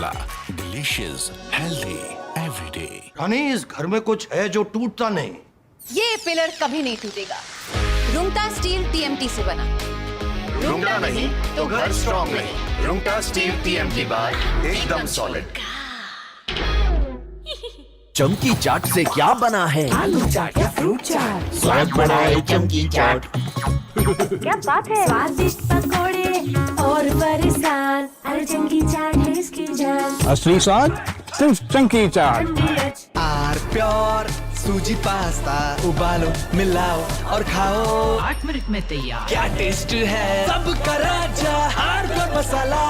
होगा। Delicious, healthy, everyday. Rani, इस घर में कुछ है जो टूटता नहीं। ये पिलर कभी नहीं टूटेगा। रुंगटा स्टील टीएमटी से बना। रुंगटा नहीं तो घर स्ट्रॉन्ग नहीं। रुंगटा स्टील टीएमटी बार एकदम सॉलिड। चमकी चाट से क्या बना है? आलू चाट या फ्रूट चाट, स्वाद बनाए चमकी चाट। क्या बात है? स्वादिष्ट पकोड़े और बरसान, अरे चमकी चाट है इसकी जान। असली स्वाद सिर्फ चमकी चाट। आर प्योर सूजी पास्ता, उबालो मिलाओ और खाओ। 8 मिनट में तैयार। क्या टेस्ट है, सबका राजा आर प्योर मसाला।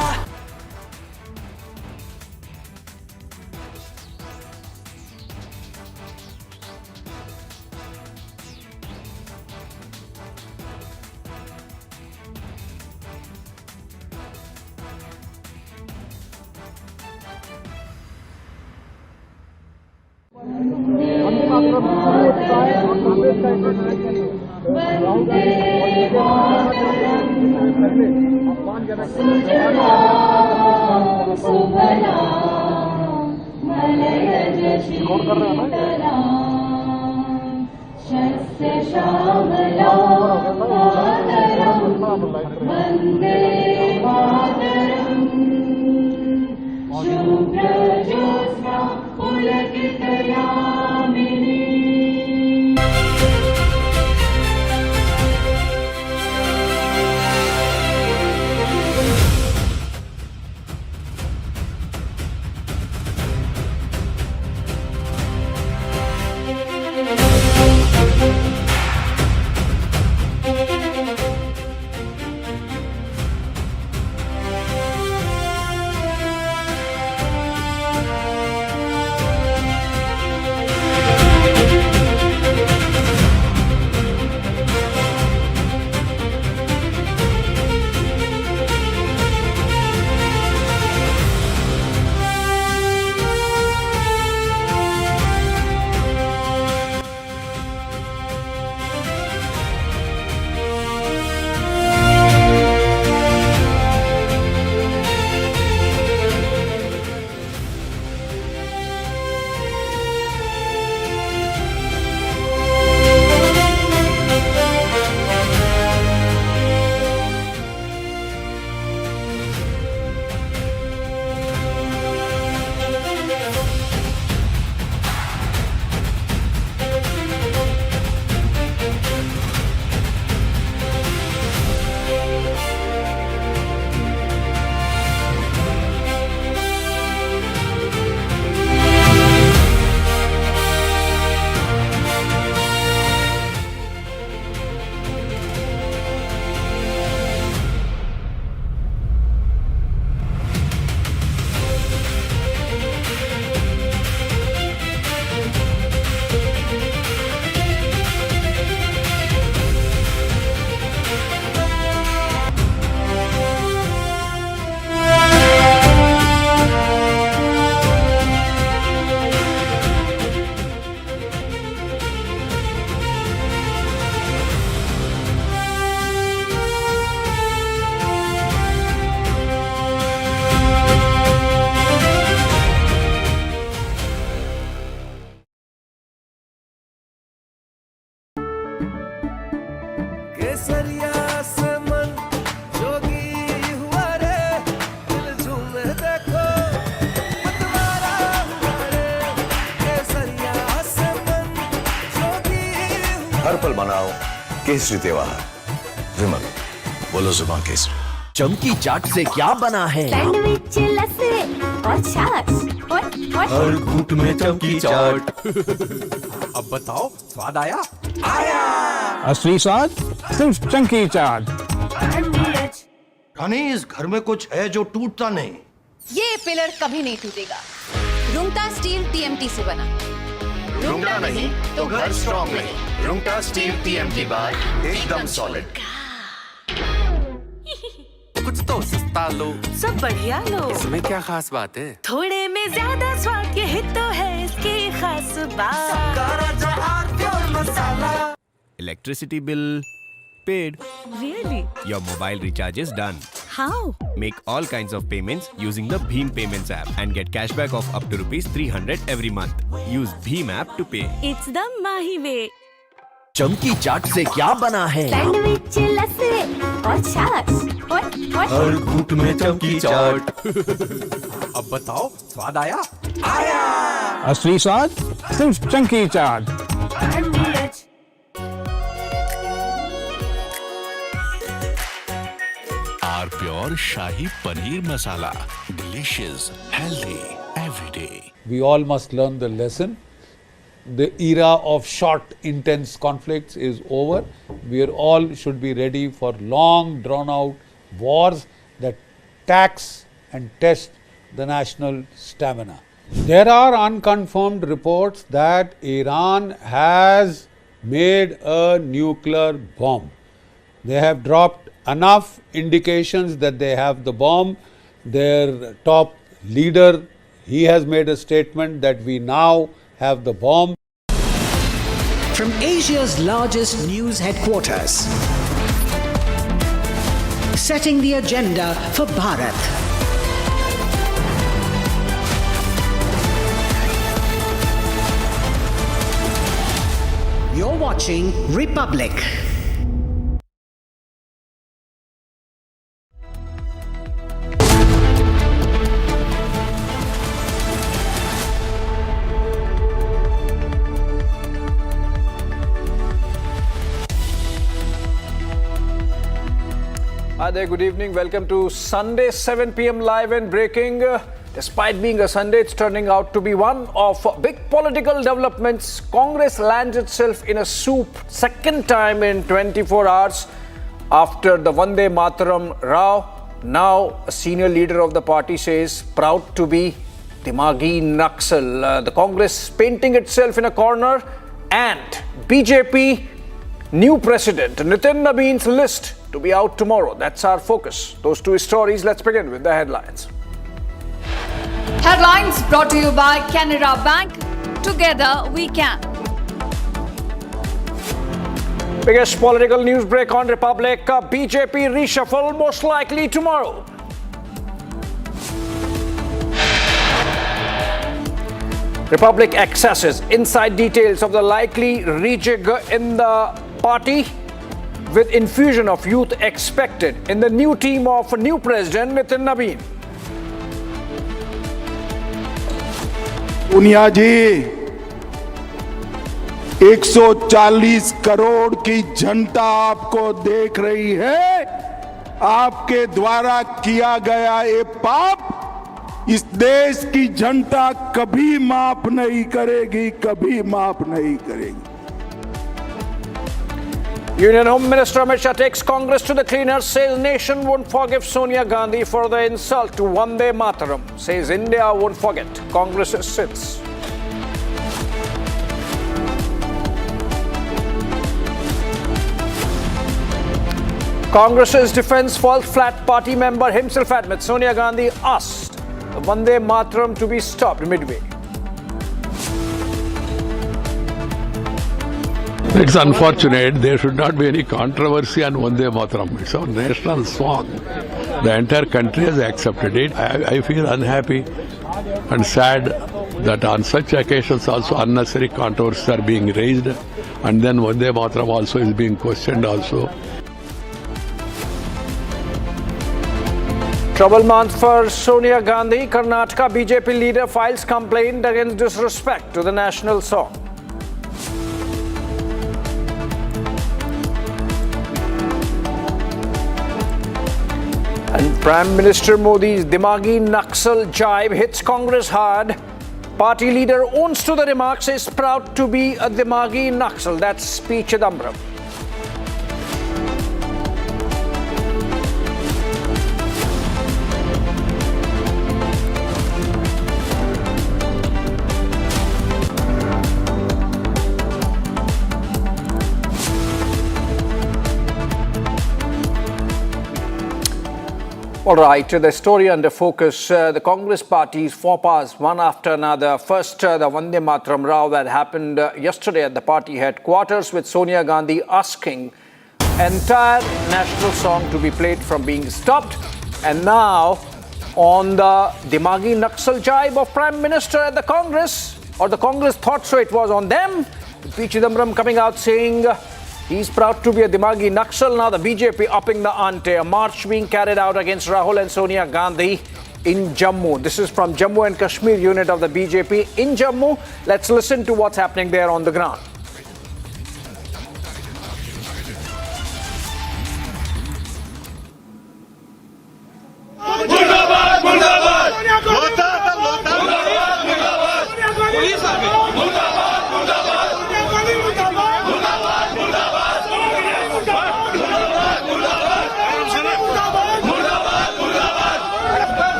हर पल मनाओ केसरी त्योहार। विमल, बोलो जुबान केसरी। चमकी चाट से क्या बना है? सैंडविच, लस्सी और छाछ और हर घूंट में चमकी चाट। अब बताओ स्वाद आया? असली स्वाद सिर्फ चमकी चाट। रानी, इस घर में कुछ है जो टूटता नहीं। ये पिलर कभी नहीं टूटेगा। रुंगटा स्टील टीएमटी से बना। रुंगटा नहीं तो घर स्ट्रॉन्ग नहीं। रुंगटा स्टील टीएमटी बार एकदम सॉलिड। कुछ तो सस्ता लो, सब बढ़िया लो। इसमें क्या खास बात है? थोड़े में ज्यादा स्वाद, यही तो है इसकी खास बात। Electricity bill paid. Really? Your mobile recharge is done. How? Make all kinds of payments using the Bheem Payments app and get cashback of up to rupees 300 every month. Use Bheem app to pay. It's the Mahi way. चमकी चाट से क्या बना है? Sandwich लस्सी और छाछ और हर घूंट में चमकी चाट। अब बताओ स्वाद आया? असली स्वाद सिर्फ chunky chaat. Our pure Shahi Paneer Masala. Delicious, healthy, every day. We all must learn the lesson. The era of short, intense conflicts is over. We are all should be ready for long, drawn-out wars that tax and test the national stamina. There are unconfirmed reports that Iran has made a nuclear bomb. They have dropped enough indications that they have the bomb. Their top leader, he has made a statement that we now have the bomb. From Asia's largest news headquarters, setting the agenda for Bharat. You're watching Republic. Hi there, good evening. Welcome to Sunday 7 p.m. live and breaking. Despite being a Sunday, it's turning out to be one of big political developments. Congress lands itself in a soup second time in 24 hours after the Vande Mataram row. Now, a senior leader of the party says proud to be Dimagi Naxal. The Congress painting itself in a corner, and BJP new president Nitin Nabeen's list to be out tomorrow. That's our focus. Those two stories. Let's begin with the headlines. Headlines brought to you by Canara Bank. Together we can. Biggest political news break on Republic. BJP reshuffle most likely tomorrow. Republic accesses inside details of the likely rejig in the party, with infusion of youth expected in the new team of new president Nitin Nabeen. दुनिया जी 140 करोड़ की जनता आपको देख रही है। आपके द्वारा किया गया ये पाप इस देश की जनता कभी माफ नहीं करेगी, कभी माफ नहीं करेगी। Union Home Minister Amit Shah takes Congress to the cleaners, says nation won't forgive Sonia Gandhi for the insult to Vande Mataram, says India won't forget Congress's sins. Congress's defense falls flat. Party member himself admits Sonia Gandhi asked the Vande Mataram to be stopped midway. It's unfortunate. There should not be any controversy on Vande Mataram. It's our national song. The entire country has accepted it. I feel unhappy and sad that on such occasions also unnecessary controversies are being raised, and then Vande Mataram also is being questioned also. Trouble month for Sonia Gandhi. Karnataka BJP leader files complaint against disrespect to the national song. And Prime Minister Modi's Dimagi Naxal jibe hits Congress hard. Party leader owns to the remarks, is proud to be a Dimagi Naxal. That's speech Chidambaram. All right, the story under focus, the Congress party's faux pas, one after another. First, the Vande Mataram row that happened yesterday at the party headquarters, with Sonia Gandhi asking entire national song to be played from being stopped. And now, on the Dimagi Naxal jibe of Prime Minister at the Congress, or the Congress thought so, it was on them. P. Chidambaram coming out saying he's proud to be a Dimagi Naxal. Now the BJP upping the ante. A march being carried out against Rahul and Sonia Gandhi in Jammu. This is from Jammu and Kashmir unit of the BJP in Jammu. Let's listen to what's happening there on the ground.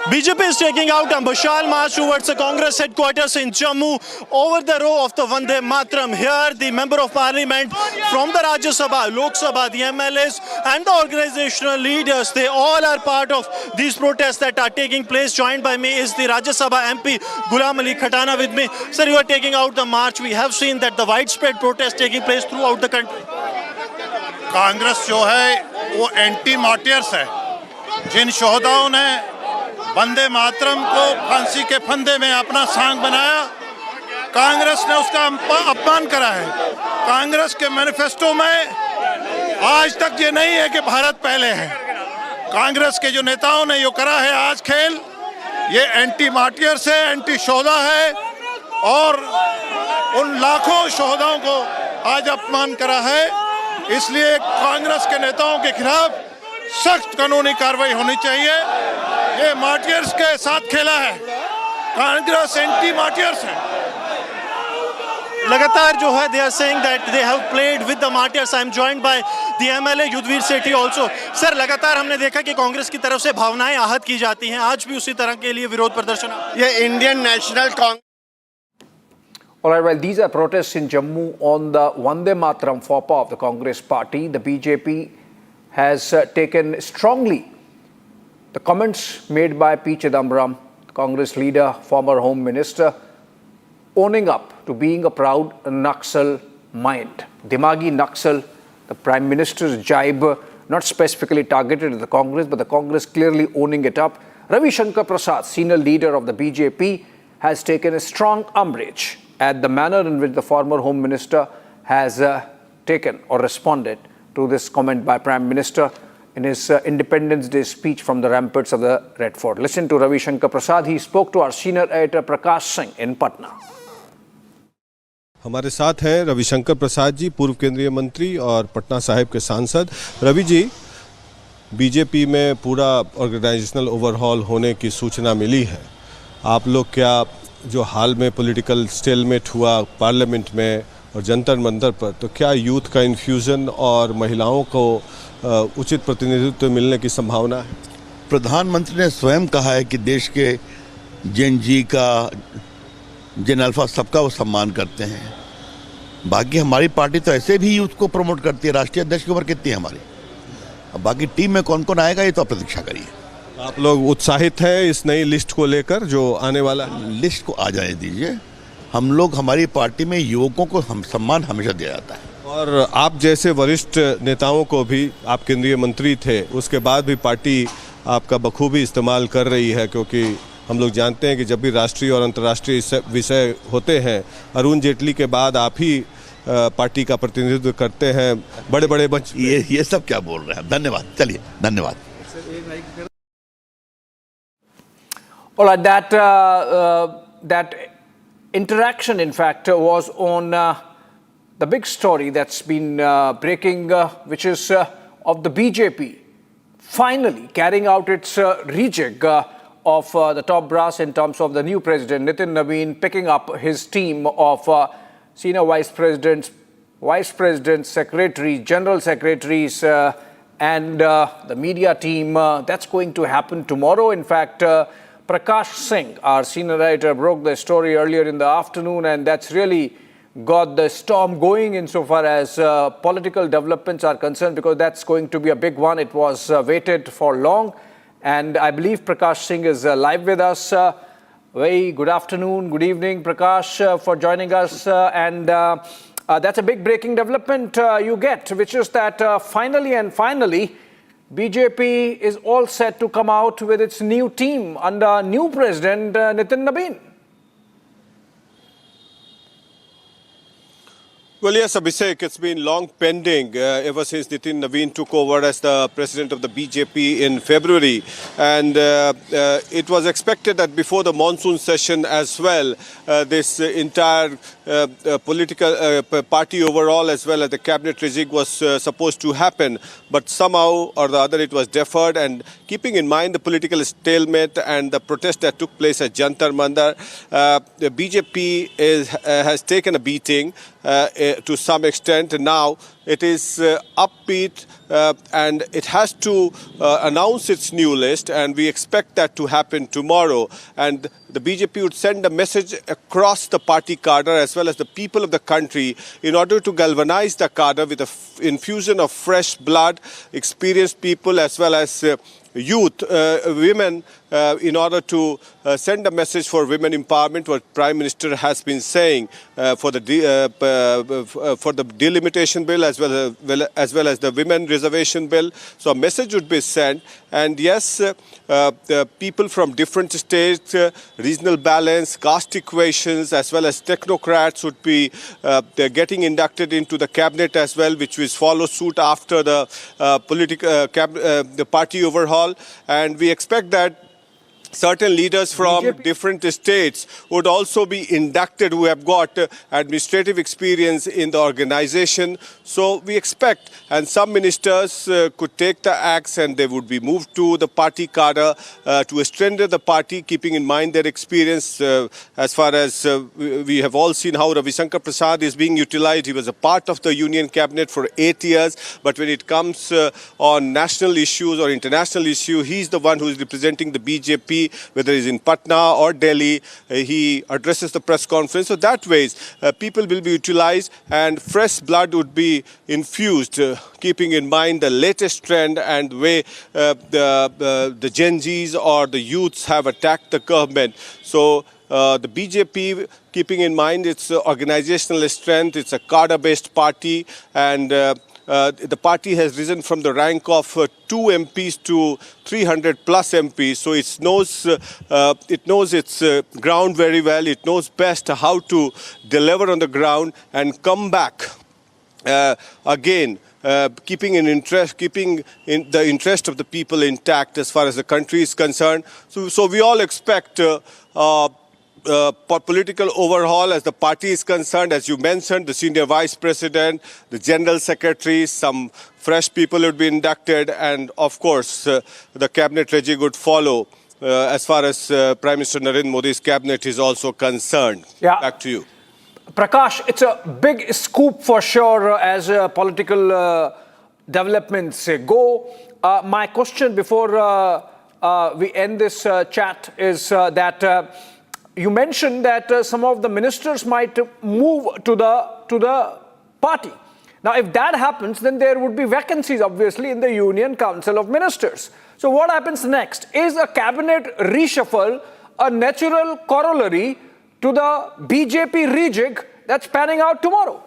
BJP is taking out a Mashal march towards the Congress headquarters in Jammu over the row of the Vande Mataram. Here, the Member of Parliament from the Rajya Sabha, Lok Sabha, the MLAs and the organizational leaders, they all are part of these protests that are taking place. Joined by me is the Rajya Sabha MP, Ghulam Ali Khatana with me. Sir, you are taking out the march. We have seen that the widespread protest taking place throughout the country. Congress जो है वो anti martyrs है। जिन शोहदाओं ने वंदे मातरम को फांसी के फंदे में अपना सांग बनाया, कांग्रेस ने उसका अपमान करा है। कांग्रेस के मैनिफेस्टो में आज तक ये नहीं है कि भारत पहले है। कांग्रेस के जो नेताओं ने यो करा है आज खेल, ये एंटी मार्टियर्स है, एंटी शोहदा है और उन लाखों शोहदाओं को आज अपमान करा है। इसलिए कांग्रेस के नेताओं के खिलाफ सख्त कानूनी कार्रवाई होनी चाहिए। ये मार्टियर्स के साथ खेला है, कांग्रेस एंटी मार्टियर्स है। लगातार जो है, they are saying that they have played with the martyrs. I am joined by the MLA Yudhvir Sethi also. Sir, लगातार हमने देखा कि कांग्रेस की तरफ से भावनाएं आहत की जाती हैं। आज भी उसी तरह के लिए विरोध प्रदर्शन। ये Indian national Congress. All right, well, these are protests in Jammu on the Vande Mataram FOPA of the Congress party. The BJP has taken strongly the comments made by P. Chidambaram, the Congress leader, former Home Minister, owning up to being a proud Naxal mind. Dimagi Naxal, the Prime Minister's jibe, not specifically targeted at the Congress, but the Congress clearly owning it up. Ravi Shankar Prasad, senior leader of the BJP, has taken a strong umbrage at the manner in which the former Home Minister has taken or responded to this comment by Prime Minister in his Independence Day speech from the ramparts of the Red Fort. Listen to Ravi Shankar Prasad. He spoke to our senior editor Prakash Singh in Patna. हमारे साथ हैं रविशंकर प्रसाद जी, पूर्व केंद्रीय मंत्री और पटना साहिब के सांसद। Ravi ji, BJP में पूरा ऑर्गेनाइजेशनल ओवरहॉल होने की सूचना मिली है। आप लोग क्या जो हाल में पॉलिटिकल स्टेलमेट हुआ पार्लियामेंट में और जंतर मंतर पर, तो क्या यूथ का इन्फ्यूजन और महिलाओं को उचित प्रतिनिधित्व मिलने की संभावना है? प्रधानमंत्री ने स्वयं कहा है कि देश के जेन जी का, जेन अल्फा सबका वो सम्मान करते हैं। बाकी हमारी पार्टी तो ऐसे भी यूथ को प्रमोट करती है। राष्ट्रीय अध्यक्ष की उम्र कितनी है हमारी? अब बाकी टीम में कौन कौन आएगा ये तो आप प्रतीक्षा करिए। आप लोग उत्साहित हैं इस नई लिस्ट को लेकर जो आने वाला है? लिस्ट को आ जाने दीजिए। हम लोग, हमारी पार्टी में युवकों को सम्मान हमेशा दिया जाता है। और आप जैसे वरिष्ठ नेताओं को भी, आप केंद्रीय मंत्री थे, उसके बाद भी पार्टी आपका बखूबी इस्तेमाल कर रही है, क्योंकि हम लोग जानते हैं कि जब भी राष्ट्रीय और अंतर्राष्ट्रीय विषय होते हैं, अरुण जेटली के बाद आप ही पार्टी का प्रतिनिधित्व करते हैं बड़े बड़े मंच। ये सब क्या बोल रहे हैं? धन्यवाद। चलिए, धन्यवाद। All right, that interaction, in fact, was on the big story that's been breaking, which is of the BJP finally carrying out its rejig of the top brass in terms of the new president, Nitin Naveen, picking up his team of senior vice presidents, secretaries, general secretaries, and the media team. That's going to happen tomorrow. In fact, Prakash Singh, our senior editor, broke the story earlier in the afternoon, and that's really got the storm going insofar as political developments are concerned, because that's going to be a big one. It was waited for long, And I believe Prakash Singh is live with us. Very good afternoon, good evening, Prakash, for joining us. That's a big breaking development you get, which is that finally, BJP is all set to come out with its new team under new President Nitin Nabin. Well, yes, Abhishek, it's been long pending ever since Nitin Nabin took over as the president of the BJP in February. And it was expected that before the monsoon session as well, this entire political party overall as well as the cabinet rejig was supposed to happen. But somehow or the other it was deferred. And keeping in mind the political stalemate and the protest that took place at Jantar Mandar, the BJP has taken a beating to some extent. And now it is upbeat and it has to announce its new list, and we expect that to happen tomorrow. And the BJP would send a message across the party cadre as well as the people of the country in order to galvanize the cadre with an infusion of fresh blood, experienced people as well as youth, women, in order to send a message for women empowerment, what Prime Minister has been saying for the delimitation bill as well as the women reservation bill. So a message would be sent, and yes, the people from different states, regional balance, caste equations, as well as technocrats would be getting inducted into the cabinet as well, which will follow suit after the the party overhaul. And we expect that certain leaders from different states would also be inducted who have got administrative experience in the organization. So we expect, and some ministers could take the axe and they would be moved to the party cadre to strengthen the party, keeping in mind their experience. As far as we have all seen how Ravi Shankar Prasad is being utilized. He was a part of the union cabinet for 8 years, but when it comes on national issues or international issues, he's the one who is representing the BJP, whether he's in Patna or Delhi. He addresses the press conference. So that way, people will be utilized and fresh blood would be infused, keeping in mind the latest trend and the way the Gen Zs or the youths have attacked the government. So the BJP, keeping in mind its organizational strength, it's a cadre-based party, and the party has risen from the rank of 2 MPs to 300 plus MPs. So it knows its ground very well. It knows best how to deliver on the ground and come back again. Keeping in the interest of the people intact as far as the country is concerned. So we all expect political overhaul as the party is concerned. As you mentioned, the senior vice president, the general secretary, some fresh people would be inducted, and of course the cabinet rejig would follow as far as Prime Minister Narendra Modi's cabinet is also concerned. Yeah. Back to you. Prakash, it's a big scoop for sure as political developments go. My question before we end this chat is that you mentioned that some of the ministers might move to the party. Now, if that happens, then there would be vacancies, obviously, in the Union Council of Ministers. So what happens next? Is a cabinet reshuffle a natural corollary to the BJP rejig that's panning out tomorrow?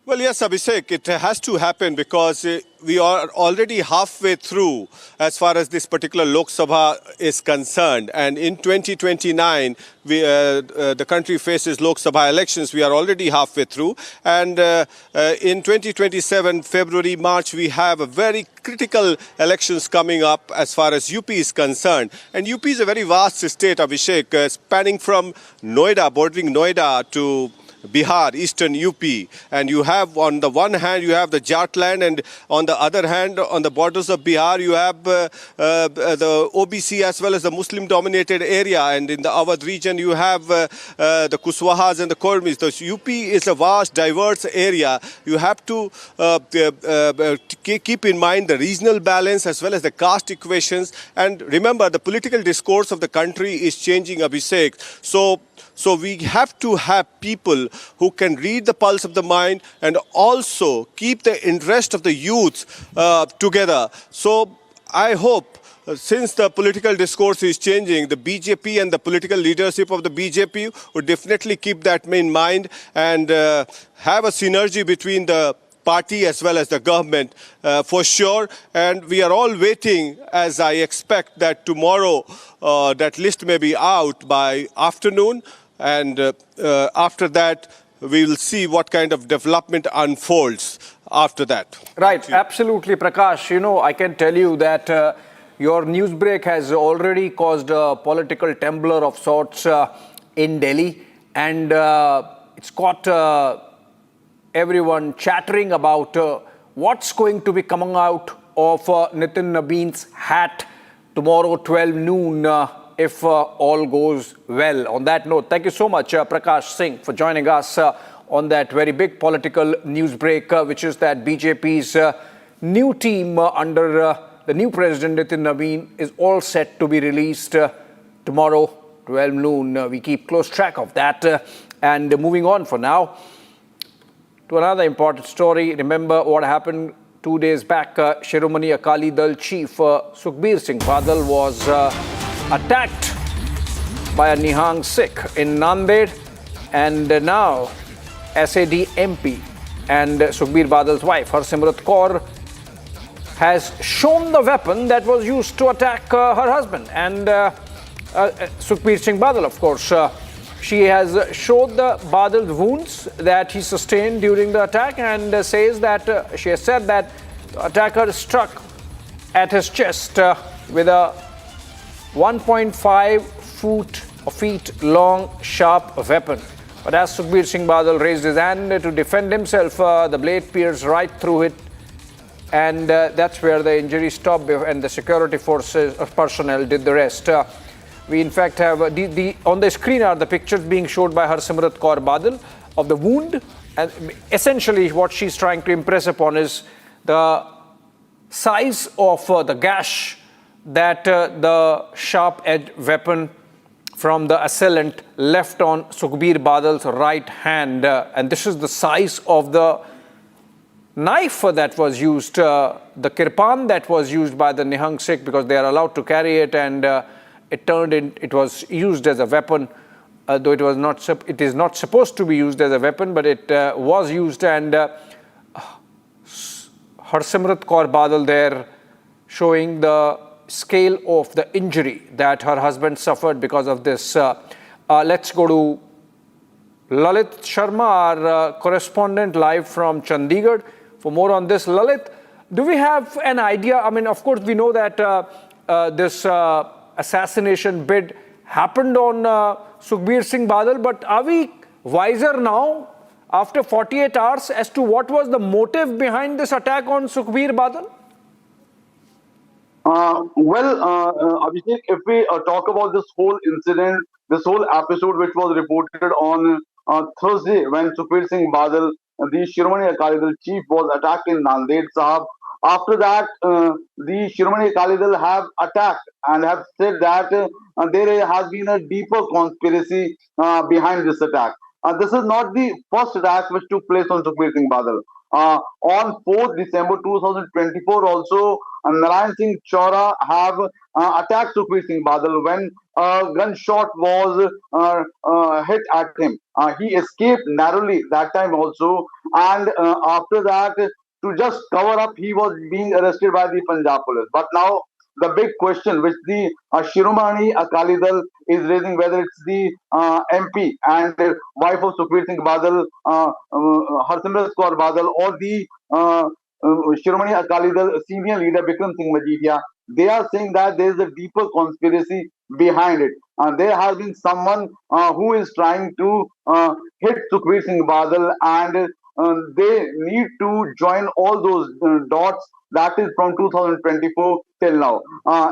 Well, yes, Abhishek, it has to happen because we are already halfway through as far as this particular Lok Sabha is concerned. And in 2029, the country faces Lok Sabha elections. We are already halfway through. And in 2027, February, March, we have a very critical elections coming up as far as UP is concerned. And UP is a very vast state, Abhishek, spanning from Noida, bordering Noida to Bihar, eastern UP, and you have on the one hand you have the Jharkhand, and on the other hand on the borders of Bihar you have the OBC as well as the Muslim dominated area, and in the Awadh region you have the Kuswahas and the Kurmis. So UP is a vast diverse area. You have to keep in mind the regional balance as well as the caste equations, and remember the political discourse of the country is changing, Abhishek. So So we have to have people who can read the pulse of the mind and also keep the interest of the youth together. So I hope, since the political discourse is changing, the BJP and the political leadership of the BJP would definitely keep that in mind and have a synergy between the party as well as the government for sure. And we are all waiting, as I expect that tomorrow that list may be out by afternoon. And after that, we will see what kind of development unfolds after that. Right, absolutely, Prakash. You know, I can tell you that your news break has already caused a political tumbler of sorts in Delhi, and it's got everyone chattering about what's going to be coming out of Nitin Nabeen's hat tomorrow 12 noon if all goes well. On that note, thank you so much, Prakash Singh, for joining us on that very big political news break, which is that BJP's new team under the new president Nitin Nabeen is all set to be released tomorrow 12 noon. We keep close track of that. And moving on for now to another important story. Remember what happened 2 days back. Shiromani Akali Dal chief Sukhbir Singh Badal was attacked by a Nihang Sikh in Nanded, and now SAD MP and Sukhbir Badal's wife Harsimrat Kaur has shown the weapon that was used to attack her husband and Sukhbir Singh Badal, of course. She has showed the Badal's wounds that he sustained during the attack, and says that she has said that the attacker struck at his chest with a 1.5 feet long sharp weapon. But as Sukhbir Singh Badal raised his hand to defend himself, the blade pierced right through it, and that's where the injury stopped, and the security forces personnel did the rest. We in fact have on the screen are the pictures being showed by Harsimrat Kaur Badal of the wound, and essentially what she's trying to impress upon is the size of the gash that the sharp-edged weapon from the assailant left on Sukhbir Badal's right hand, and this is the size of the knife that was used, the kirpan that was used by the Nihang Sikh, because they are allowed to carry it, and it was used as a weapon, though it is not supposed to be used as a weapon, but it was used. And Harsimrat Kaur Badal there showing the scale of the injury that her husband suffered because of this. Let's go to Lalit Sharma, our correspondent live from Chandigarh, for more on this. Lalit, do we have an idea? I mean, of course, we know that this assassination bid happened on Sukhbir Singh Badal, but are we wiser now after 48 hours as to what was the motive behind this attack on Sukhbir Badal? Abhishek, if we talk about this whole incident, this whole episode which was reported on Thursday when Sukhbir Singh Badal, the Shiromani Akali Dal chief, was attacked in Nanded Sahab. After that, the Shiromani Akali Dal have attacked and have said that there has been a deeper conspiracy behind this attack. This is not the first attack which took place on Sukhbir Singh Badal. On 4th December 2024 also, Narayan Singh Chaura have attacked Sukhbir Singh Badal when a gunshot was hit at him. He escaped narrowly that time also, and after that, to just cover up, he was being arrested by the Punjab police. But now the big question which the Shiromani Akali Dal is raising, whether it's the MP and wife of Sukhbir Singh Badal, Harsimrat Kaur Badal, or the Shiromani Akali Dal senior leader Bikram Singh Majidiyah, they are saying that there is a deeper conspiracy behind it. There has been someone who is trying to hit Sukhbir Singh Badal, and they need to join all those dots. That is from 2024 till now.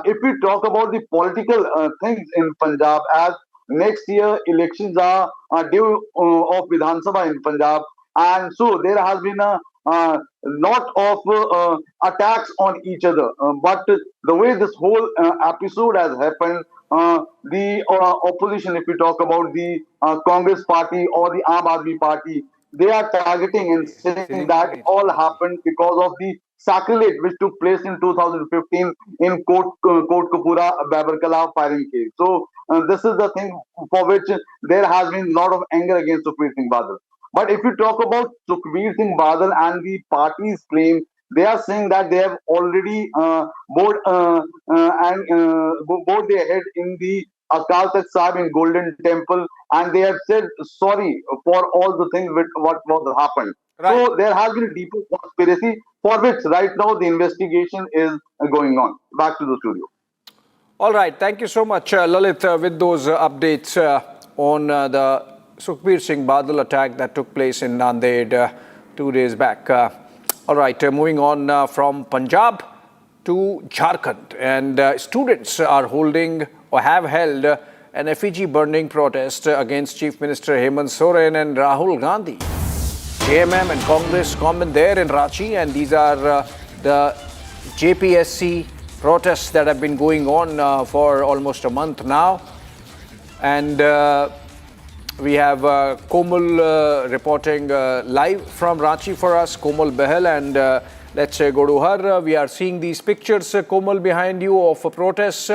If we talk about the political things in Punjab, as next year elections are due of Vidhan Sabha in Punjab, and so there has been a lot of attacks on each other. But the way this whole episode has happened, the opposition, if we talk about the Congress party or the Aam Aadmi party, they are targeting and saying that all happened because of the sacrilege which took place in 2015 in Kot Kapura Babarkala firing case. So this is the thing for which there has been a lot of anger against Sukhbir Singh Badal. But if you talk about Sukhbir Singh Badal and the party's claim, they are saying that they have already bowed their head in the Akal Takht Sahib in Golden Temple, and they have said sorry for all the things which what happened. Right. So there has been a deeper conspiracy for which right now the investigation is going on. Back to the studio. All right, thank you so much, Lalit, with those updates on the Sukhbir Singh Badal attack that took place in Nanded 2 days back. All right, moving on from Punjab to Jharkhand, and students are holding or have held an effigy burning protest against Chief Minister Hemant Soren and Rahul Gandhi. JMM and Congress comment there in Ranchi, and these are the JPSC protests that have been going on for almost a month now. And we have Komal reporting live from Ranchi for us, Komal Behel, and let's go to her. We are seeing these pictures, Komal, behind you of protests.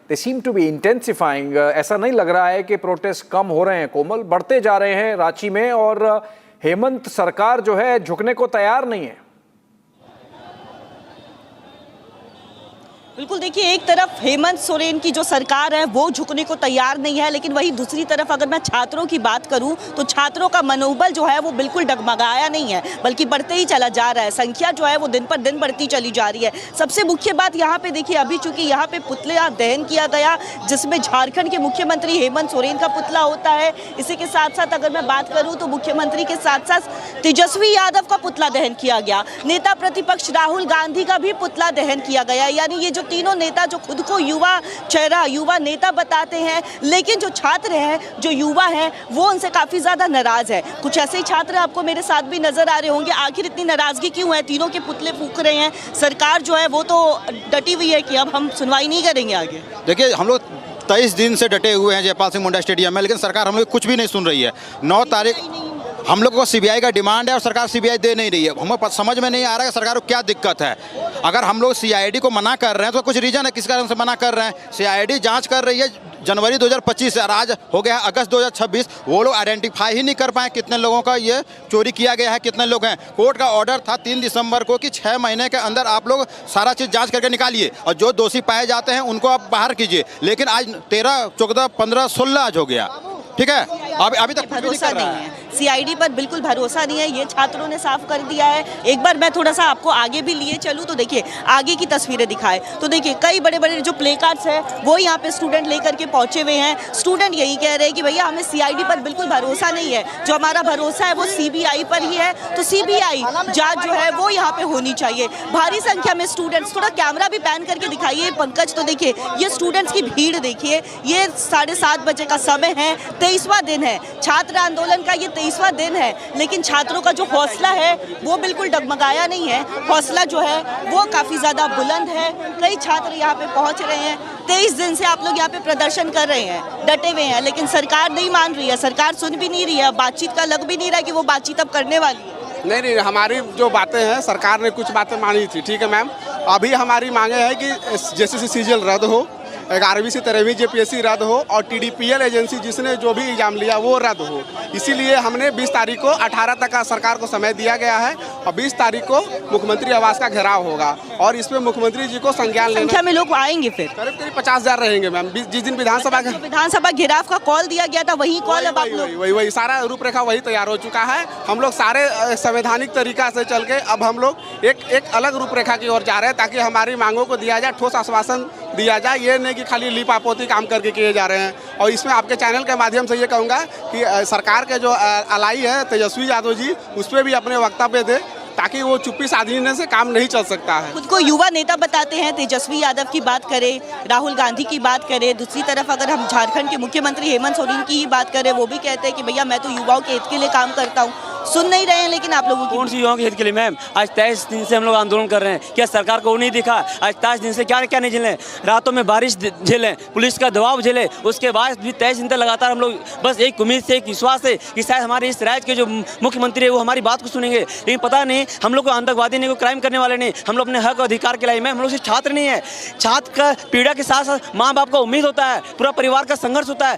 They seem to be intensifying. ऐसा नहीं लग रहा है कि protest कम हो रहे हैं, कोमल, बढ़ते जा रहे हैं रांची में, और हेमंत सरकार जो है झुकने को तैयार नहीं है। बिल्कुल, देखिए, एक तरफ हेमंत सोरेन की जो सरकार है वो झुकने को तैयार नहीं है, लेकिन वही दूसरी तरफ अगर मैं छात्रों की बात करूं तो छात्रों का मनोबल जो है वो बिल्कुल डगमगाया नहीं है, बल्कि बढ़ते ही चला जा रहा है। संख्या जो है वो दिन पर दिन बढ़ती चली जा रही है। सबसे मुख्य बात यहाँ पे देखिए, अभी चूंकि यहाँ पे पुतला दहन किया गया जिसमें झारखंड के मुख्यमंत्री हेमंत सोरेन का पुतला होता है। इसी के साथ साथ अगर मैं बात करूँ तो मुख्यमंत्री के साथ साथ तेजस्वी यादव का पुतला दहन किया गया, नेता प्रतिपक्ष राहुल गांधी का भी पुतला दहन किया गया। यानी ये जो तीनों नेता जो खुद को युवा चेहरा, युवा नेता बताते हैं, लेकिन जो छात्र हैं, जो युवा हैं, वो उनसे काफी ज्यादा नाराज है। कुछ ऐसे ही छात्र आपको मेरे साथ भी नजर आ रहे होंगे। आखिर इतनी नाराजगी क्यों है? तीनों के पुतले फूंक रहे हैं। सरकार जो है वो तो डटी हुई है कि अब हम सुनवाई नहीं करेंगे आगे। देखिए, हम लोग 23 दिन से डटे हुए हैं जयपाल सिंह मुंडा स्टेडियम में, लेकिन सरकार हम लोग कुछ भी नहीं सुन रही है। 9 तारीख हम लोग को सीबीआई का डिमांड है और सरकार सीबीआई दे नहीं रही है। हमें समझ में नहीं आ रहा है कि सरकार को क्या दिक्कत है। अगर हम लोग सीआईडी को मना कर रहे हैं तो कुछ रीजन है किस कारण से मना कर रहे हैं। सीआईडी जांच कर रही है जनवरी 2025 से, आज हो गया अगस्त 2026। वो लोग आइडेंटिफाई ही नहीं कर पाए कितने लोगों का ये चोरी किया गया है, कितने लोग हैं। कोर्ट का ऑर्डर था 3 दिसंबर को कि 6 महीने के अंदर आप लोग सारा चीज़ जांच करके निकालिए और जो दोषी पाए जाते हैं उनको आप बाहर कीजिए। लेकिन आज 13, 14, 15, 16 आज हो गया। ठीक है, अभी तक भरोसा नहीं है, सीआईडी पर बिल्कुल भरोसा नहीं है, ये छात्रों ने साफ कर दिया है। एक बार मैं थोड़ा सा आपको आगे भी लिए चलूँ तो देखिए, आगे की तस्वीरें दिखाए तो देखिए कई बड़े बड़े जो प्ले कार्ड्स हैं वो यहाँ पे स्टूडेंट लेकर के पहुंचे हुए हैं। स्टूडेंट यही कह रहे हैं कि भैया हमें सीआईडी पर बिल्कुल भरोसा नहीं है, जो हमारा भरोसा है वो सीबीआई पर ही है। तो सीबीआई जांच जो है वो यहाँ पे होनी चाहिए। भारी संख्या में स्टूडेंट्स, थोड़ा कैमरा भी पैन करके दिखाइए पंकज, तो देखिए ये स्टूडेंट्स की भीड़ देखिए। ये 7:30 बजे का समय है, 23वां दिन है छात्र आंदोलन का, ये 23वां दिन है, लेकिन छात्रों का जो हौसला है वो बिल्कुल डगमगाया नहीं है। हौसला जो है वो काफ़ी ज़्यादा बुलंद है। कई छात्र यहाँ पे पहुँच रहे हैं। 23 दिन से आप लोग यहाँ पे प्रदर्शन कर रहे हैं, डटे हुए हैं, लेकिन सरकार नहीं मान रही है, सरकार सुन भी नहीं रही है। बातचीत का लग भी नहीं रहा कि वो बातचीत अब करने वाली है। नहीं, हमारी जो बातें हैं, सरकार ने कुछ बातें मानी थी, ठीक है मैम। अभी हमारी मांगे हैं कि JSSC CGL रद्द हो, 11वीं से 13वीं JPSC रद्द हो और TDPL एजेंसी जिसने जो भी एग्जाम लिया वो रद्द हो। इसीलिए हमने 20 तारीख को 18 तक का सरकार को समय दिया गया है और 20 तारीख को मुख्यमंत्री आवास का घेराव होगा और इसमें मुख्यमंत्री जी को संज्ञान लेना। संख्या में लोग आएंगे, फिर करीब 50,000 रहेंगे मैम। जिस दिन विधानसभा घेराव का कॉल दिया गया था वही कॉल अब आप लोग वही सारा रूपरेखा वही तैयार हो चुका है। हम लोग सारे संवैधानिक तरीका से चल के अब हम लोग एक अलग रूपरेखा की ओर जा रहे हैं ताकि हमारी मांगों को दिया जाए, ठोस आश्वासन दिया जाए। ये नहीं कि खाली लीपापोती काम करके किए जा रहे हैं। और इसमें आपके चैनल के माध्यम से ये कहूँगा कि सरकार के जो अलाई है तेजस्वी यादव जी, उस पर भी अपने वक्तव्य दे ताकि वो चुप्पी साधने से काम नहीं चल सकता है। खुद को युवा नेता बताते हैं। तेजस्वी यादव की बात करें, राहुल गांधी की बात करें, दूसरी तरफ अगर हम झारखंड के मुख्यमंत्री हेमंत सोरेन की ही बात करें, वो भी कहते हैं कि भैया मैं तो युवाओं के हित के लिए काम करता हूँ। सुन नहीं रहे हैं लेकिन आप लोगों की कौन सी युवाओं के हित के लिए मैम? आज 23 दिन से हम लोग आंदोलन कर रहे हैं, क्या सरकार को नहीं दिखा? आज 23 दिन से क्या क्या नहीं झेले, रातों में बारिश झेले, पुलिस का दबाव झेले, उसके बाद भी 23 दिन तक लगातार हम लोग बस एक उम्मीद से, एक विश्वास से कि शायद हमारे इस राज्य के जो मुख्यमंत्री है वो हमारी बात को सुनेंगे, लेकिन पता नहीं हम लोग को आतंकवादी नहीं, कोई क्राइम करने वाले नहीं, हम लोग अपने हक और अधिकार के लिए। मैम हम लोग सिर्फ छात्र नहीं है, छात्र का पीड़ा के साथ साथ माँ बाप का उम्मीद होता है, पूरा परिवार का संघर्ष होता है।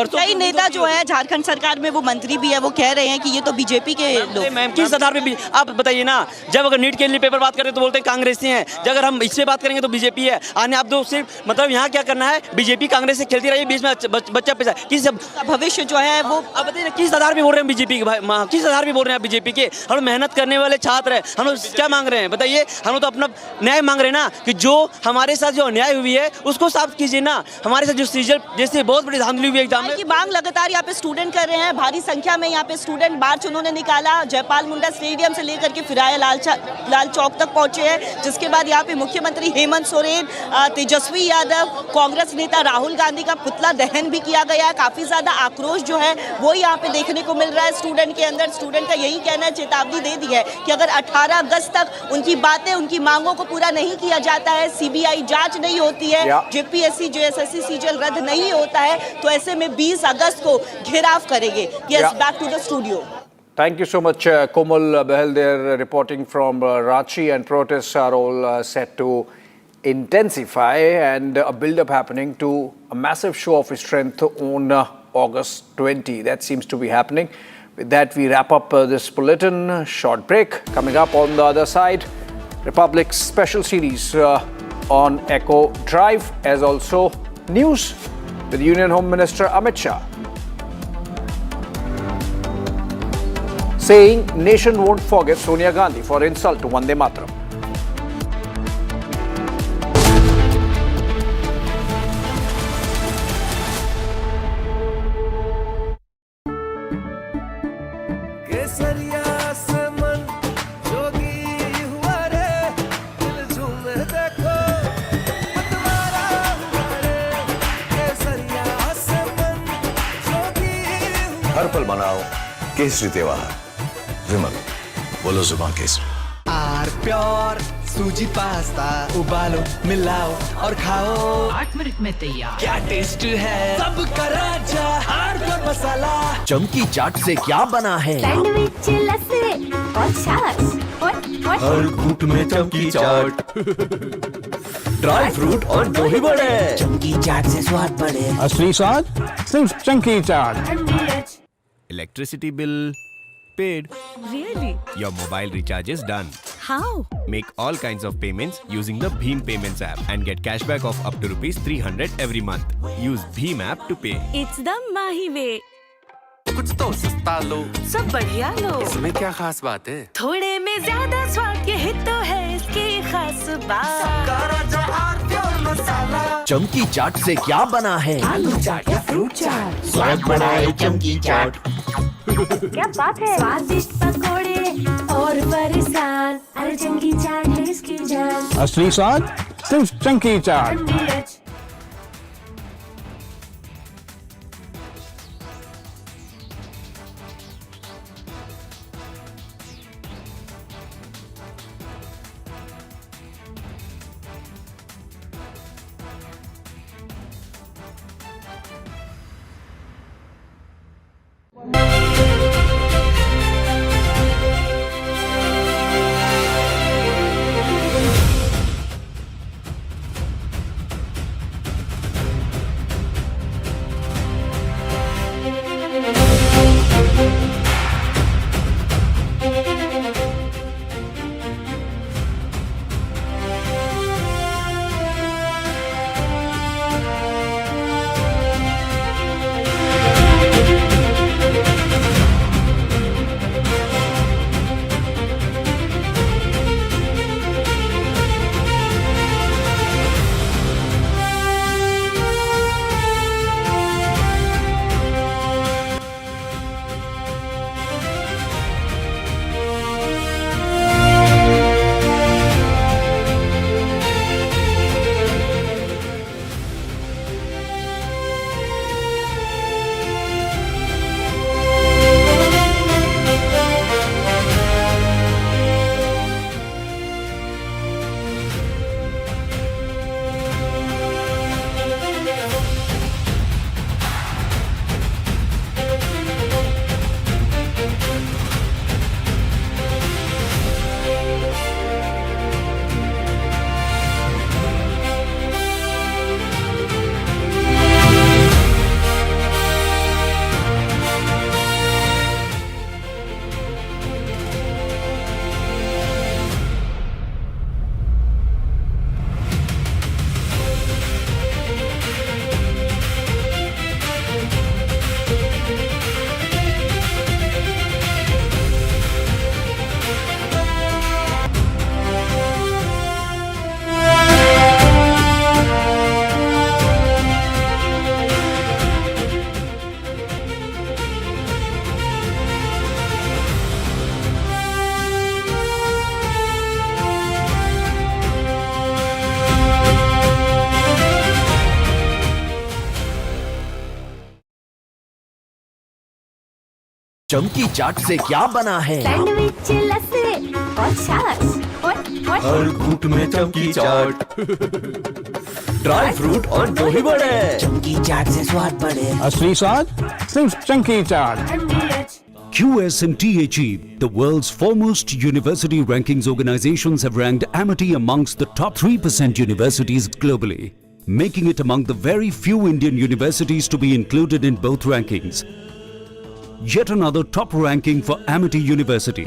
कई नेता जो है झारखंड सरकार में, वो मंत्री भी है, वो कह रहे हैं कि ये तो बीजेपी के लोग। मैम किस आधार पे? आप बताइए ना, जब अगर नीट के लिए पेपर बात करें तो बोलते हैं कांग्रेसी हैं, जब अगर हम इससे बात करेंगे तो बीजेपी है। आने आप दो सिर्फ मतलब यहाँ क्या करना है, बीजेपी कांग्रेस से खेलती रही, बीच में बच्चा पैसा किस भविष्य जो है वो। अब बताइए किस आधार पे बोल रहे हैं बीजेपी के? किस आधार पे बोल रहे हैं आप बीजेपी के? हम लोग मेहनत करने वाले छात्र हैं, हम लोग क्या मांग रहे हैं बताइए? हम लोग तो अपना न्याय मांग रहे हैं ना, कि जो हमारे साथ जो अन्याय हुई है उसको साफ कीजिए ना। हमारे साथ जो सीजल जैसे बहुत बड़ी धांधली हुई एग्जाम की मांग लगातार यहाँ पे स्टूडेंट कर रहे हैं, भारी संख्या में यहाँ पे स्टूडेंट मार्च उन्होंने निकाला, जयपाल मुंडा स्टेडियम से लेकर के फिराया लाल चौक तक पहुंचे हैं, जिसके बाद यहाँ पे मुख्यमंत्री हेमंत सोरेन, तेजस्वी यादव, कांग्रेस नेता राहुल गांधी का पुतला दहन भी किया गया। काफी ज्यादा आक्रोश जो है वो यहाँ पे देखने को मिल रहा है स्टूडेंट के अंदर। स्टूडेंट का यही कहना है, चेतावनी दे दी है कि अगर 18 अगस्त तक उनकी बातें, उनकी मांगों को पूरा नहीं किया जाता है, सीबीआई जांच नहीं होती है, जेपीएससी जेएसएससी सीजीएल रद्द नहीं होता है, तो ऐसे में 20 अगस्त को घेराव करेंगे। Yes, back to the studio. Thank you so much, Komal Behel there reporting from Ranchi, and protests are all set to intensify, and a build-up happening to a massive show of strength on August 20. That seems to be happening. With that, we wrap up this bulletin. Short break. Coming up on the other side, Republic's special series on Echo Drive, as also news with Union Home Minister Amit Shah saying nation won't forget Sonia Gandhi for insult to Vande Mataram. हर पल मनाओ केसरी त्योहार। विमल, बोलो जुबान केसरी। R pure सूजी pasta, उबालो, मिलाओ और खाओ, 8 मिनट में तैयार। क्या टेस्ट है, सबका राजा आर प्योर मसाला। चमकी चाट से क्या बना है? सैंडविच, लस्सी और छाछ हर घूंट में चमकी चाट। ड्राई फ्रूट और दही बड़े, चमकी चाट से स्वाद बढ़े। असली स्वाद सिर्फ चमकी चाट। Electricity bill paid. Really? Your mobile recharge is done. How? Make all kinds of payments using the Bheem Payments app and get cashback of up to ₹300 every month. Use Bheem app to pay. It's the Mahi way. कुछ तो सस्ता लो, सब बढ़िया लो। इसमें क्या खास बात है? थोड़े में ज्यादा स्वाद, यही तो है इसकी खास बात। चमकी चाट से क्या बना है? आलू चाट या फ्रूट चाट, स्वाद बढ़ाए चमकी चाट। क्या बात है, स्वादिष्ट पकोड़े और बरसान, अरे चमकी चाट है इसकी जान। असली स्वाद सिर्फ चमकी चाट। चमकी चाट से क्या बना है? सैंडविच लस्सी और छाछ हर घूंट में चमकी चाट, ड्राई फ्रूट और दही बड़े, चमकी चाट से स्वाद बढ़े। असली स्वाद सिर्फ chunky chaat. QS&THE, the world's foremost university rankings organizations, have ranked Amity amongst the top 3% universities globally, making it among the very few Indian universities to be included in both rankings. Yet another top ranking for Amity University.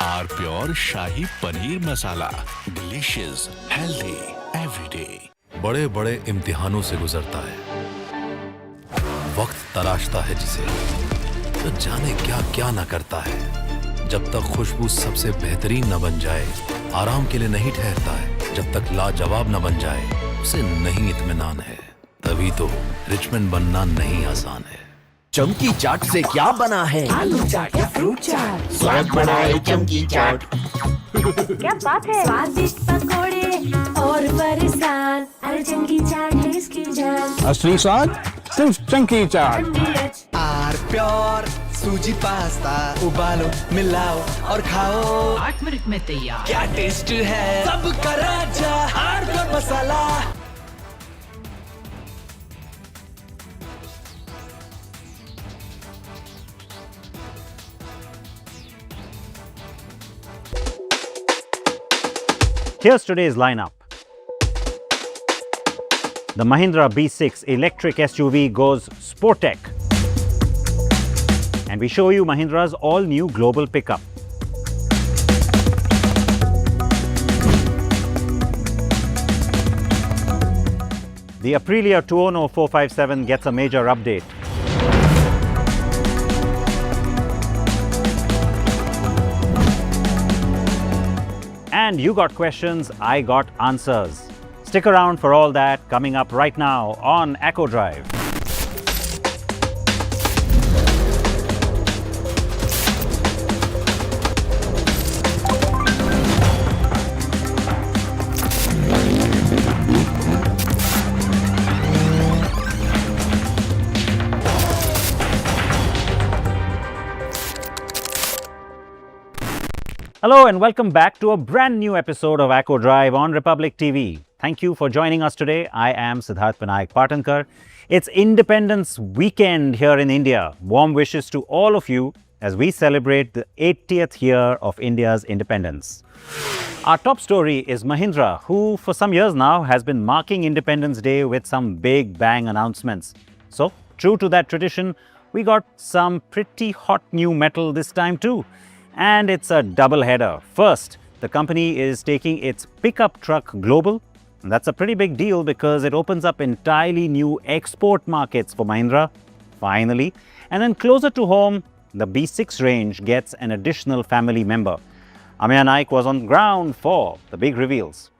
R-Pure shahi paneer masala, delicious, healthy, everyday. बड़े बड़े इम्तिहानों से गुजरता है, वक्त तराशता है जिसे, तो जाने क्या क्या न करता है। जब तक खुशबू सबसे बेहतरीन न बन जाए, आराम के लिए नहीं ठहरता है। जब तक लाजवाब न बन जाए, उसे नहीं इत्मीनान है। तभी तो रिचमंड बनना नहीं आसान है। चमकी चाट से क्या बना है? आलू चाट या फ्रूट चाट, स्वाद बढ़ाए चमकी चाट। क्या बात है? स्वादिष्ट पकोड़े और बरसान, अरे चंकी चाट है इसकी जान। असली स्वाद सिर्फ चंकी चाट। R-Pure सूजी पास्ता, उबालो, मिलाओ और खाओ। 8 मिनट में तैयार। क्या टेस्ट है, सबका राजा R-Pure masala. Here's today's lineup. The Mahindra B6 electric SUV goes Sportec. And we show you Mahindra's all-new global pickup. The Aprilia Tuono 457 gets a major update. And you got questions, I got answers. Stick around for all that coming up right now on Echo Drive. Hello and welcome back to a brand new episode of Echo Drive on Republic TV. Thank you for joining us today. I am Siddharth Vinayak Patankar. It's Independence Weekend here in India. Warm wishes to all of you as we celebrate the 80th year of India's independence. Our top story is Mahindra, who for some years now has been marking Independence Day with some big bang announcements. So, true to that tradition, we got some pretty hot new metal this time too. And it's a double header. First, the company is taking its pickup truck global. And that's a pretty big deal because it opens up entirely new export markets for Mahindra, finally. And then closer to home, the B6 range gets an additional family member. Amaya Naik was on ground for the big reveals.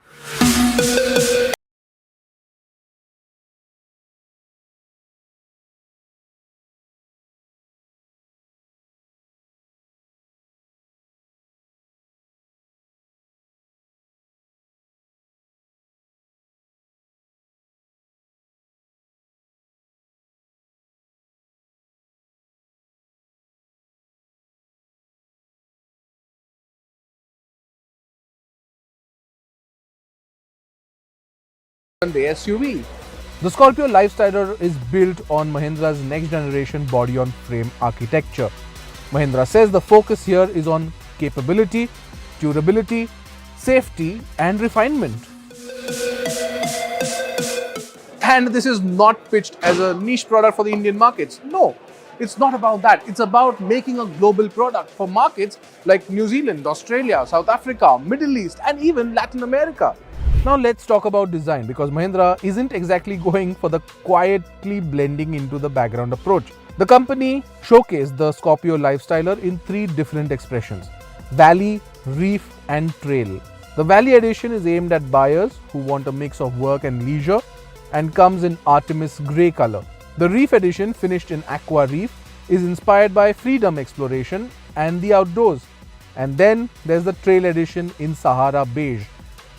The SUV. The Scorpio Lifestyler is built on Mahindra's next generation body on frame architecture. Mahindra says the focus here is on capability, durability, safety and refinement. And this is not pitched as a niche product for the Indian markets. No, it's not about that. It's about making a global product for markets like New Zealand, Australia, South Africa, Middle East and even Latin America. Now let's talk about design, because Mahindra isn't exactly going for the quietly blending into the background approach. The company showcased the Scorpio Lifestyler in 3 different expressions: Valley, Reef and Trail. The Valley edition is aimed at buyers who want a mix of work and leisure and comes in Artemis grey color. The Reef edition, finished in Aqua Reef, is inspired by freedom, exploration and the outdoors. And then there's the Trail edition in Sahara Beige.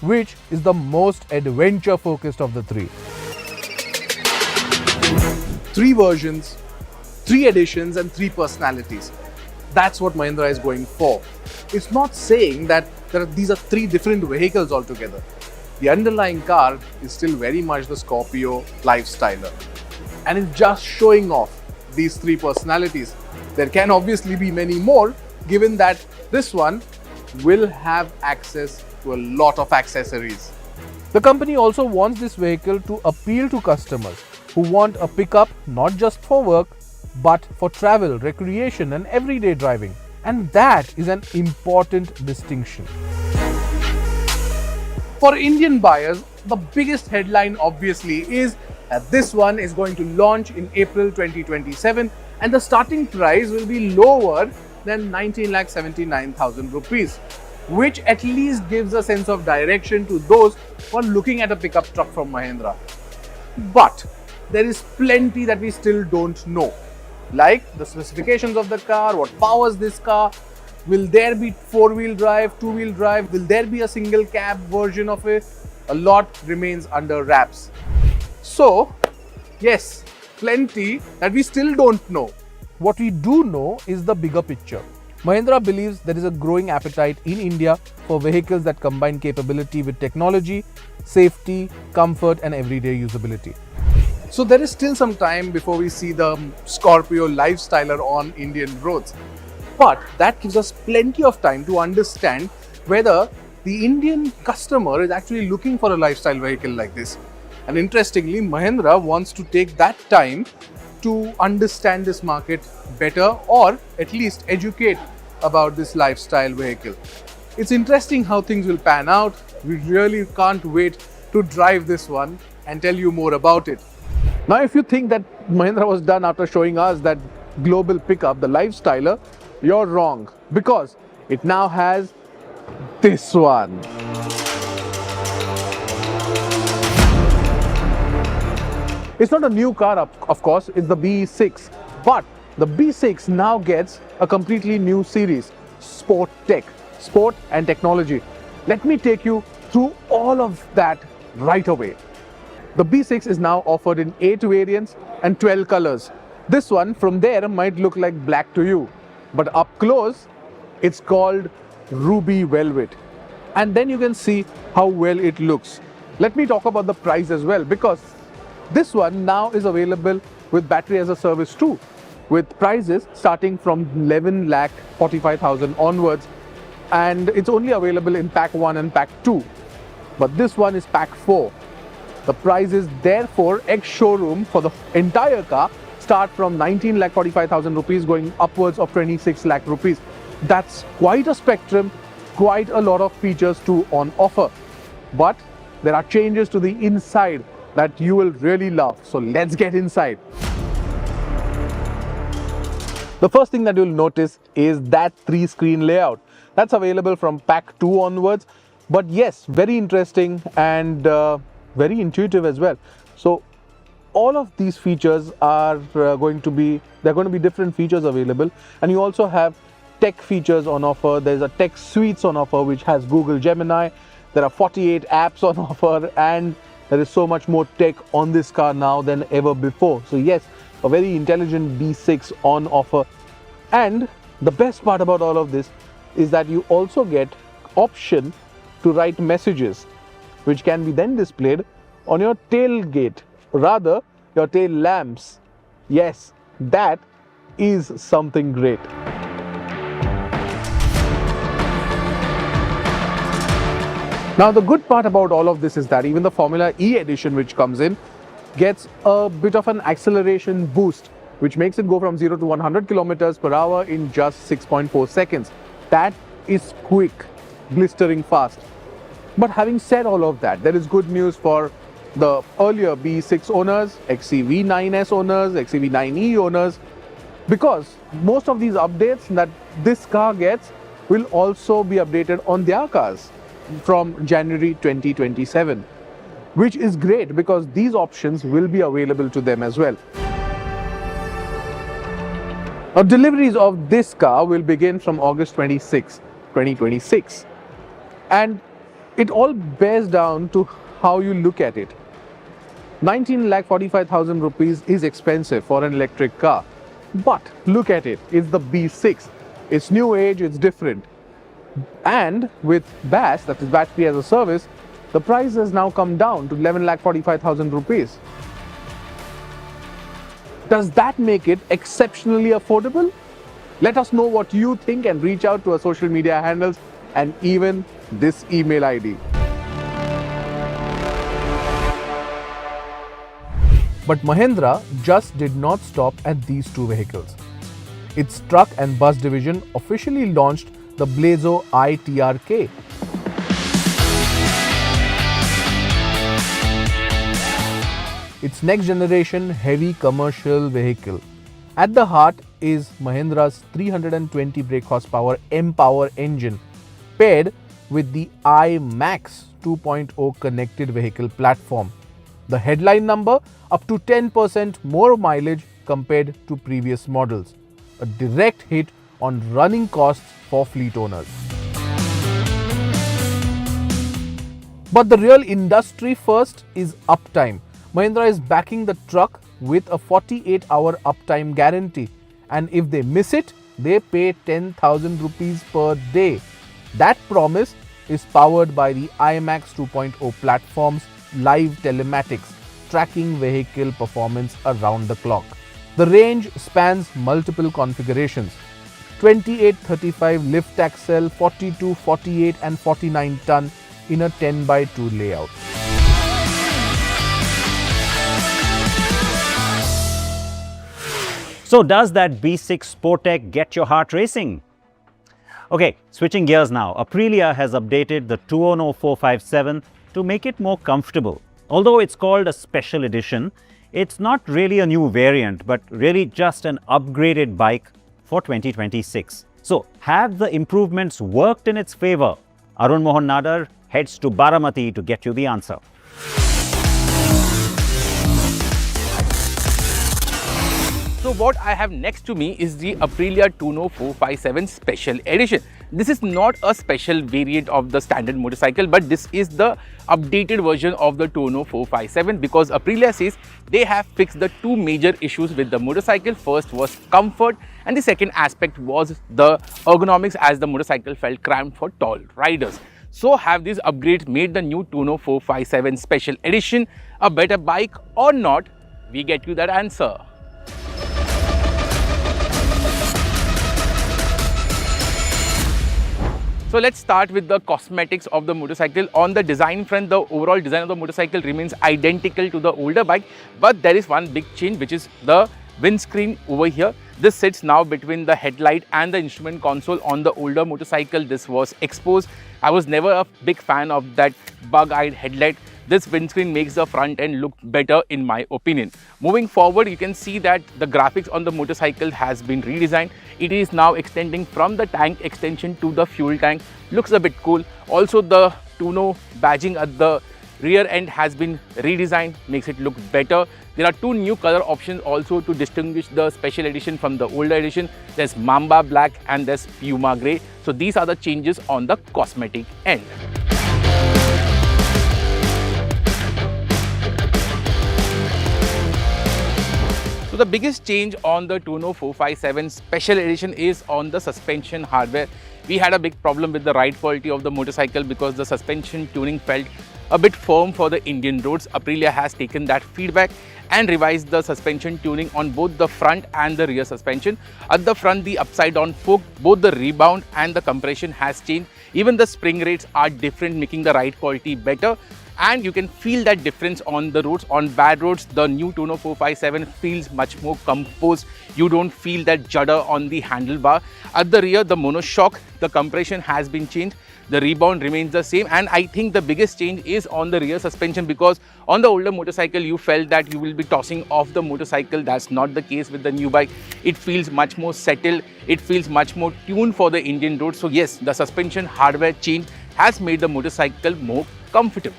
which is the most adventure focused of the three. 3 versions, 3 editions and 3 personalities. That's what Mahindra is going for. It's not saying that these are 3 different vehicles altogether. The underlying car is still very much the Scorpio Lifestyler. And it's just showing off these 3 personalities. There can obviously be many more, given that this one will have access to a lot of accessories. The company also wants this vehicle to appeal to customers who want a pickup not just for work, but for travel, recreation and everyday driving. And that is an important distinction. For Indian buyers, the biggest headline obviously is that this one is going to launch in April 2027 and the starting price will be lower than 19,79,000 rupees, which at least gives a sense of direction to those who are looking at a pickup truck from Mahindra. But there is plenty that we still don't know, like the specifications of the car, what powers this car, will there be 4-wheel drive, 2-wheel drive, will there be a single cab version of it? A lot remains under wraps. So yes, plenty that we still don't know. What we do know is the bigger picture. Mahindra believes there is a growing appetite in India for vehicles that combine capability with technology, safety, comfort and everyday usability. So there is still some time before we see the Scorpio Lifestyler on Indian roads. But that gives us plenty of time to understand whether the Indian customer is actually looking for a lifestyle vehicle like this. And interestingly, Mahindra wants to take that time to understand this market better or at least educate about this lifestyle vehicle. It's interesting how things will pan out. We really can't wait to drive this one and tell you more about it. Now, if you think that Mahindra was done after showing us that global pickup, the Lifestyler, you're wrong, because it now has this one. It's not a new car, of course, it's the B6, but the B6 now gets a completely new series, Sport Tech, Sport and Technology. Let me take you through all of that right away. The B6 is now offered in 8 variants and 12 colors. This one from there might look like black to you, but up close, it's called Ruby Velvet. And then you can see how well it looks. Let me talk about the price as well, because this one now is available with battery as a service too, with prices starting from 11,45,000 onwards, and it's only available in pack 1 and pack 2. But this one is pack 4. The prices therefore ex-showroom for the entire car start from 19,45,000 rupees going upwards of 26 lakh rupees. That's quite a spectrum, quite a lot of features too on offer. But there are changes to the inside that you will really love. So let's get inside. The first thing that you'll notice is that 3-screen layout. That's available from pack 2 onwards. But yes, very interesting and very intuitive as well. So all of these features are going to be different features available, and you also have tech features on offer. There's a tech suites on offer which has Google Gemini. There are 48 apps on offer, and there is so much more tech on this car now than ever before. So yes, a very intelligent B6 on offer. And the best part about all of this is that you also get option to write messages, which can be then displayed on your tailgate, rather your tail lamps. Yes, that is something great. Now the good part about all of this is that even the Formula E edition which comes in gets a bit of an acceleration boost, which makes it go from 0 to 100 kilometers per hour in just 6.4 seconds. That is quick, blistering fast. But having said all of that, there is good news for the earlier B6 owners, XCV9S owners, XCV9E owners, because most of these updates that this car gets will also be updated on their cars from January 2027, which is great because these options will be available to them as well. Now, deliveries of this car will begin from August 26, 2026. And It all bears down to how you look at it. 19,45,000 rupees is expensive for an electric car. But look at it, it's the B6. It's new age, it's different. And with BAS, that is battery as a service, the price has now come down to 11,45,000 rupees. Does that make it exceptionally affordable? Let us know what you think and reach out to our social media handles and even this email ID. But Mahindra just did not stop at these two vehicles. Its truck and bus division officially launched the Blazo iTRK. Its next generation heavy commercial vehicle. At the heart is Mahindra's 320 brake horsepower M-Power engine paired with the iMax 2.0 connected vehicle platform. The headline number up to 10% more mileage compared to previous models. A direct hit on running costs for fleet owners. But the real industry first is uptime. Mahindra is backing the truck with a 48-hour uptime guarantee, and if they miss it, they pay 10,000 rupees per day. That promise is powered by the iMax 2.0 platform's live telematics, tracking vehicle performance around the clock. The range spans multiple configurations: 28, 35 lift axle, 42, 48 and 49 ton in a 10x2 layout. So does that B6 Sportec get your heart racing? Okay, switching gears now. Aprilia has updated the 2ono 457 to make it more comfortable. Although it's called a special edition, it's not really a new variant, but really just an upgraded bike for 2026. So, have the improvements worked in its favor? Arun Mohan Nadar heads to Baramati to get you the answer. So what I have next to me is the Aprilia 2ono 457 Special Edition. This is not a special variant of the standard motorcycle, but this is the updated version of the 2ono 457 because Aprilia says they have fixed the two major issues with the motorcycle. First was comfort and the second aspect was the ergonomics, as the motorcycle felt cramped for tall riders. So have these upgrades made the new 2ono 457 Special Edition a better bike or not? We get you that answer. So let's start with the cosmetics of the motorcycle. On the design front, the overall design of the motorcycle remains identical to the older bike, but there is one big change, which is the windscreen over here. This sits now between the headlight and the instrument console. On the older motorcycle, this was exposed. I was never a big fan of that bug-eyed headlight. This windscreen makes the front end look better in my opinion. Moving forward, you can see that the graphics on the motorcycle has been redesigned. It is now extending from the tank extension to the fuel tank. Looks a bit cool. Also, the 2ono badging at the rear end has been redesigned, makes it look better. There are two new color options also to distinguish the special edition from the older edition. There's Mamba Black and there's Puma Grey. So these are the changes on the cosmetic end. So the biggest change on the 2ono 457 Special Edition is on the suspension hardware. We had a big problem with the ride quality of the motorcycle because the suspension tuning felt a bit firm for the Indian roads. Aprilia has taken that feedback and revised the suspension tuning on both the front and the rear suspension. At the front, the upside down fork, both the rebound and the compression has changed. Even the spring rates are different, making the ride quality better. And you can feel that difference on the roads. On bad roads, the new 2ono 457 feels much more composed. You don't feel that judder on the handlebar. At the rear, the monoshock, the compression has been changed. The rebound remains the same, and I think the biggest change is on the rear suspension because on the older motorcycle you felt that you will be tossing off the motorcycle. That's not the case with the new bike. It feels much more settled. It feels much more tuned for the Indian road. So yes, the suspension hardware change has made the motorcycle more comfortable.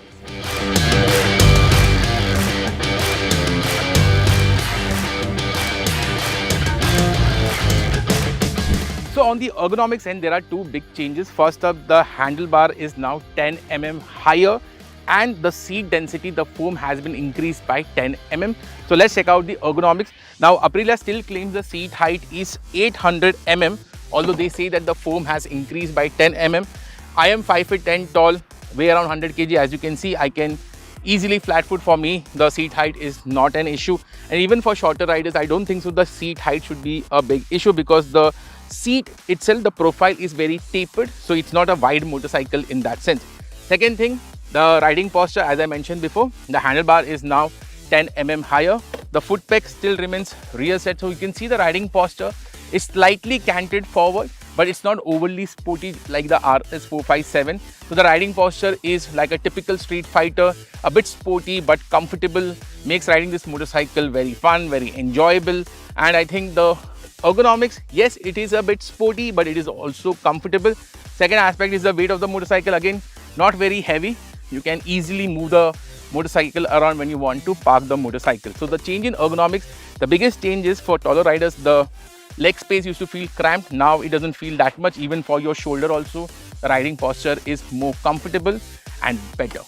So on the ergonomics end, there are two big changes. First up, the handlebar is now 10 mm higher, and the seat density, the foam has been increased by 10 mm. So let's check out the ergonomics. Now Aprilia still claims the seat height is 800 mm, although they say that the foam has increased by 10 mm. I am 5 feet 10 tall, weigh around 100 kg. As you can see, I can easily flat foot. For me, the seat height is not an issue, and even for shorter riders, I don't think so the seat height should be a big issue, because the seat itself, the profile is very tapered, so it's not a wide motorcycle in that sense. Second thing, the riding posture, as I mentioned before, the handlebar is now 10 mm higher. The foot peg still remains rear set, so you can see the riding posture is slightly canted forward, but it's not overly sporty like the RS457. So the riding posture is like a typical street fighter, a bit sporty but comfortable, makes riding this motorcycle very fun, very enjoyable. And I think the ergonomics, yes, it is a bit sporty, but it is also comfortable. Second aspect is the weight of the motorcycle. Again, not very heavy. You can easily move the motorcycle around when you want to park the motorcycle. So the change in ergonomics, the biggest change is for taller riders, the leg space used to feel cramped. Now it doesn't feel that much. Even for your shoulder also, the riding posture is more comfortable and better.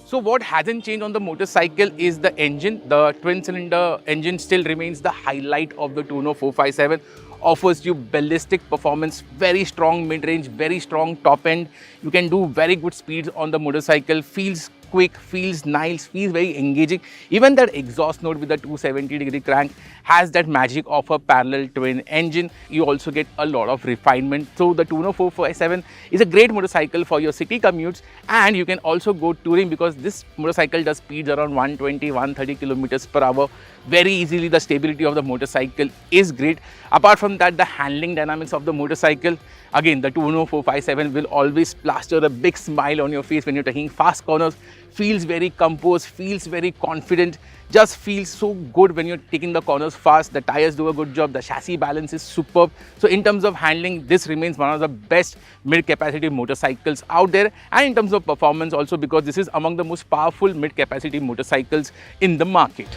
So what hasn't changed on the motorcycle is the engine. The twin-cylinder engine still remains the highlight of the Tuono 457. Offers you ballistic performance, very strong mid-range, very strong top end. You can do very good speeds on the motorcycle, feels quick, feels nice, feels very engaging. Even that exhaust note with the 270-degree crank has that magic of a parallel twin engine. You also get a lot of refinement. So the Tuono 457 is a great motorcycle for your city commutes, and you can also go touring, because this motorcycle does speeds around 120-130 kilometers per hour very easily. The stability of the motorcycle is great. Apart from that, the handling dynamics of the motorcycle, again, the Tuono 457 will always plaster a big smile on your face when you're taking fast corners. Feels very composed, feels very confident, just feels so good when you're taking the corners fast. The tires do a good job, the chassis balance is superb. So in terms of handling, this remains one of the best mid-capacity motorcycles out there, and in terms of performance also, because this is among the most powerful mid-capacity motorcycles in the market.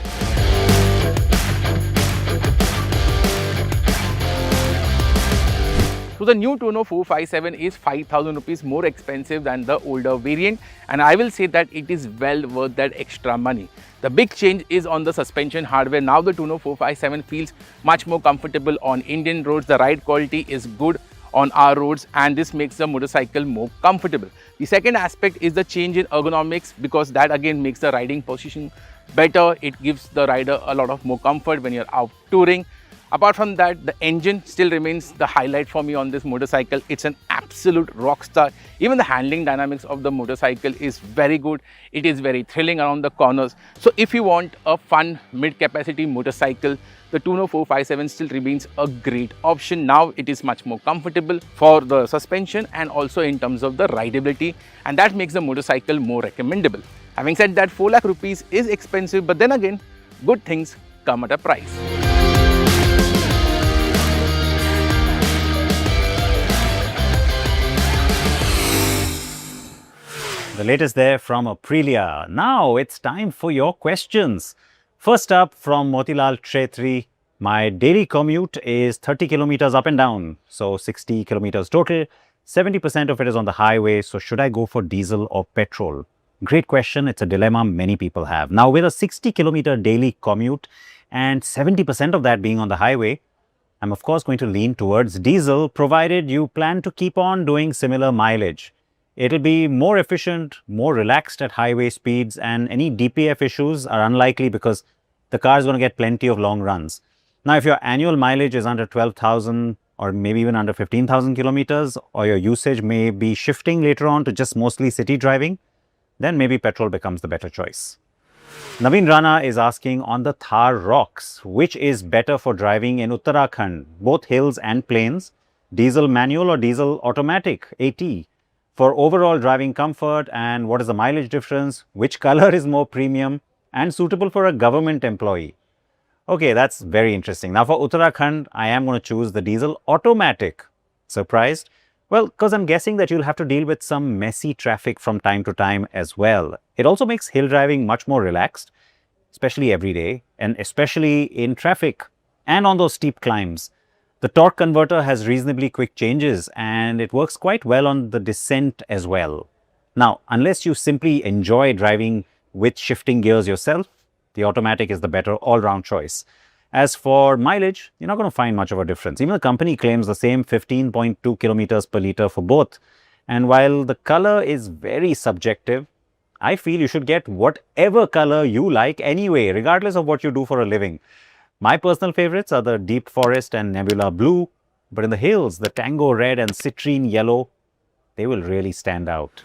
So the new Tuono 457 is 5,000 rupees more expensive than the older variant, and I will say that it is well worth that extra money. The big change is on the suspension hardware. Now the Tuono 457 feels much more comfortable on Indian roads. The ride quality is good on our roads, and this makes the motorcycle more comfortable. The second aspect is the change in ergonomics, because that again makes the riding position better. It gives the rider a lot of more comfort when you're out touring. Apart from that, the engine still remains the highlight for me on this motorcycle. It's an absolute rock star. Even the handling dynamics of the motorcycle is very good. It is very thrilling around the corners. So if you want a fun mid-capacity motorcycle, the Tuono 457 still remains a great option. Now it is much more comfortable for the suspension and also in terms of the rideability, and that makes the motorcycle more recommendable. Having said that, 4 lakh rupees is expensive, but then again, good things come at a price. The latest there from Aprilia. Now it's time for your questions. First up from Motilal Chetri. My daily commute is 30 kilometers up and down, so 60 kilometers total. 70% of it is on the highway, so should I go for diesel or petrol? Great question. It's a dilemma many people have. Now with a 60 kilometer daily commute and 70% of that being on the highway, I'm of course going to lean towards diesel, provided you plan to keep on doing similar mileage. It'll be more efficient, more relaxed at highway speeds, and any DPF issues are unlikely because the car is going to get plenty of long runs. Now, if your annual mileage is under 12,000 or maybe even under 15,000 kilometers, or your usage may be shifting later on to just mostly city driving, then maybe petrol becomes the better choice. Naveen Rana is asking, on the Thar Rocks, which is better for driving in Uttarakhand, both hills and plains, diesel manual or diesel automatic, AT? For overall driving comfort, and what is the mileage difference, which color is more premium and suitable for a government employee? Okay, that's very interesting. Now for Uttarakhand, I am going to choose the diesel automatic. Surprised? Well, because I'm guessing that you'll have to deal with some messy traffic from time to time as well. It also makes hill driving much more relaxed, especially every day, and especially in traffic and on those steep climbs. The torque converter has reasonably quick changes and it works quite well on the descent as well. Now, unless you simply enjoy driving with shifting gears yourself, the automatic is the better all-round choice. As for mileage, you're not going to find much of a difference. Even the company claims the same 15.2 kilometers per litre for both. And while the color is very subjective, I feel you should get whatever color you like anyway, regardless of what you do for a living. My personal favorites are the Deep Forest and Nebula Blue, but in the hills, the Tango Red and Citrine Yellow, they will really stand out.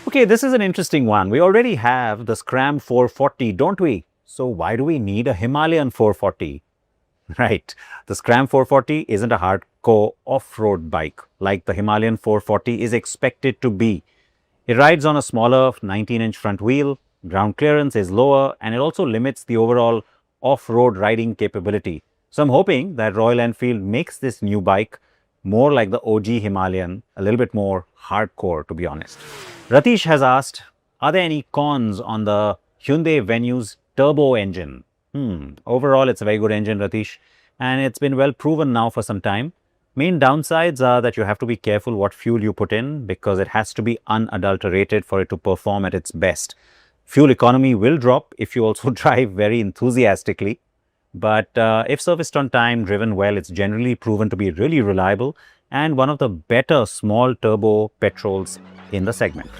Okay, this is an interesting one. We already have the Scram 440, don't we? So why do we need a Himalayan 440? Right, the Scram 440 isn't a hardcore off-road bike like the Himalayan 440 is expected to be. It rides on a smaller 19-inch front wheel, ground clearance is lower, and it also limits the overall off-road riding capability. So I'm hoping that Royal Enfield makes this new bike more like the OG Himalayan, a little bit more hardcore, to be honest. Ratish has asked, are there any cons on the Hyundai Venue's turbo engine? Overall, it's a very good engine, Ratish, and it's been well proven now for some time. Main downsides are that you have to be careful what fuel you put in because it has to be unadulterated for it to perform at its best. Fuel economy will drop if you also drive very enthusiastically, but if serviced on time, driven well, it's generally proven to be really reliable and one of the better small turbo petrols in the segment.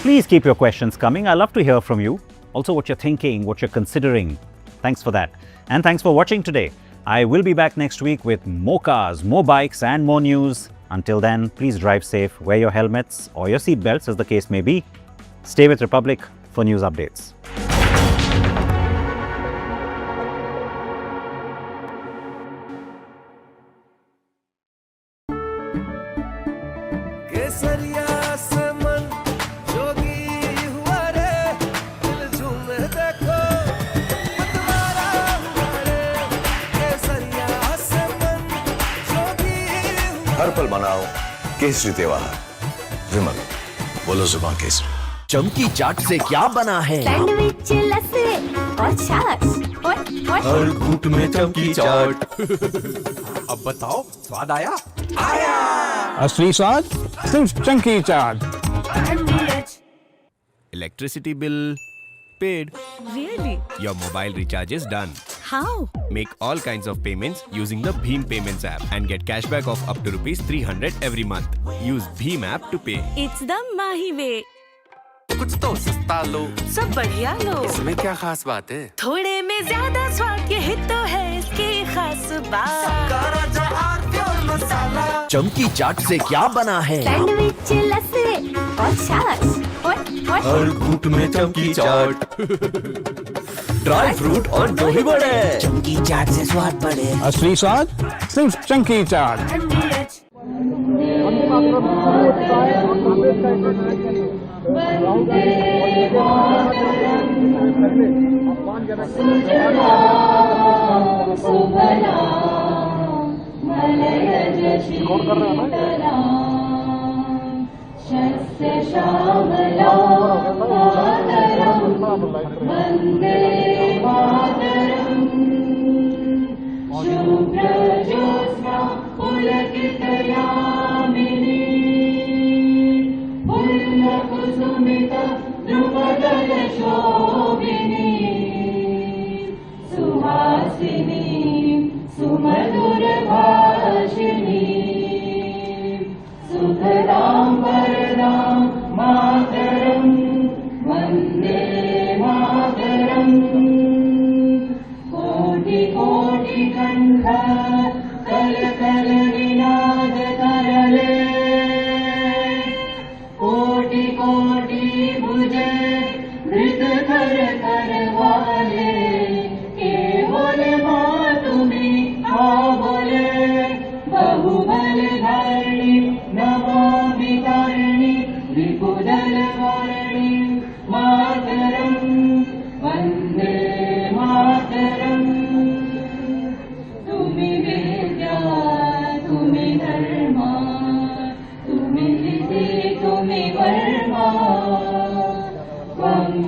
Please keep your questions coming. I love to hear from you. Also what you're thinking, what you're considering. Thanks for that. And thanks for watching today. I will be back next week with more cars, more bikes and more news. Until then, please drive safe, wear your helmets or your seat belts as the case may be. Stay with Republic for news updates. हर पल मनाओ केसरी त्योहार। विमल, बोलो जुबान केसरी। चमकी चाट से क्या बना है? सैंडविच, लस्सी और छाछ और हर घूंट में चमकी चाट। अब बताओ, स्वाद आया? आया। असली स्वाद सिर्फ chunky chaat. Electricity bill paid. Really? Your mobile recharge is done. How? Make all kinds of payments using the Bheem Payments app and get cashback of up to ₹300 every month. Use Bheem app to pay. It's the Mahi way. कुछ तो सस्ता लो, सब बढ़िया लो। इसमें क्या खास बात है? थोड़े में ज्यादा स्वाद, यही तो है इसकी खास बात। चमकी चाट से क्या बना है? सैंडविच, लस्सी और छाछ और हर घूंट में चमकी चाट। ड्राई फ्रूट और दही बड़े। चमकी चाट से स्वाद बढ़े। असली स्वाद सिर्फ चंकी चाट।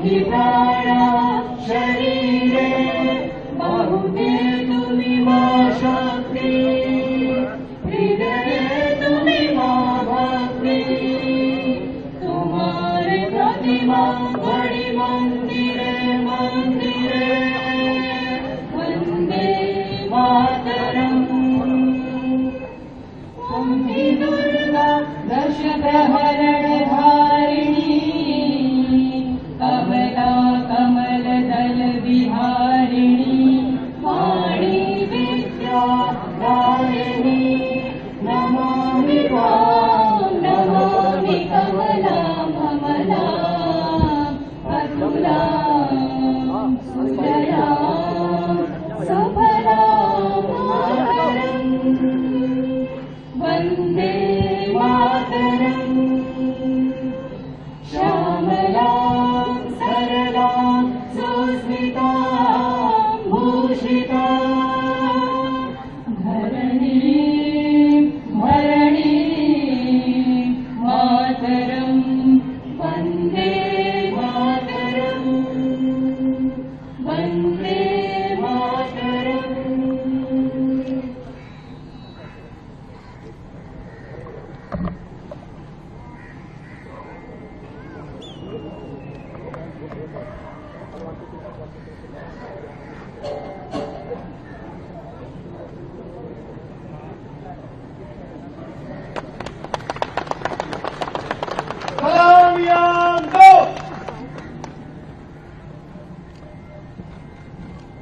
हि प्राणा शरीरे बहुते तुमि मा शक्ति हृदये तुमि मा भक्ति तुम्हारे प्रतिमा बड़ी मंदिरे मंदिरे वंदे मातरम तुमि दुर्गा दश प्रहरण धारिणी कमला कमल दल विहारिणी वाणी विद्या दारिणी नमामि त्वां नमामि कमलां कमलां अतुलां सुजलां सफलां वन्दे मातरम् श्यामलां सरलां सुस्मितां भूषितां धरणीं मातरं वन्दे मातरं वन्दे मातरम् सलामियां दो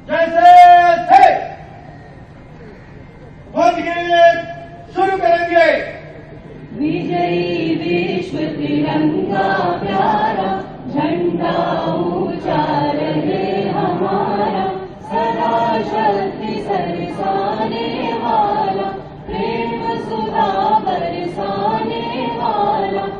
जैसे थे वंदे शुरू करेंगे। विजयी विश्व तिरंगा प्यारा झंडा ऊंचा रहे हमारा सदा शक्ति सरसाने वाला प्रेम सुधा बरसाने वाला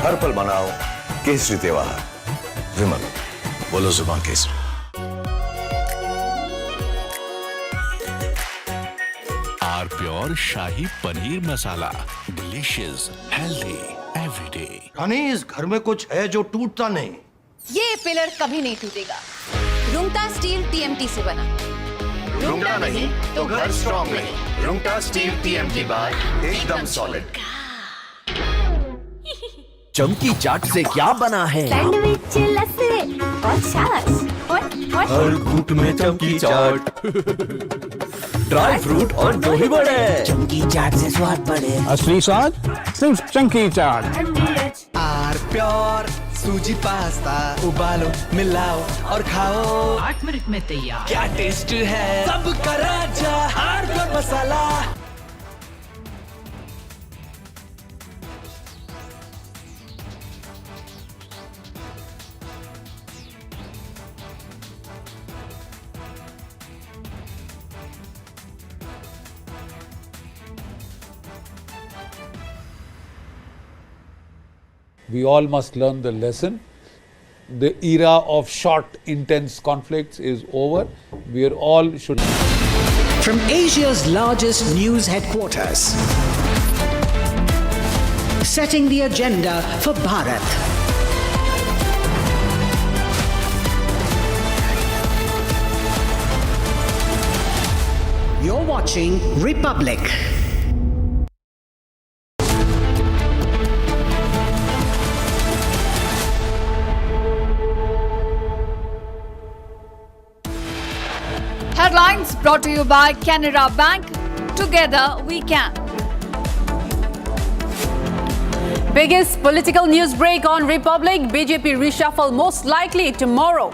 हर पल मनाओ केसरी त्योहार। विमल बोलो जुबान केसरी। आर प्योर शाही paneer masala, delicious, healthy everyday. Rani, इस घर में कुछ है जो टूटता नहीं। ये पिलर कभी नहीं टूटेगा। रुंगटा स्टील TMT से बना। रुंगटा नहीं तो घर स्ट्रॉन्ग नहीं। रुंगटा स्टील TMT बार एकदम सॉलिड। चमकी चाट से क्या बना है? सैंडविच, लस्सी और छाछ और हर घूंट में चमकी चाट। ड्राई फ्रूट और दही बड़े। चमकी चाट से स्वाद बढ़े। असली स्वाद सिर्फ चंकी चाट। आर प्योर सूजी पास्ता उबालो मिलाओ और खाओ 8 मिनट में तैयार। क्या टेस्ट है सबका राजा R pure masala. We all must learn the lesson. The era of short, intense conflicts is over. We are all should. From Asia's largest news headquarters, setting the agenda for Bharat. You're watching Republic. Headlines brought to you by Canara Bank. Together we can. Biggest political news break on Republic. BJP reshuffle most likely tomorrow.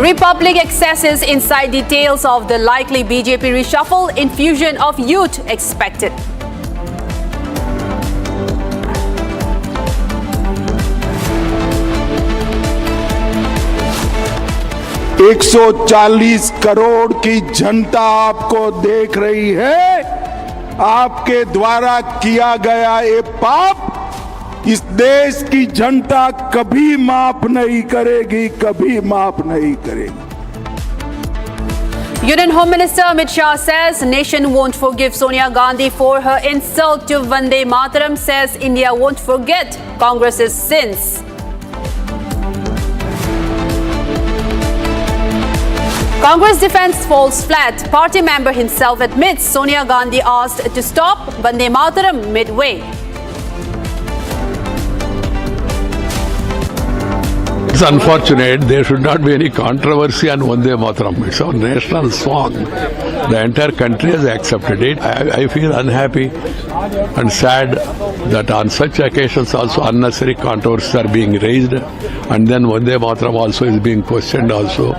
Republic accesses inside details of the likely BJP reshuffle. Infusion of youth expected. एक 140 करोड़ की जनता आपको देख रही है। आपके द्वारा किया गया ये पाप इस देश की जनता कभी माफ नहीं करेगी, कभी माफ नहीं करेगी। Union Home Minister Amit Shah says nation won't forgive Sonia Gandhi for her insult to Vande Mataram. Says India won't forget Congress's sins. Congress defense falls flat. Party member himself admits Sonia Gandhi asked to stop Vande Mataram midway. It's unfortunate. There should not be any controversy on Vande Mataram. It's our national song. The entire country has accepted it. I feel unhappy and sad that on such occasions also unnecessary controversies are being raised, and then Vande Mataram also is being questioned also.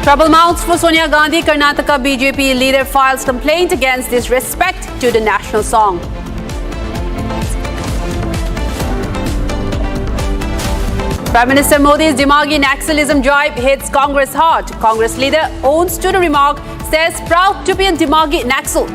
Trouble mounts for Sonia Gandhi. Karnataka BJP leader files complaint against disrespect to the national song. Prime Minister Modi's Dimagi Naxalism drive hits Congress hard. Congress leader owns to the remark, says proud to be a Dimagi Naxal.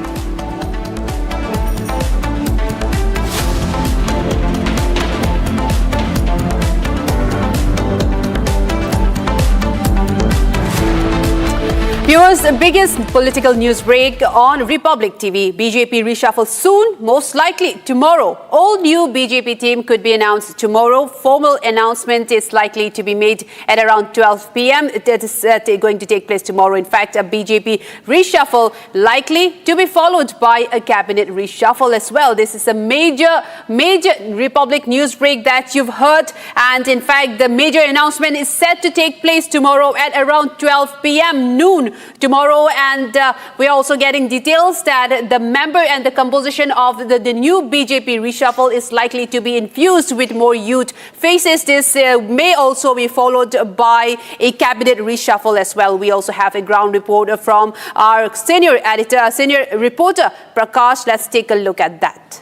Viewers, the biggest political news break on Republic TV. BJP reshuffle soon, most likely tomorrow. All new BJP team could be announced tomorrow. Formal announcement is likely to be made at around 12 p.m. That is going to take place tomorrow. In fact, a BJP reshuffle likely to be followed by a cabinet reshuffle as well. This is a major Republic news break that you've heard. And in fact, the major announcement is set to take place tomorrow at around 12 p.m. noon tomorrow. And we're also getting details that the member and the composition of the new BJP reshuffle is likely to be infused with more youth faces. This may also be followed by a cabinet reshuffle as well. We also have a ground report from our senior reporter, Prakash. Let's take a look at that.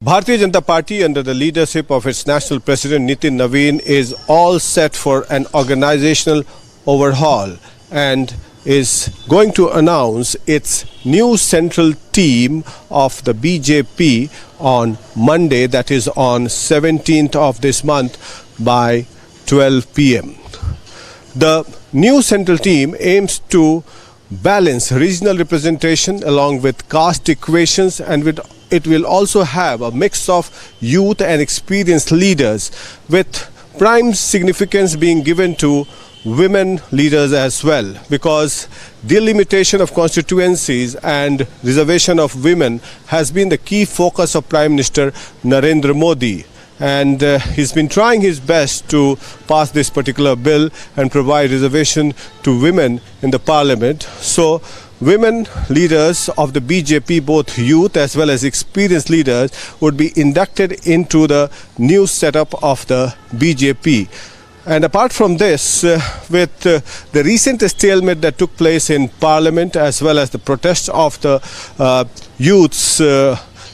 Bharatiya Janata Party, under the leadership of its national president Nitin Naveen, is all set for an organizational overhaul and is going to announce its new central team of the BJP on Monday, that is on 17th of this month by 12 p.m. The new central team aims to balance regional representation along with caste equations, and it will also have a mix of youth and experienced leaders, with prime significance being given to women leaders as well, because delimitation of constituencies and reservation of women has been the key focus of Prime Minister Narendra Modi. And he's been trying his best to pass this particular bill and provide reservation to women in the parliament. So women leaders of the BJP, both youth as well as experienced leaders, would be inducted into the new setup of the BJP. And apart from this, with the recent stalemate that took place in Parliament, as well as the protests of the youths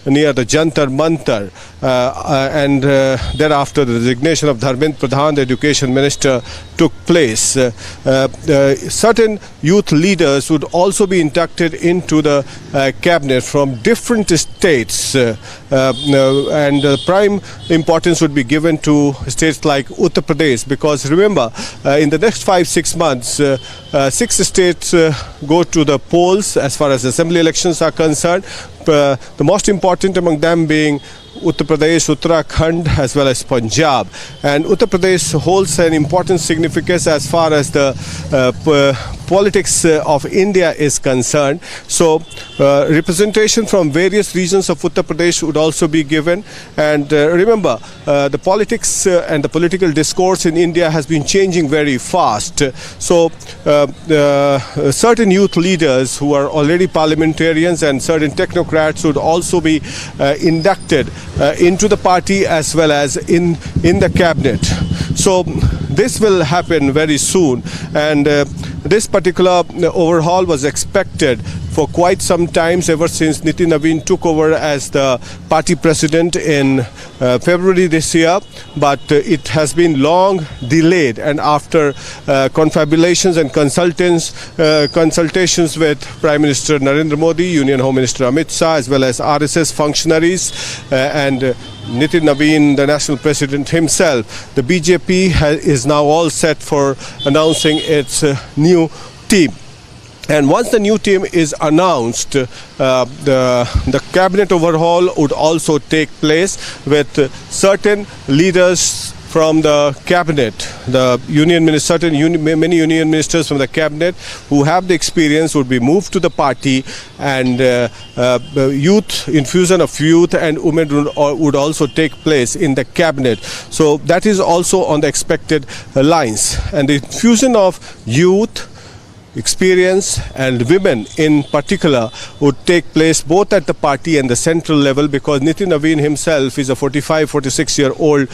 near the Jantar Mantar, and thereafter the resignation of Dharmendra Pradhan, the education minister, took place. Certain youth leaders would also be inducted into the cabinet from different states, and prime importance would be given to states like Uttar Pradesh, because remember, in the next 5-6 months, 6 states go to the polls as far as assembly elections are concerned. The most important among them being Uttar Pradesh, Uttarakhand as well as Punjab. And Uttar Pradesh holds an important significance as far as the politics of India is concerned. So representation from various regions of Uttar Pradesh would also be given. And remember, the politics and the political discourse in India has been changing very fast. So certain youth leaders who are already parliamentarians and certain technocrats would also be inducted into the party as well as in the cabinet. So this will happen very soon, and this particular overhaul was expected for quite some time, ever since Nitin Naveen took over as the party president in February this year, but it has been long delayed, and after confabulations and consultations with Prime Minister Narendra Modi, Union Home Minister Amit Shah, as well as RSS functionaries and Nitin Naveen, the national president himself, the BJP is now all set for announcing its new team. And once the new team is announced, the cabinet overhaul would also take place, with certain leaders from the cabinet, the many union ministers from the cabinet who have the experience would be moved to the party, and infusion of youth and women would also take place in the cabinet. So that is also on the expected lines. And the infusion of youth, experience and women in particular would take place both at the party and the central level, because Nitin Naveen himself is a 46-year-old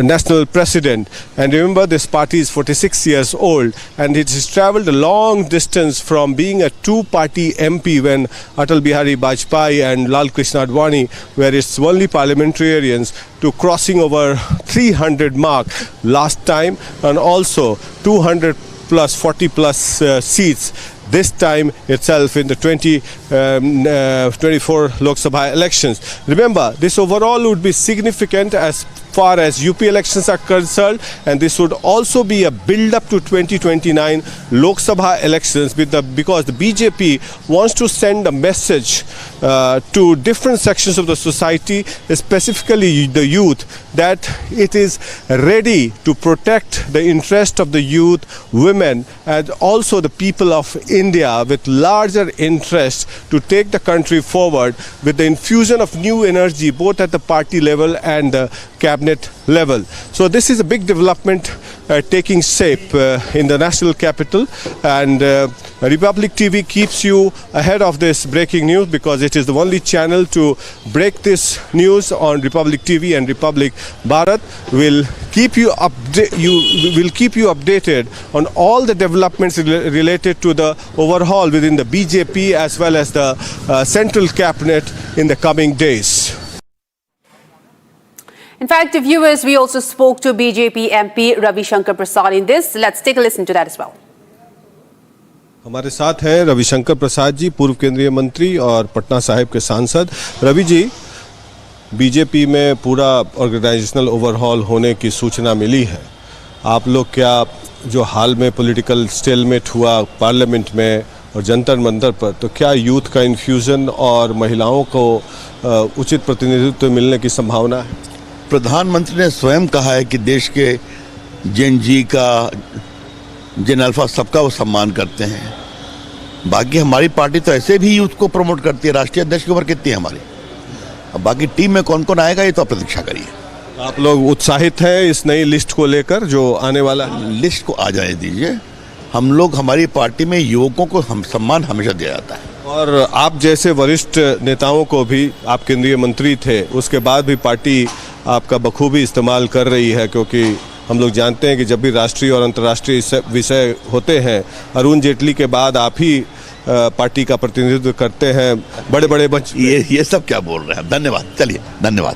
national president, and remember, this party is 46 years old, and it has travelled a long distance from being a two-party MP when Atal Bihari Vajpayee and Lal Krishna Advani were its only parliamentarians, to crossing over 300 mark last time, and also 200 plus 40 plus seats this time itself in the 2024 Lok Sabha elections. Remember, this overall would be significant as far as UP elections are concerned, and this would also be a build-up to 2029 Lok Sabha elections, because the BJP wants to send a message to different sections of the society, specifically the youth, that it is ready to protect the interest of the youth, women, and also the people of India, with larger interest to take the country forward with the infusion of new energy both at the party level and the cabinet level. So this is a big development taking shape in the national capital, and Republic TV keeps you ahead of this breaking news, because it is the only channel to break this news on Republic TV, and Republic Bharat will keep you updated on all the developments related to the overhaul within the BJP as well as the central cabinet in the coming days. In fact, viewers, we also spoke to BJP MP Ravi Shankar Prasad in this. Let's take a listen to that as well. हमारे साथ हैं रविशंकर प्रसाद जी, पूर्व केंद्रीय मंत्री और पटना साहिब के सांसद। Ravi ji, BJP में पूरा ऑर्गेनाइजेशनल ओवरहॉल होने की सूचना मिली है, आप लोग क्या जो हाल में पॉलिटिकल स्टेलमेट हुआ पार्लियामेंट में और जंतर मंतर पर, तो क्या यूथ का इन्फ्यूजन और महिलाओं को उचित प्रतिनिधित्व मिलने की संभावना है? प्रधानमंत्री ने स्वयं कहा है कि देश के जेन जी का, जेन अल्फा सबका वो सम्मान करते हैं। बाकी हमारी पार्टी तो ऐसे भी यूथ को प्रमोट करती है। राष्ट्रीय अध्यक्ष की उम्र कितनी है हमारी? अब बाकी टीम में कौन कौन आएगा ये तो आप प्रतीक्षा करिए। आप लोग उत्साहित हैं इस नई लिस्ट को लेकर जो आने वाला है? लिस्ट को आ जाने दीजिए। हम लोग, हमारी पार्टी में युवकों को सम्मान हमेशा दिया जाता है। और आप जैसे वरिष्ठ नेताओं को भी, आप केंद्रीय मंत्री थे, उसके बाद भी पार्टी आपका बखूबी इस्तेमाल कर रही है, क्योंकि हम लोग जानते हैं कि जब भी राष्ट्रीय और अंतर्राष्ट्रीय विषय होते हैं, अरुण जेटली के बाद आप ही पार्टी का प्रतिनिधित्व करते हैं बड़े बड़े मंच। ये सब क्या बोल रहे हैं? धन्यवाद। चलिए, धन्यवाद।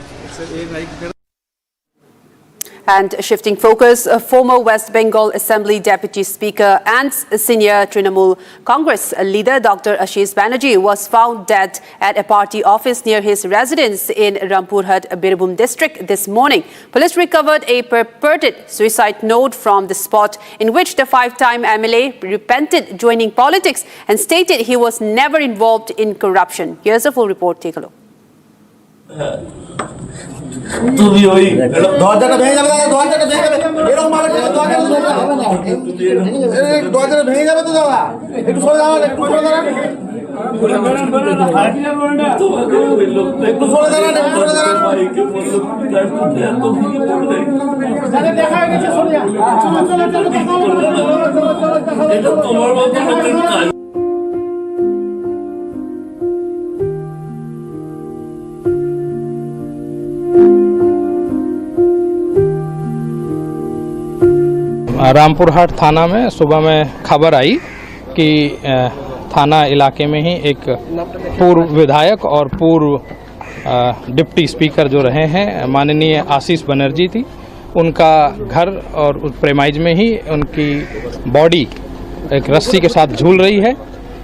And shifting focus, former West Bengal Assembly Deputy Speaker and senior Trinamool Congress leader Dr. Ashish Banerjee was found dead at a party office near his residence in Rampurhat, Birbhum district this morning. Police recovered a purported suicide note from the spot in which the five-time MLA repented joining politics and stated he was never involved in corruption. Here's a full report. Take a look. দরজাটা ভেঙে যাবে, দরজাটা ভেঙে যাবে, এরকম ভাবে দরজাটা ভেঙে যাবে তো দাদা, একটু সরে দাঁড়ান, একটু সরে দাঁড়ান, একটু সরে দাঁড়ান, একটু সরে দাঁড়ান, দেখা হয়ে গেছে, সরে যান, চলো চলো চলো তোমার মতো रामपुरहाट थाना में सुबह में खबर आई कि थाना इलाके में ही एक पूर्व विधायक और पूर्व डिप्टी स्पीकर जो रहे हैं माननीय आशीष बनर्जी थी, उनका घर और प्रेमाइज में ही उनकी बॉडी एक रस्सी के साथ झूल रही है।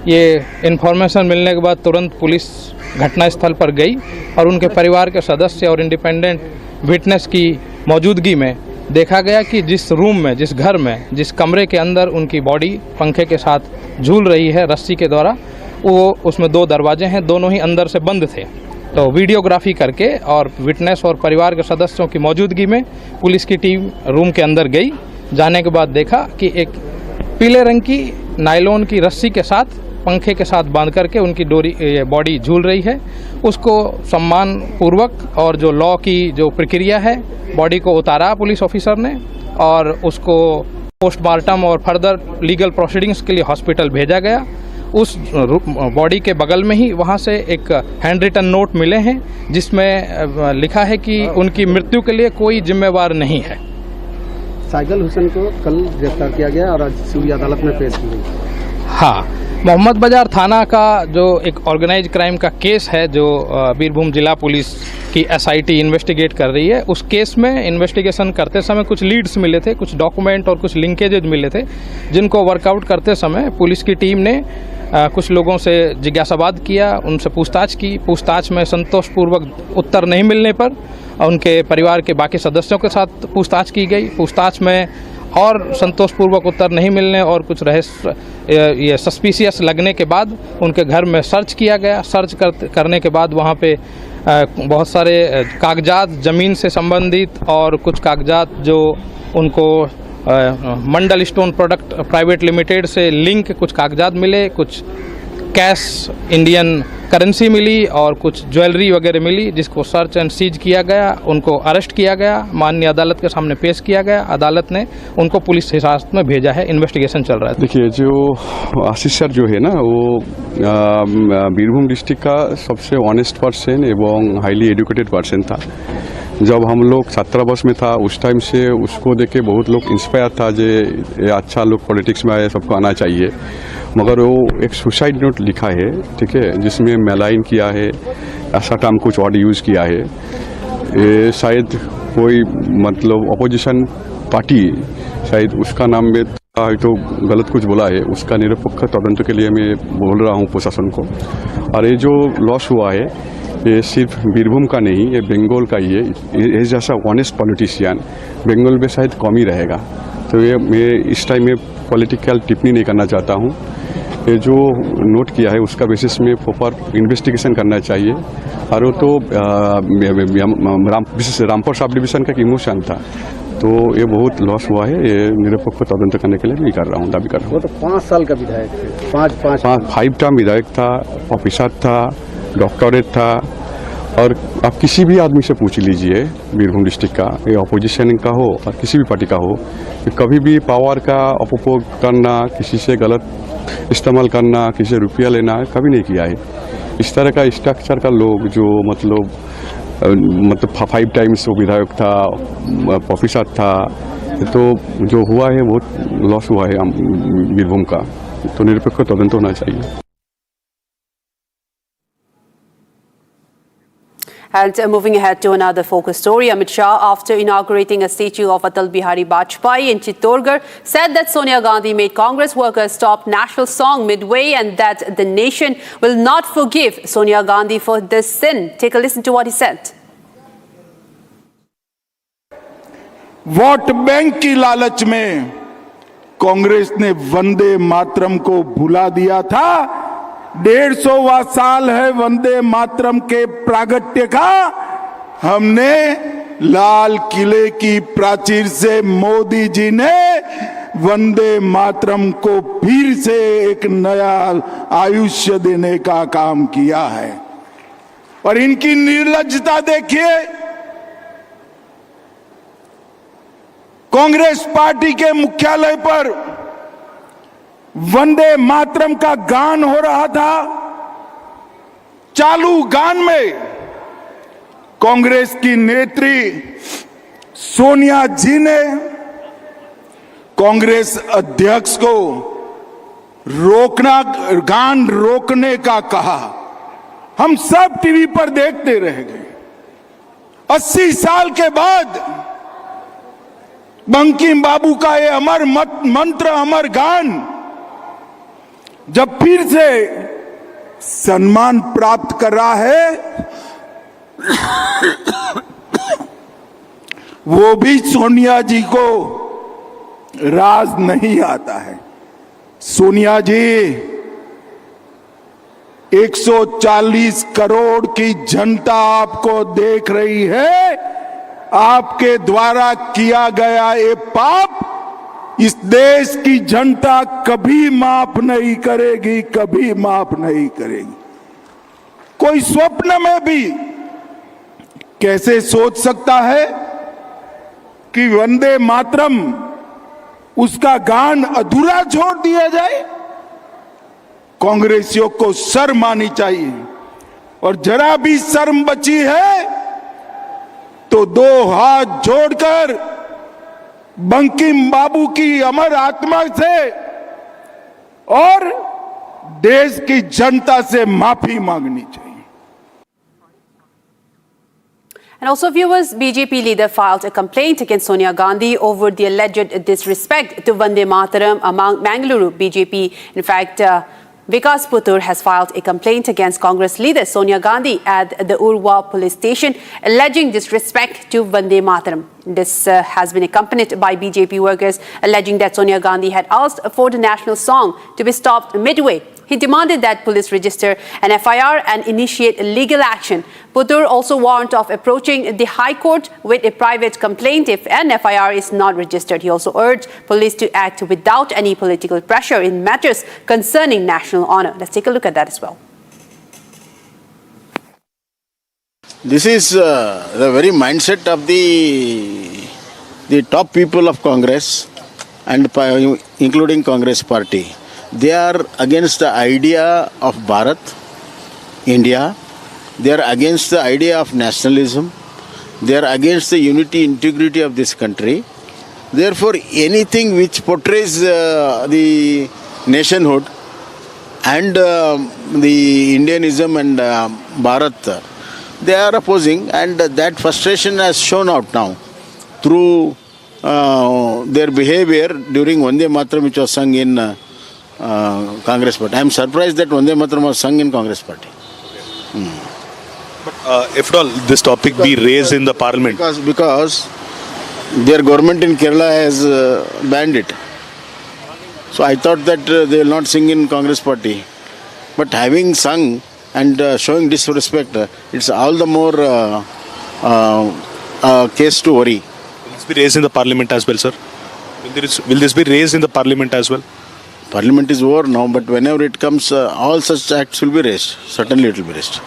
ये इन्फॉर्मेशन मिलने के बाद तुरंत पुलिस घटनास्थल पर गई और उनके परिवार के सदस्य और इंडिपेंडेंट विटनेस की मौजूदगी में देखा गया कि जिस रूम में, जिस घर में, जिस कमरे के अंदर उनकी बॉडी पंखे के साथ झूल रही है रस्सी के द्वारा, वो उसमें दो दरवाजे हैं, दोनों ही अंदर से बंद थे। तो वीडियोग्राफी करके और विटनेस और परिवार के सदस्यों की मौजूदगी में पुलिस की टीम रूम के अंदर गई। जाने के बाद देखा कि एक पीले रंग की नायलॉन की रस्सी के साथ पंखे के साथ बांध करके उनकी बॉडी झूल रही है। उसको सम्मान पूर्वक और जो लॉ की जो प्रक्रिया है, बॉडी को उतारा पुलिस ऑफिसर ने और उसको पोस्टमार्टम और फर्दर लीगल प्रोसीडिंग्स के लिए हॉस्पिटल भेजा गया। उस बॉडी के बगल में ही वहाँ से एक हैंड रिटन नोट मिले हैं जिसमें लिखा है कि उनकी मृत्यु के लिए कोई जिम्मेवार नहीं है। साइकिल हुसैन को कल गिरफ्तार किया गया और आज सिविल अदालत में पेश की गई। हाँ, मोहम्मद बाजार थाना का जो एक ऑर्गेनाइज क्राइम का केस है जो बीरभूम जिला पुलिस की एसआईटी इन्वेस्टिगेट कर रही है, उस केस में इन्वेस्टिगेशन करते समय कुछ लीड्स मिले थे, कुछ डॉक्यूमेंट और कुछ लिंकेजेज मिले थे, जिनको वर्कआउट करते समय पुलिस की टीम ने कुछ लोगों से जिज्ञासाबाद किया, उनसे पूछताछ की। पूछताछ में संतोषपूर्वक उत्तर नहीं मिलने पर उनके परिवार के बाकी सदस्यों के साथ पूछताछ की गई। पूछताछ में और संतोषपूर्वक उत्तर नहीं मिलने और कुछ रहस्य ये सस्पिशियस लगने के बाद उनके घर में सर्च किया गया। सर्च करने के बाद वहाँ पे बहुत सारे कागजात ज़मीन से संबंधित और कुछ कागजात जो उनको मंडल स्टोन प्रोडक्ट प्राइवेट लिमिटेड से लिंक कुछ कागजात मिले, कुछ कैश इंडियन करेंसी मिली और कुछ ज्वेलरी वगैरह मिली, जिसको सर्च एंड सीज किया गया। उनको अरेस्ट किया गया, माननीय अदालत के सामने पेश किया गया। अदालत ने उनको पुलिस हिरासत में भेजा है, इन्वेस्टिगेशन चल रहा है। देखिए, जो आशीष सर जो है ना, वो बीरभूम डिस्ट्रिक्ट का सबसे ऑनेस्ट पर्सन एवं हाईली एजुकेटेड पर्सन था। जब हम लोग छात्रावास में था उस टाइम से उसको देख के बहुत लोग इंस्पायर था जे ये अच्छा लोग पॉलिटिक्स में आए, सबको आना चाहिए। मगर वो एक सुसाइड नोट लिखा है, ठीक है, जिसमें मेलाइन किया है, ऐसा टर्म कुछ और यूज़ किया है। ये शायद कोई मतलब अपोजिशन पार्टी शायद उसका नाम में तो गलत कुछ बोला है, उसका निरपेक्ष तदंत के लिए मैं बोल रहा हूँ प्रशासन को। और ये जो लॉस हुआ है ये सिर्फ बीरभूम का नहीं, ये बंगाल का ही है। ये जैसा ऑनेस्ट पॉलिटिशियन बंगाल में शायद कम ही रहेगा। तो ये मैं इस टाइम में पॉलिटिकल टिप्पणी नहीं करना चाहता हूँ। ये जो नोट किया है उसका बेसिस में प्रॉपर इन्वेस्टिगेशन करना चाहिए। और वो तो रामपुर सब डिवीज़न का इमोशन था, तो ये बहुत लॉस हुआ है। ये निरपेक्ष को तदंत करने के लिए मैं कर रहा हूँ, दावी कर रहा हूँ। वो तो 5 साल का विधायक थे, 5 टर्म विधायक था, ऑफिसर था, डॉक्टरेट था। और आप किसी भी आदमी से पूछ लीजिए बीरभूम डिस्ट्रिक्ट का, ये अपोजिशन का हो और किसी भी पार्टी का हो, कि कभी भी पावर का उपभोग करना, किसी से गलत इस्तेमाल करना, किसी से रुपया लेना कभी नहीं किया है। इस तरह का स्ट्रक्चर का लोग जो मतलब 5 टाइम्स वो विधायक था, ऑफिसर था, तो जो हुआ है बहुत लॉस हुआ है बीरभूम का, तो निरपेक्ष तदंत होना चाहिए। And moving ahead to another focus story, Amit Shah, after inaugurating a statue of Atal Bihari Vajpayee in Chittorgarh, said that Sonia Gandhi made Congress workers stop national song midway and that the nation will not forgive Sonia Gandhi for this sin. Take a listen to what he said. Vote bank की लालच में कांग्रेस ने वंदे मातरम को भुला दिया था। 150वां साल है वंदे मातरम के प्रागट्य का। हमने लाल किले की प्राचीर से मोदी जी ने वंदे मातरम को फिर से एक नया आयुष्य देने का काम किया है। और इनकी निर्लज्जता देखिए, कांग्रेस पार्टी के मुख्यालय पर वंदे मातरम का गान हो रहा था। चालू गान में कांग्रेस की नेत्री सोनिया जी ने कांग्रेस अध्यक्ष को गान रोकने का कहा। हम सब टीवी पर देखते रह गए। 80 साल के बाद बंकिम बाबू का ये अमर मंत्र, अमर गान जब फिर से सम्मान प्राप्त कर रहा है, वो भी सोनिया जी को राज नहीं आता है। सोनिया जी 140 करोड़ की जनता आपको देख रही है। आपके द्वारा किया गया ये पाप इस देश की जनता कभी माफ नहीं करेगी, कभी माफ नहीं करेगी। कोई स्वप्न में भी कैसे सोच सकता है कि वंदे मातरम उसका गान अधूरा छोड़ दिया जाए? कांग्रेसियों को शर्म आनी चाहिए। और जरा भी शर्म बची है तो 2 हाथ जोड़कर बंकिम बाबू की अमर आत्मा से और देश की जनता से माफी मांगनी चाहिए। And also, viewers, BJP leader filed a complaint against Sonia Gandhi over the alleged disrespect to Vande Mataram among Mangaluru BJP. In fact, Vikas Puttur has filed a complaint against Congress leader Sonia Gandhi at the Urwa police station, alleging disrespect to Vande Mataram. This has been accompanied by BJP workers alleging that Sonia Gandhi had asked for the national song to be stopped midway. He demanded that police register an FIR and initiate legal action. Puttur also warned of approaching the High Court with a private complaint if an FIR is not registered. He also urged police to act without any political pressure in matters concerning national honor. Let's take a look at that as well. This is the very mindset of the top people of Congress and including Congress party. They are against the idea of Bharat, India. They are against the idea of nationalism. They are against the unity, integrity of this country. Therefore, anything which portrays the nationhood and the Indianism and Bharat, they are opposing, and that frustration has shown out now through their behavior during Vande Mataram, which was sung in Congress party. I am surprised that Vande Mataram was sung in Congress party. But if at all this topic be raised in the parliament, because their government in Kerala has banned it. So I thought that they will not sing in Congress party. But having sung and showing disrespect, it's all the more case to worry. Will this be raised in the parliament as well, sir? Will this be raised in the parliament as well? Parliament is over now, but whenever it comes, all such acts will be raised. Certainly it will be raised.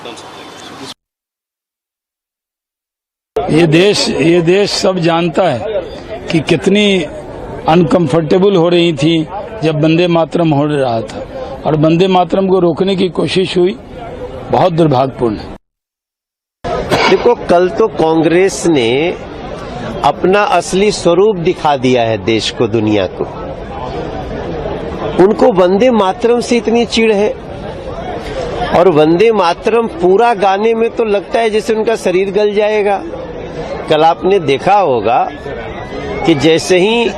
ये देश सब जानता है कि कितनी uncomfortable हो रही थी जब वंदे मातरम हो रहा था, और वंदे मातरम को रोकने की कोशिश हुई, बहुत दुर्भाग्यपूर्ण है। देखो, कल तो कांग्रेस ने अपना असली स्वरूप दिखा दिया है देश को, दुनिया को। उनको वंदे मातरम से इतनी चिढ़ है, और वंदे मातरम पूरा गाने में तो लगता है जैसे उनका शरीर गल जाएगा। कल आपने देखा होगा कि जैसे ही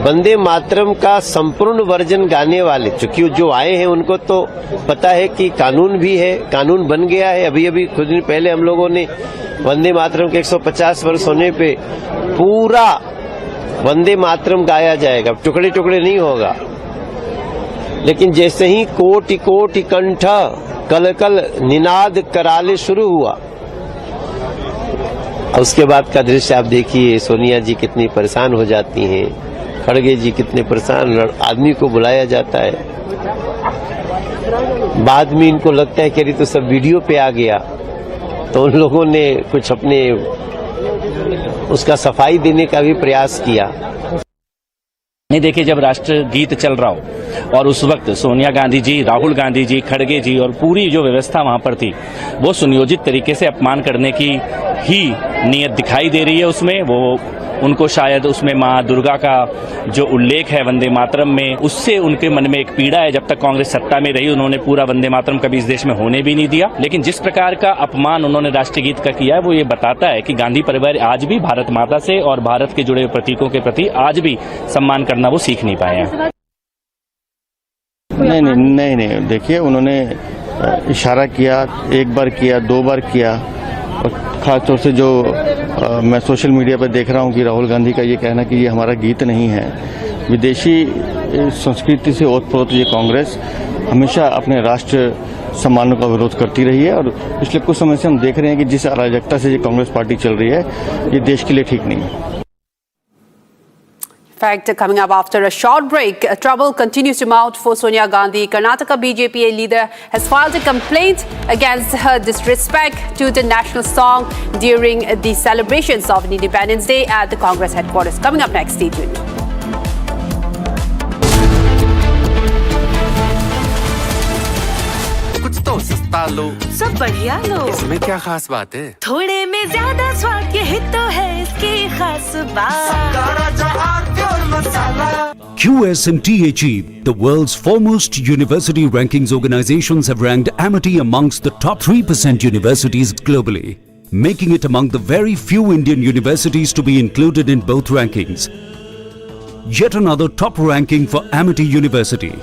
वंदे मातरम का संपूर्ण वर्जन गाने वाले, चूंकि जो आए हैं उनको तो पता है कि कानून भी है, कानून बन गया है। अभी कुछ दिन पहले हम लोगों ने वंदे मातरम के 150 वर्ष होने पे पूरा वंदे मातरम गाया जाएगा, टुकड़े टुकड़े नहीं होगा। लेकिन जैसे ही कोटि कोटि कंठ कल कल निनाद कराले शुरू हुआ, उसके बाद का दृश्य आप देखिए। सोनिया जी कितनी परेशान हो जाती हैं, खड़गे जी कितने परेशान, आदमी को बुलाया जाता है, बाद में इनको लगता है कि अरे तो सब वीडियो पे आ गया, तो उन लोगों ने कुछ अपने उसका सफाई देने का भी प्रयास किया। नहीं, देखिए, जब राष्ट्र गीत चल रहा हो और उस वक्त सोनिया गांधी जी, राहुल गांधी जी, खड़गे जी और पूरी जो व्यवस्था वहां पर थी, वो सुनियोजित तरीके से अपमान करने की ही नीयत दिखाई दे रही है उसमें। वो उनको शायद उसमें माँ दुर्गा का जो उल्लेख है वंदे मातरम में, उससे उनके मन में एक पीड़ा है। जब तक कांग्रेस सत्ता में रही, उन्होंने पूरा वंदे मातरम कभी इस देश में होने भी नहीं दिया। लेकिन जिस प्रकार का अपमान उन्होंने राष्ट्रीय गीत का किया है, वो ये बताता है कि गांधी परिवार आज भी भारत माता से और भारत के जुड़े हुए प्रतीकों के प्रति आज भी सम्मान करना वो सीख नहीं पाए हैं। नहीं, देखिए, उन्होंने इशारा किया, एक बार किया, 2 बार किया, और खासतौर से जो मैं सोशल मीडिया पर देख रहा हूं कि राहुल गांधी का ये कहना कि ये हमारा गीत नहीं है। विदेशी संस्कृति से ओतप्रोत ये कांग्रेस हमेशा अपने राष्ट्र सम्मानों का विरोध करती रही है, और पिछले कुछ समय से हम देख रहे हैं कि जिस अराजकता से ये कांग्रेस पार्टी चल रही है, ये देश के लिए ठीक नहीं है। Fact, coming up after a short break, trouble continues to mount for Sonia Gandhi. Karnataka BJP leader has filed a complaint against her disrespect to the national song during the celebrations of Independence Day at the Congress headquarters. Coming up next, stay tuned. कुछ तो सस्ता लो, सब बढ़िया लो, इसमें क्या खास बात है? थोड़े में ज्यादा स्वाद, यही तो है इसकी खास बात। QS&THE, the world's foremost university rankings organizations, have ranked Amity amongst the top 3% universities globally, making it among the very few Indian universities to be included in both rankings. Yet another top ranking for Amity University.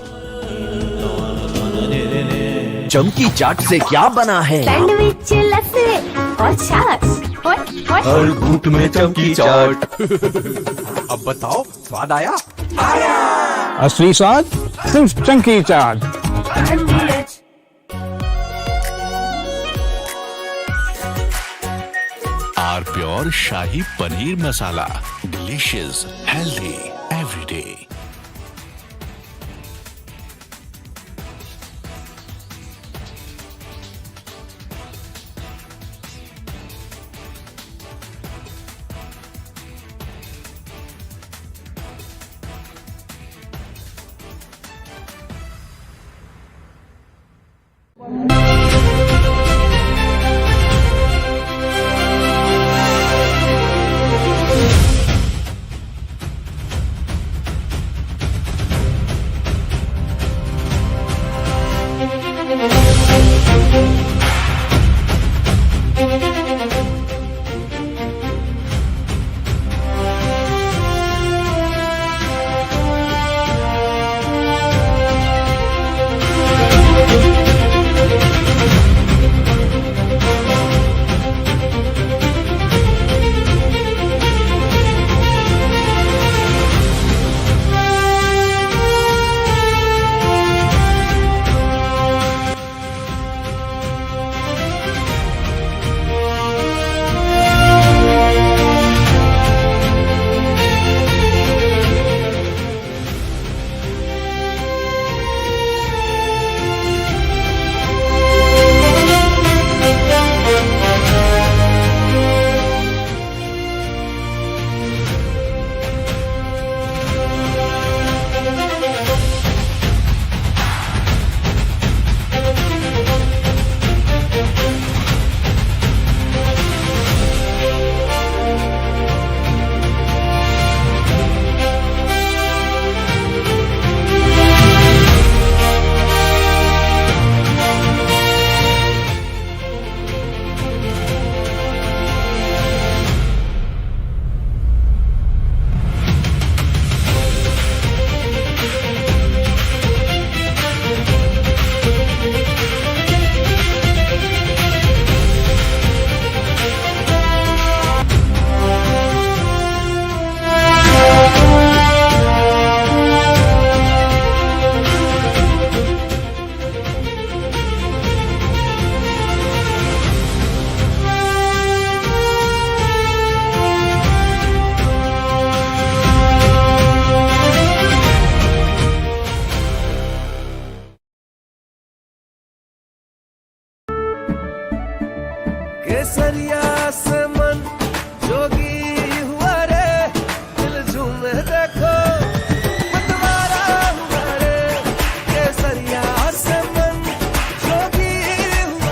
चमकी चाट से क्या बना है? Sandwich, लस्सी और छाछ। हर घूंट में चमकी चाट। अब बताओ, स्वाद आया? असली स्वाद सिर्फ चंकी चाट। आर प्योर शाही paneer masala, delicious, healthy everyday.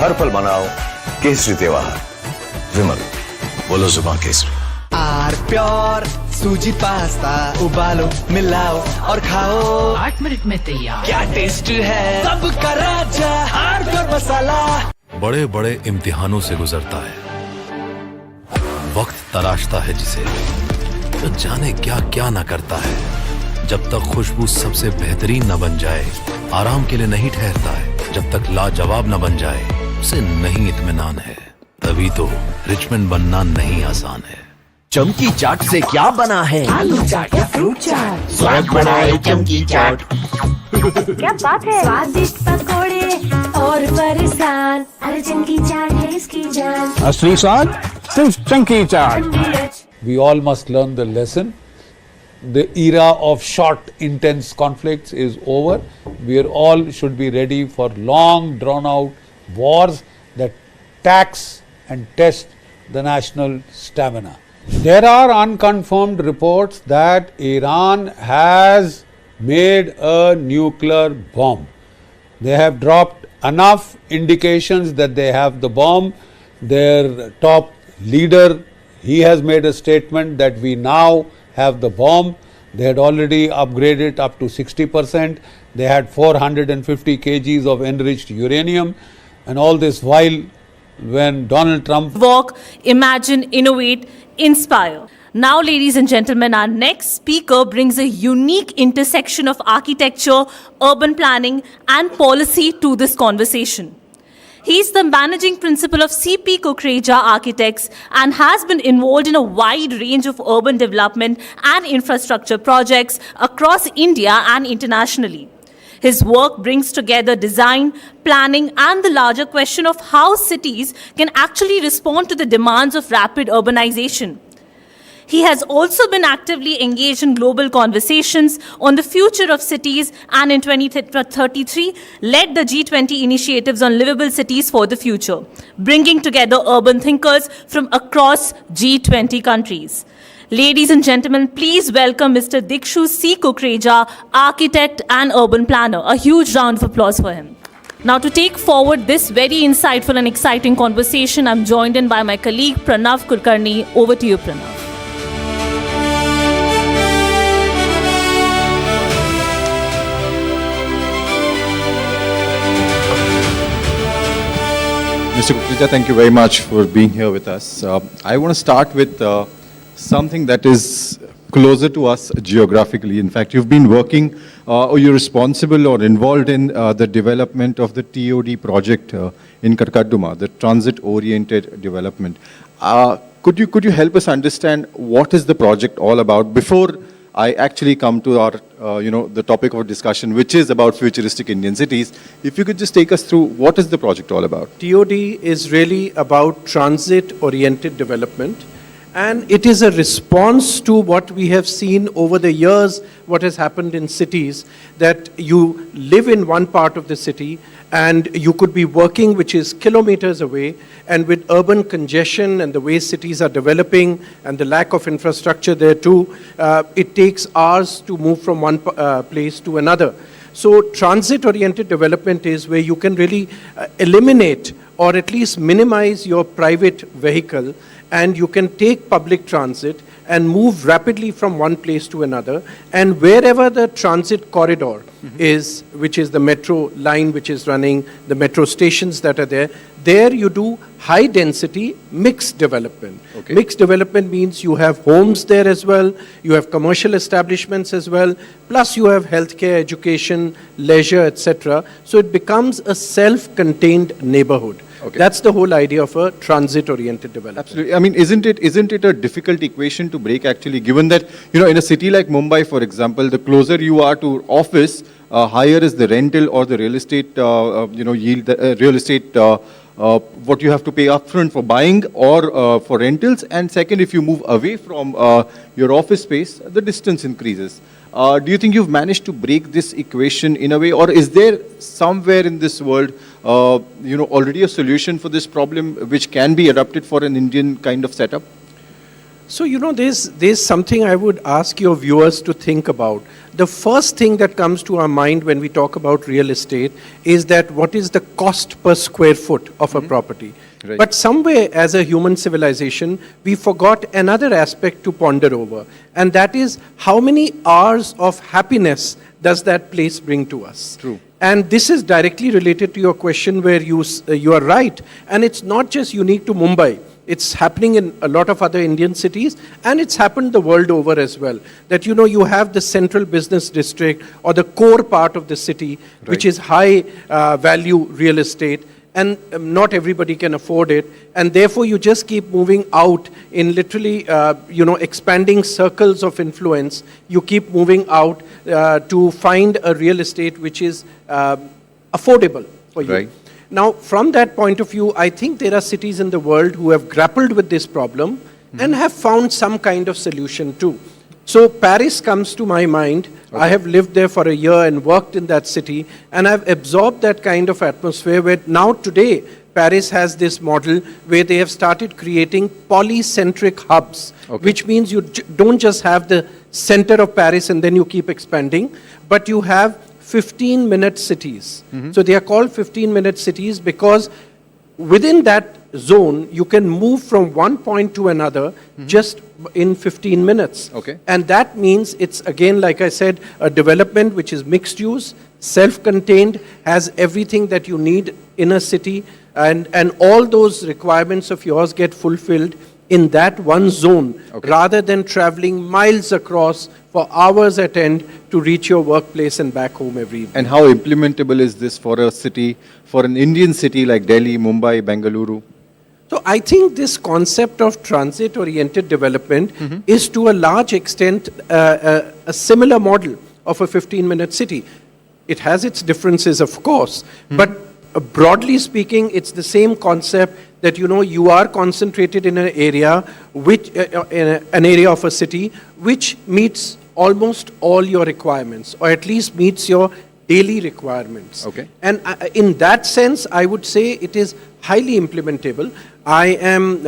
हर पल मनाओ केसरी त्योहार। विमल, बोलो जुबान केसरी। आर प्योर सूजी पास्ता उबालो मिलाओ और खाओ 8 मिनट में तैयार। क्या टेस्ट है सबका राजा आर प्योर मसाला। बड़े बड़े इम्तिहानों से गुजरता है, वक्त तराशता है जिसे, तो जाने क्या क्या न करता है। जब तक खुशबू सबसे बेहतरीन न बन जाए, आराम के लिए नहीं ठहरता है। जब तक लाजवाब न बन जाए, उसे नहीं इत्मीनान है। तभी तो रिचमेंट बनना नहीं आसान है। चमकी चाट से क्या बना है? आलू चाट या फ्रूट चाट, स्वाद बनाए चमकी चाट। क्या बात है? स्वादिष्ट पकोड़े और बरसान, अरे चमकी चाट है इसकी जान। असली स्वाद सिर्फ चमकी चाट। We all must learn the lesson. The era of short, intense conflicts is over. We are all should be ready for long, drawn-out wars that tax and test the national stamina. There are unconfirmed reports that Iran has made a nuclear bomb. They have dropped enough indications that they have the bomb. Their top leader, he has made a statement that we now have the bomb. They had already upgraded up to 60%. They had 450 kgs of enriched uranium, and all this while when Donald Trump Walk, imagine, innovate, inspire. Now, ladies and gentlemen, our next speaker brings a unique intersection of architecture, urban planning, and policy to this conversation. He is the managing principal of CP Kukreja Architects and has been involved in a wide range of urban development and infrastructure projects across India and internationally. His work brings together design, planning, and the larger question of how cities can actually respond to the demands of rapid urbanization. He has also been actively engaged in global conversations on the future of cities and in 2033 led the G20 initiatives on livable cities for the future, bringing together urban thinkers from across G20 countries. Ladies and gentlemen, please welcome Mr. Dikshu C. Kukreja, architect and urban planner. A huge round of applause for him. Now, to take forward this very insightful and exciting conversation, I'm joined in by my colleague Pranav Kulkarni. Over to you, Pranav. Mr. Kukreja, thank you very much for being here with us. I want to start with something that is closer to us geographically. In fact, you've been working or you're responsible or involved in the development of the TOD project in Karkaduma, the transit-oriented development. Could you help us understand what is the project all about before I actually come to our, the topic of discussion, which is about futuristic Indian cities. If you could just take us through what is the project all about? TOD is really about transit-oriented development, and it is a response to what we have seen over the years, what has happened in cities, that you live in one part of the city and you could be working which is kilometers away, and with urban congestion and the way cities are developing and the lack of infrastructure there too, it takes hours to move from one place to another. So transit-oriented development is where you can really eliminate or at least minimize your private vehicle, and you can take public transit and move rapidly from one place to another. And wherever the transit corridor is, which is the metro line which is running, the metro stations that are there, there you do high density mixed development. Okay. Mixed development means you have homes there as well, you have commercial establishments as well, plus you have healthcare, education, leisure, etc. So it becomes a self-contained neighborhood. Okay. That's the whole idea of a transit-oriented development. Absolutely. I mean, isn't it a difficult equation to break actually, given that, in a city like Mumbai, for example, the closer you are to office, higher is the rental or the real estate, yield, real estate, what you have to pay upfront for buying or for rentals. And second, if you move away from your office space, the distance increases. Do you think you've managed to break this equation in a way, or is there somewhere in this world, already a solution for this problem which can be adapted for an Indian kind of setup? So, there's something I would ask your viewers to think about. The first thing that comes to our mind when we talk about real estate is that what is the cost per square foot of a property? Right. But somewhere as a human civilization, we forgot another aspect to ponder over. And that is how many hours of happiness does that place bring to us? True. And this is directly related to your question where you are right. And it's not just unique to Mumbai. It's happening in a lot of other Indian cities, and it's happened the world over as well. That, you have the central business district or the core part of the city, which is high value real estate, and not everybody can afford it. And therefore, you just keep moving out in literally, expanding circles of influence. You keep moving out to find a real estate which is affordable for you. Right. Now, from that point of view, I think there are cities in the world who have grappled with this problem and have found some kind of solution too. So Paris comes to my mind. Okay. I have lived there for a year and worked in that city, and I've absorbed that kind of atmosphere where now today Paris has this model where they have started creating polycentric hubs, which means you don't just have the center of Paris and then you keep expanding, but you have 15-minute cities. So they are called 15-minute cities because within that zone, you can move from one point to another just in 15 minutes. Okay. And that means it's, again, like I said, a development which is mixed use, self-contained, has everything that you need in a city, and all those requirements of yours get fulfilled in that one zone, rather than traveling miles across for hours at end to reach your workplace and back home every evening. And how implementable is this for a city, for an Indian city like Delhi, Mumbai, Bengaluru? So I think this concept of transit-oriented development is to a large extent a similar model of a 15-minute city. It has its differences, of course, but broadly speaking, it's the same concept that, you are concentrated in an area, which an area of a city, which meets almost all your requirements, or at least meets your daily requirements. Okay. And in that sense, I would say it is highly implementable. I am,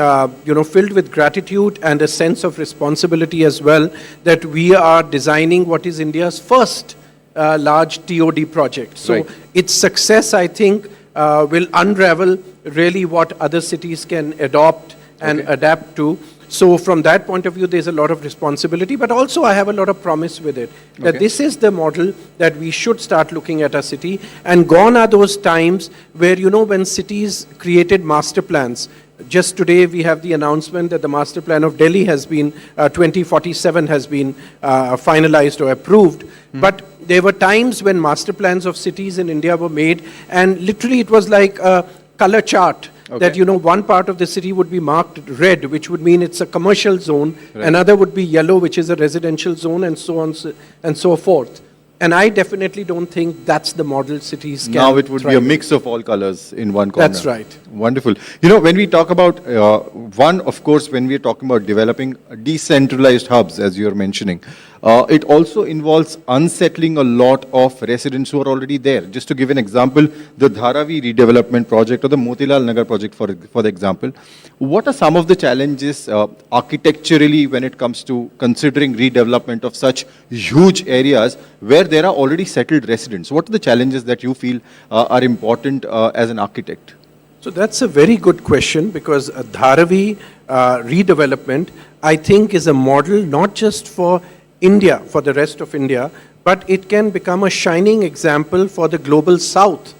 filled with gratitude and a sense of responsibility as well that we are designing what is India's first large TOD project. So its success, I think, will unravel really what other cities can adopt and adapt to. So from that point of view, there's a lot of responsibility, but also I have a lot of promise with it, that this is the model that we should start looking at our city. And gone are those times where, when cities created master plans. Just today, we have the announcement that the master plan of Delhi has been, 2047 has been finalized or approved. But there were times when master plans of cities in India were made, and literally it was like a color chart. That, one part of the city would be marked red, which would mean it's a commercial zone. Another would be yellow, which is a residential zone, and so on and so forth. And I definitely don't think that's the model cities can. Now it would be a mix of all colors in one corner. That's right. Wonderful. When we talk about, of course, when we're talking about developing decentralized hubs, as you're mentioning, it also involves unsettling a lot of residents who are already there. Just to give an example, the Dharavi redevelopment project or the Motilal Nagar project, for the example, what are some of the challenges architecturally when it comes to considering redevelopment of such huge areas where there are already settled residents? What are the challenges that you feel are important as an architect? So that's a very good question, because Dharavi redevelopment, I think, is a model not just for India, for the rest of India, but it can become a shining example for the global south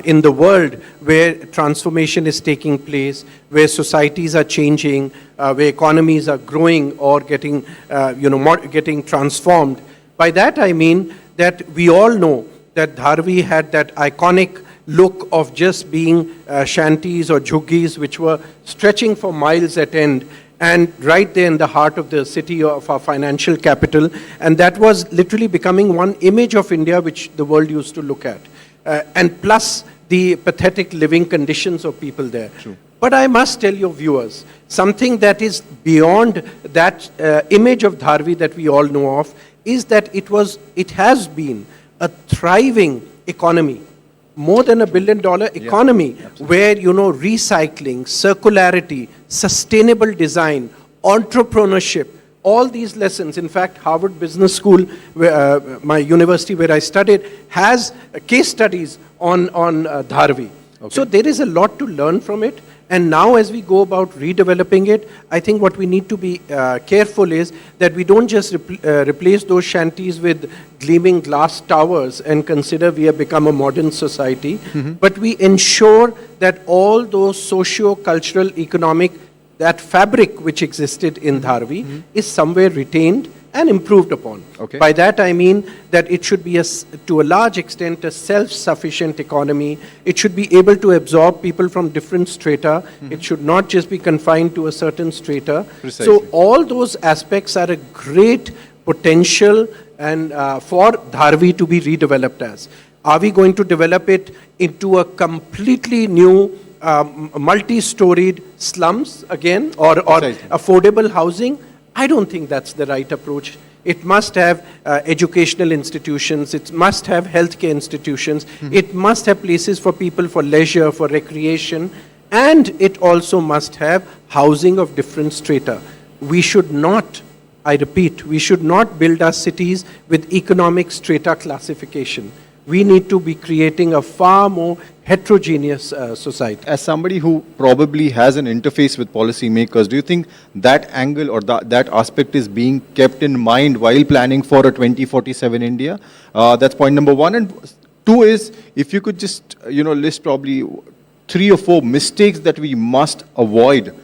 in the world, where transformation is taking place, where societies are changing, where economies are growing or getting, getting transformed. By that I mean that we all know that Dharavi had that iconic look of just being shanties or jhuggies which were stretching for miles at end, and right there in the heart of the city of our financial capital. And that was literally becoming one image of India which the world used to look at. And plus the pathetic living conditions of people there. True. But I must tell your viewers, something that is beyond that image of Dharavi that we all know of, is that it has been a thriving economy. More than $1 billion economy, where, recycling, circularity, sustainable design, entrepreneurship, all these lessons. In fact, Harvard Business School, my university where I studied, has case studies on Dharvi. So there is a lot to learn from it. And now as we go about redeveloping it, I think what we need to be careful is that we don't just replace those shanties with gleaming glass towers and consider we have become a modern society, but we ensure that all those socio-cultural, economic, that fabric which existed in Dharvi is somewhere retained and improved upon. By that I mean that it should be, to a large extent, a self-sufficient economy. It should be able to absorb people from different strata. It should not just be confined to a certain strata. So all those aspects are a great potential and for Dharvi to be redeveloped as. Are we going to develop it into a completely new multi-storied slums again, or affordable housing? I don't think that's the right approach. It must have educational institutions, it must have healthcare institutions, it must have places for people for leisure, for recreation, and it also must have housing of different strata. We should not, I repeat, we should not build our cities with economic strata classification. We need to be creating a far more heterogeneous society. As somebody who probably has an interface with policymakers, do you think that angle or that aspect is being kept in mind while planning for a 2047 India? That's point number one. And two is, if you could just list probably 3 or 4 mistakes that we must avoid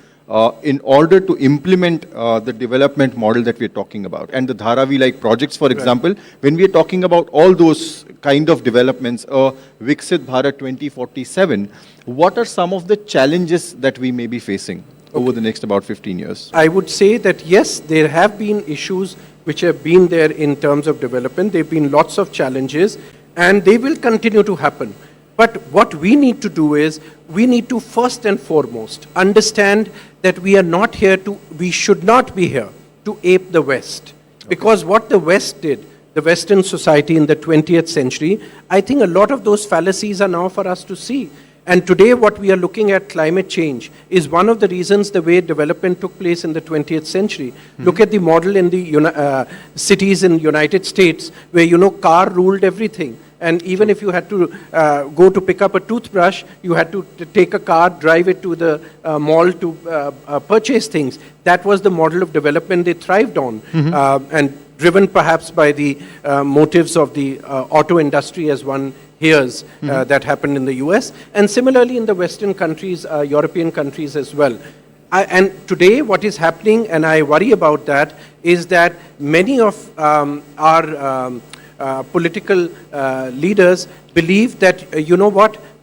in order to implement the development model that we're talking about. And the Dharavi-like projects, for example, when we're talking about all those kind of developments, Viksit Bharat 2047, what are some of the challenges that we may be facing over the next about 15 years? I would say that yes, there have been issues which have been there in terms of development. There have been lots of challenges, and they will continue to happen. But what we need to do is, we need to first and foremost understand that we are not here to, we should not be here to ape the West. Because what the West did, the Western society in the 20th century, I think a lot of those fallacies are now for us to see. And today what we are looking at, climate change, is one of the reasons the way development took place in the 20th century. Look at the model in the cities in United States where, car ruled everything. And even if you had to go to pick up a toothbrush, you had to take a car, drive it to the mall to purchase things. That was the model of development they thrived on. And driven perhaps by the motives of the auto industry, as one hears that happened in the US. And similarly in the Western countries, European countries as well. And today what is happening, and I worry about that, is that many of our political leaders believe that,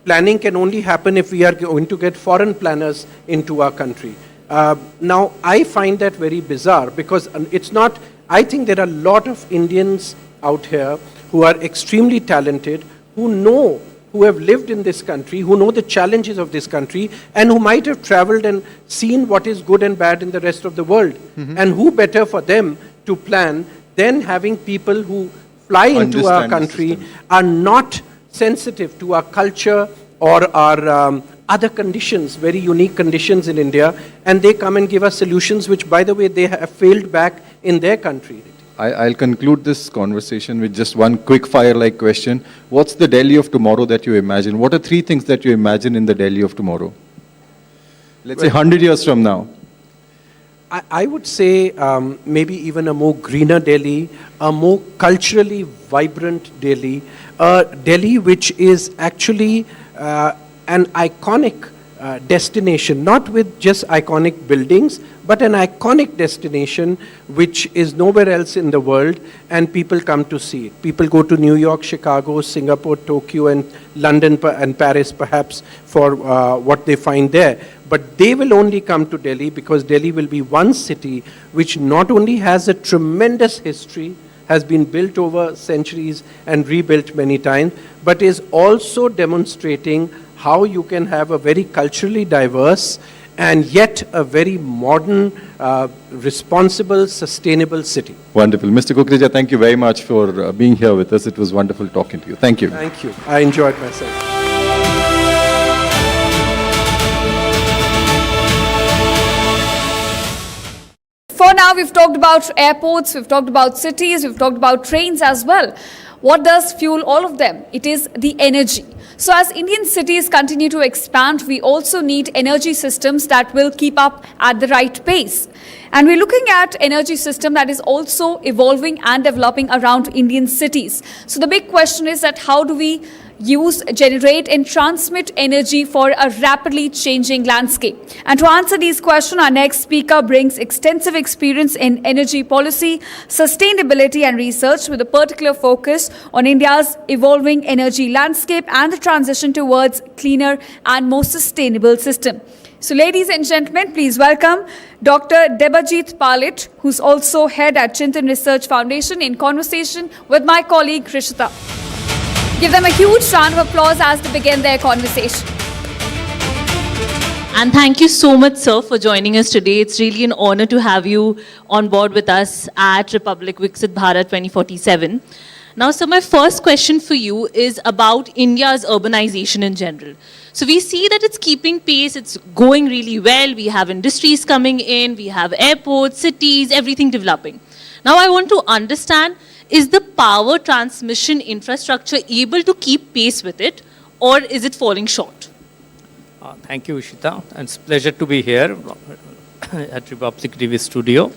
planning can only happen if we are going to get foreign planners into our country. Now, I find that very bizarre because it's not, I think there are a lot of Indians out here who are extremely talented, who have lived in this country, who know the challenges of this country, and who might have traveled and seen what is good and bad in the rest of the world. And who better for them to plan than having people who fly into our country, are not sensitive to our culture or our other conditions, very unique conditions in India, and they come and give us solutions which, by the way, they have failed back in their country. I'll conclude this conversation with just one quick fire-like question. What's the Delhi of tomorrow that you imagine? What are 3 things that you imagine in the Delhi of tomorrow? Let's say 100 years from now. I would say maybe even a more greener Delhi, a more culturally vibrant Delhi, a Delhi which is actually an iconic destination, not with just iconic buildings, but an iconic destination which is nowhere else in the world, and people come to see it. People go to New York, Chicago, Singapore, Tokyo, and London and Paris perhaps for what they find there. But they will only come to Delhi because Delhi will be one city which not only has a tremendous history, has been built over centuries and rebuilt many times, but is also demonstrating how you can have a very culturally diverse and yet a very modern, responsible, sustainable city. Wonderful. Mr. Kukreja, thank you very much for being here with us. It was wonderful talking to you. Thank you. Thank you. I enjoyed myself. now we've talked about airports, we've talked about cities, we've talked about trains as well. What does fuel all of them? It is the energy. So as Indian cities continue to expand, we also need energy systems that will keep up at the right pace. And we're looking at energy system that is also evolving and developing around Indian cities. So the big question is that how do we use, generate and transmit energy for a rapidly changing landscape? And to answer these questions, our next speaker brings extensive experience in energy policy, sustainability and research with a particular focus on India's evolving energy landscape and the transition towards cleaner and more sustainable system. So ladies and gentlemen, please welcome Dr. Debajit Palit, who's also head at Chintan Research Foundation, in conversation with my colleague Rishita. Give them a huge round of applause as they begin their conversation. And thank you so much, sir, for joining us today. It's really an honor to have you on board with us at Republic Viksit Bharat 2047. Now, sir, my first question for you is about India's urbanization in general. So we see that it's keeping pace, it's going really well. We have industries coming in, we have airports, cities, everything developing. Now, I want to understand, is the power transmission infrastructure able to keep pace with it, or is it falling short? Thank you, Ishita. And it's a pleasure to be here at Republic TV studio.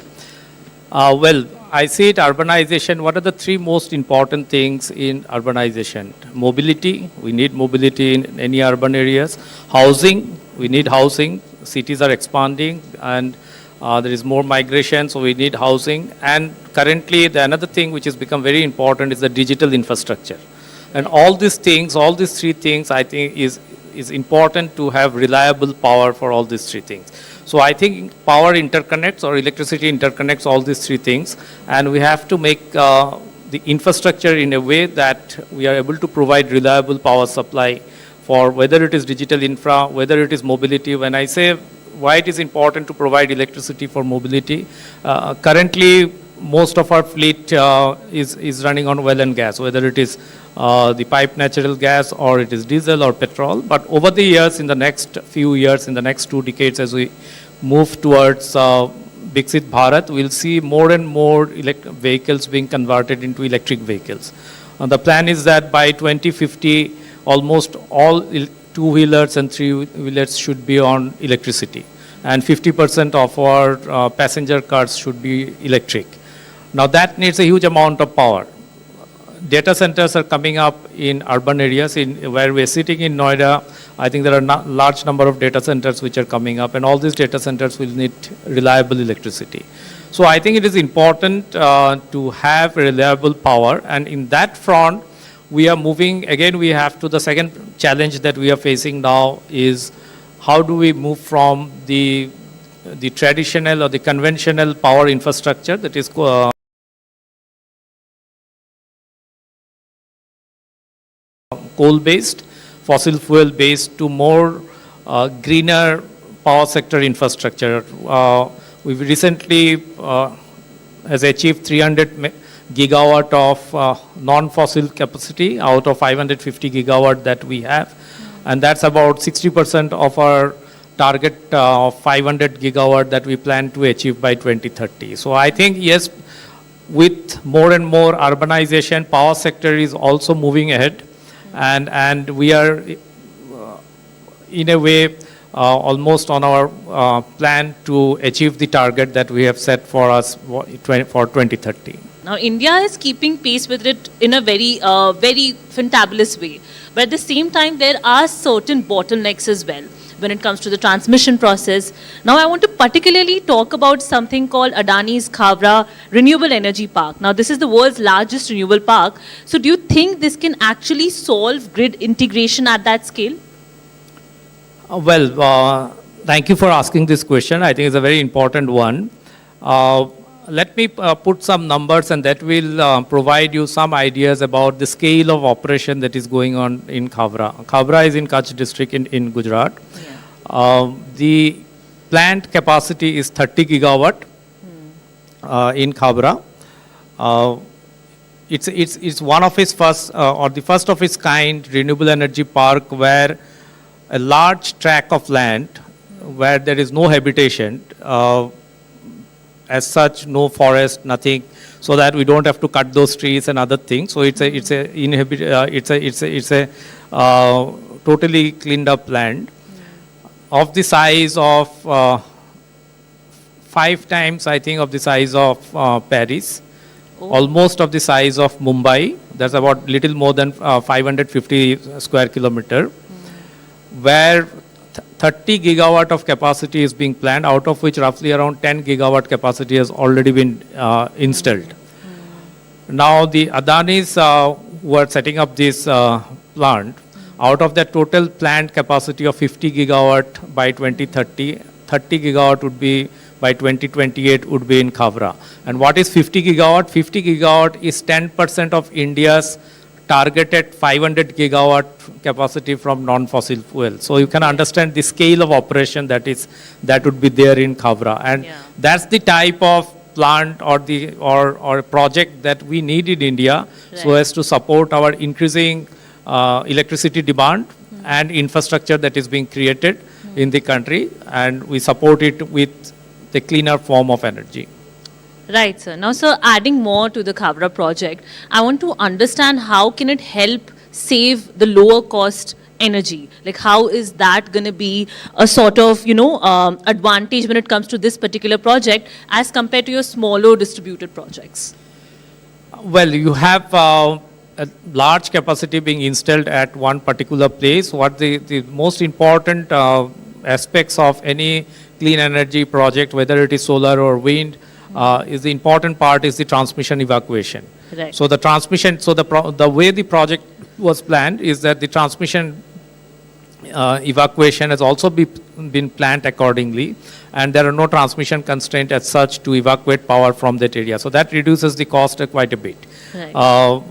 Well, I see it urbanization. What are the three most important things in urbanization? Mobility. We need mobility in any urban areas. Housing. We need housing. Cities are expanding and there is more migration, so we need housing. And currently, the another thing which has become very important is the digital infrastructure. And all these things, all these three things, I think is important to have reliable power for all these three things. So I think power interconnects or electricity interconnects all these three things, and we have to make the infrastructure in a way that we are able to provide reliable power supply for whether it is digital infra, whether it is mobility. When I say why it is important to provide electricity for mobility, currently most of our fleet is running on oil and gas, whether it is the pipe natural gas or it is diesel or petrol. But over the years, in the next few years, in the next 2 decades, as we move towards Viksit Bharat, we'll see more and more vehicles being converted into electric vehicles. And the plan is that by 2050, almost all two-wheelers and three-wheelers should be on electricity. And 50% of our passenger cars should be electric. Now that needs a huge amount of power. Data centers are coming up in urban areas. Where we're sitting in Noida, I think there are a large number of data centers which are coming up, and all these data centers will need reliable electricity. So I think it is important to have reliable power, and in that front, we are moving, again, we have to the second challenge that we are facing now is how do we move from the traditional or the conventional power infrastructure that is coal-based, fossil fuel-based to more greener power sector infrastructure. We've recently has achieved 300 gigawatt of non-fossil capacity out of 550 gigawatt that we have. And that's about 60% of our target of 500 gigawatt that we plan to achieve by 2030. So I think, yes, with more and more urbanization, power sector is also moving ahead. And we are, in a way, almost on our plan to achieve the target that we have set for us for 2030. Now, India is keeping pace with it in a very, very fantabulous way. But at the same time, there are certain bottlenecks as well when it comes to the transmission process. Now, I want to particularly talk about something called Adani's Khavda Renewable Energy Park. Now, this is the world's largest renewable park. So, do you think this can actually solve grid integration at that scale? Thank you for asking this question. I think it's a very important one. Let me put some numbers, and that will provide you some ideas about the scale of operation that is going on in Khavda. Khavda is in Kutch district in Gujarat. Yeah. The plant capacity is 30 gigawatt in Khavda. It's one of its first, or the first of its kind renewable energy park where a large tract of land where there is no habitation as such, no forest, nothing, so that we don't have to cut those trees and other things. So it's a totally cleaned up land of the size of 5 times, I think, of the size of Paris, almost of the size of Mumbai. That's about little more than 550 square kilometer, where 30 gigawatt of capacity is being planned, out of which roughly around 10 gigawatt capacity has already been installed. Now the Adanis who are setting up this plant, out of that total planned capacity of 50 gigawatt by 2030, 30 gigawatt would be by 2028 would be in Khavra. And what is 50 gigawatt? 50 gigawatt is 10% of India's targeted 500 gigawatt capacity from non-fossil fuel. So you can understand the scale of operation that would be there in Khavra. And that's the type of plant or project that we need in India, so as to support our increasing electricity demand and infrastructure that is being created in the country, and we support it with the cleaner form of energy. Right, sir. Now, sir, adding more to the Khavra project, I want to understand how can it help save the lower cost energy? Like, how is that going to be a sort of, advantage when it comes to this particular project as compared to your smaller distributed projects? Well, you have a large capacity being installed at one particular place. What the most important aspects of any clean energy project, whether it is solar or wind, is the important part is the transmission evacuation. Right. So the transmission, the way the project was planned is that the transmission evacuation has also been planned accordingly, and there are no transmission constraints as such to evacuate power from that area. So that reduces the cost quite a bit. Right.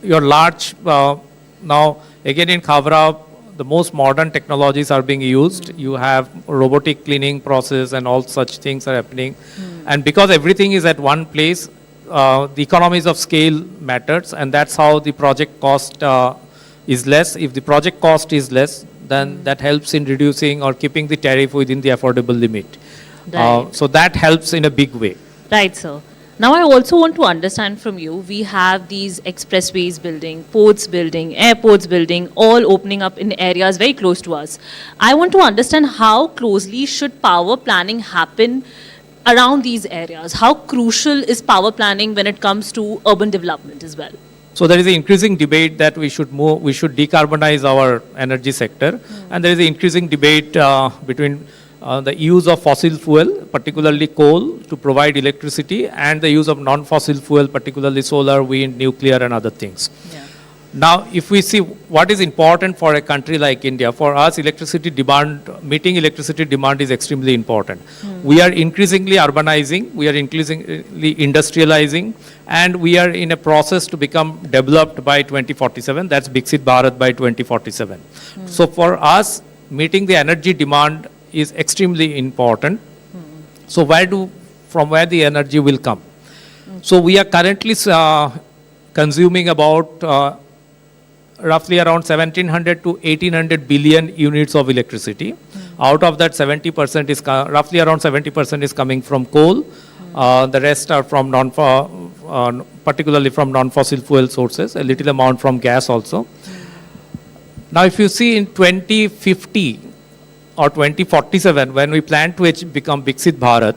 Your large, now again in Khavra, the most modern technologies are being used. You have robotic cleaning process and all such things are happening. And because everything is at one place, the economies of scale matters, and that's how the project cost is less. If the project cost is less, then that helps in reducing or keeping the tariff within the affordable limit. Right. So that helps in a big way. Right, sir. Now, I also want to understand from you, we have these expressways building, ports building, airports building, all opening up in areas very close to us. I want to understand how closely should power planning happen around these areas? How crucial is power planning when it comes to urban development as well? So there is an increasing debate that we should decarbonize our energy sector, and there is an increasing debate between the use of fossil fuel, particularly coal, to provide electricity, and the use of non-fossil fuel, particularly solar, wind, nuclear, and other things. Now, if we see what is important for a country like India, for us, meeting electricity demand is extremely important. We are increasingly urbanizing, we are increasingly industrializing, and we are in a process to become developed by 2047. That's Viksit Bharat by 2047. So for us, meeting the energy demand is extremely important. So from where the energy will come? So we are currently consuming about roughly around 1700 to 1800 billion units of electricity. Out of that, 70% is roughly around 70% is coming from coal. The rest are from particularly from non-fossil fuel sources. A little amount from gas also. Now, if you see in 2050 or 2047, when we plan to become Viksit Bharat,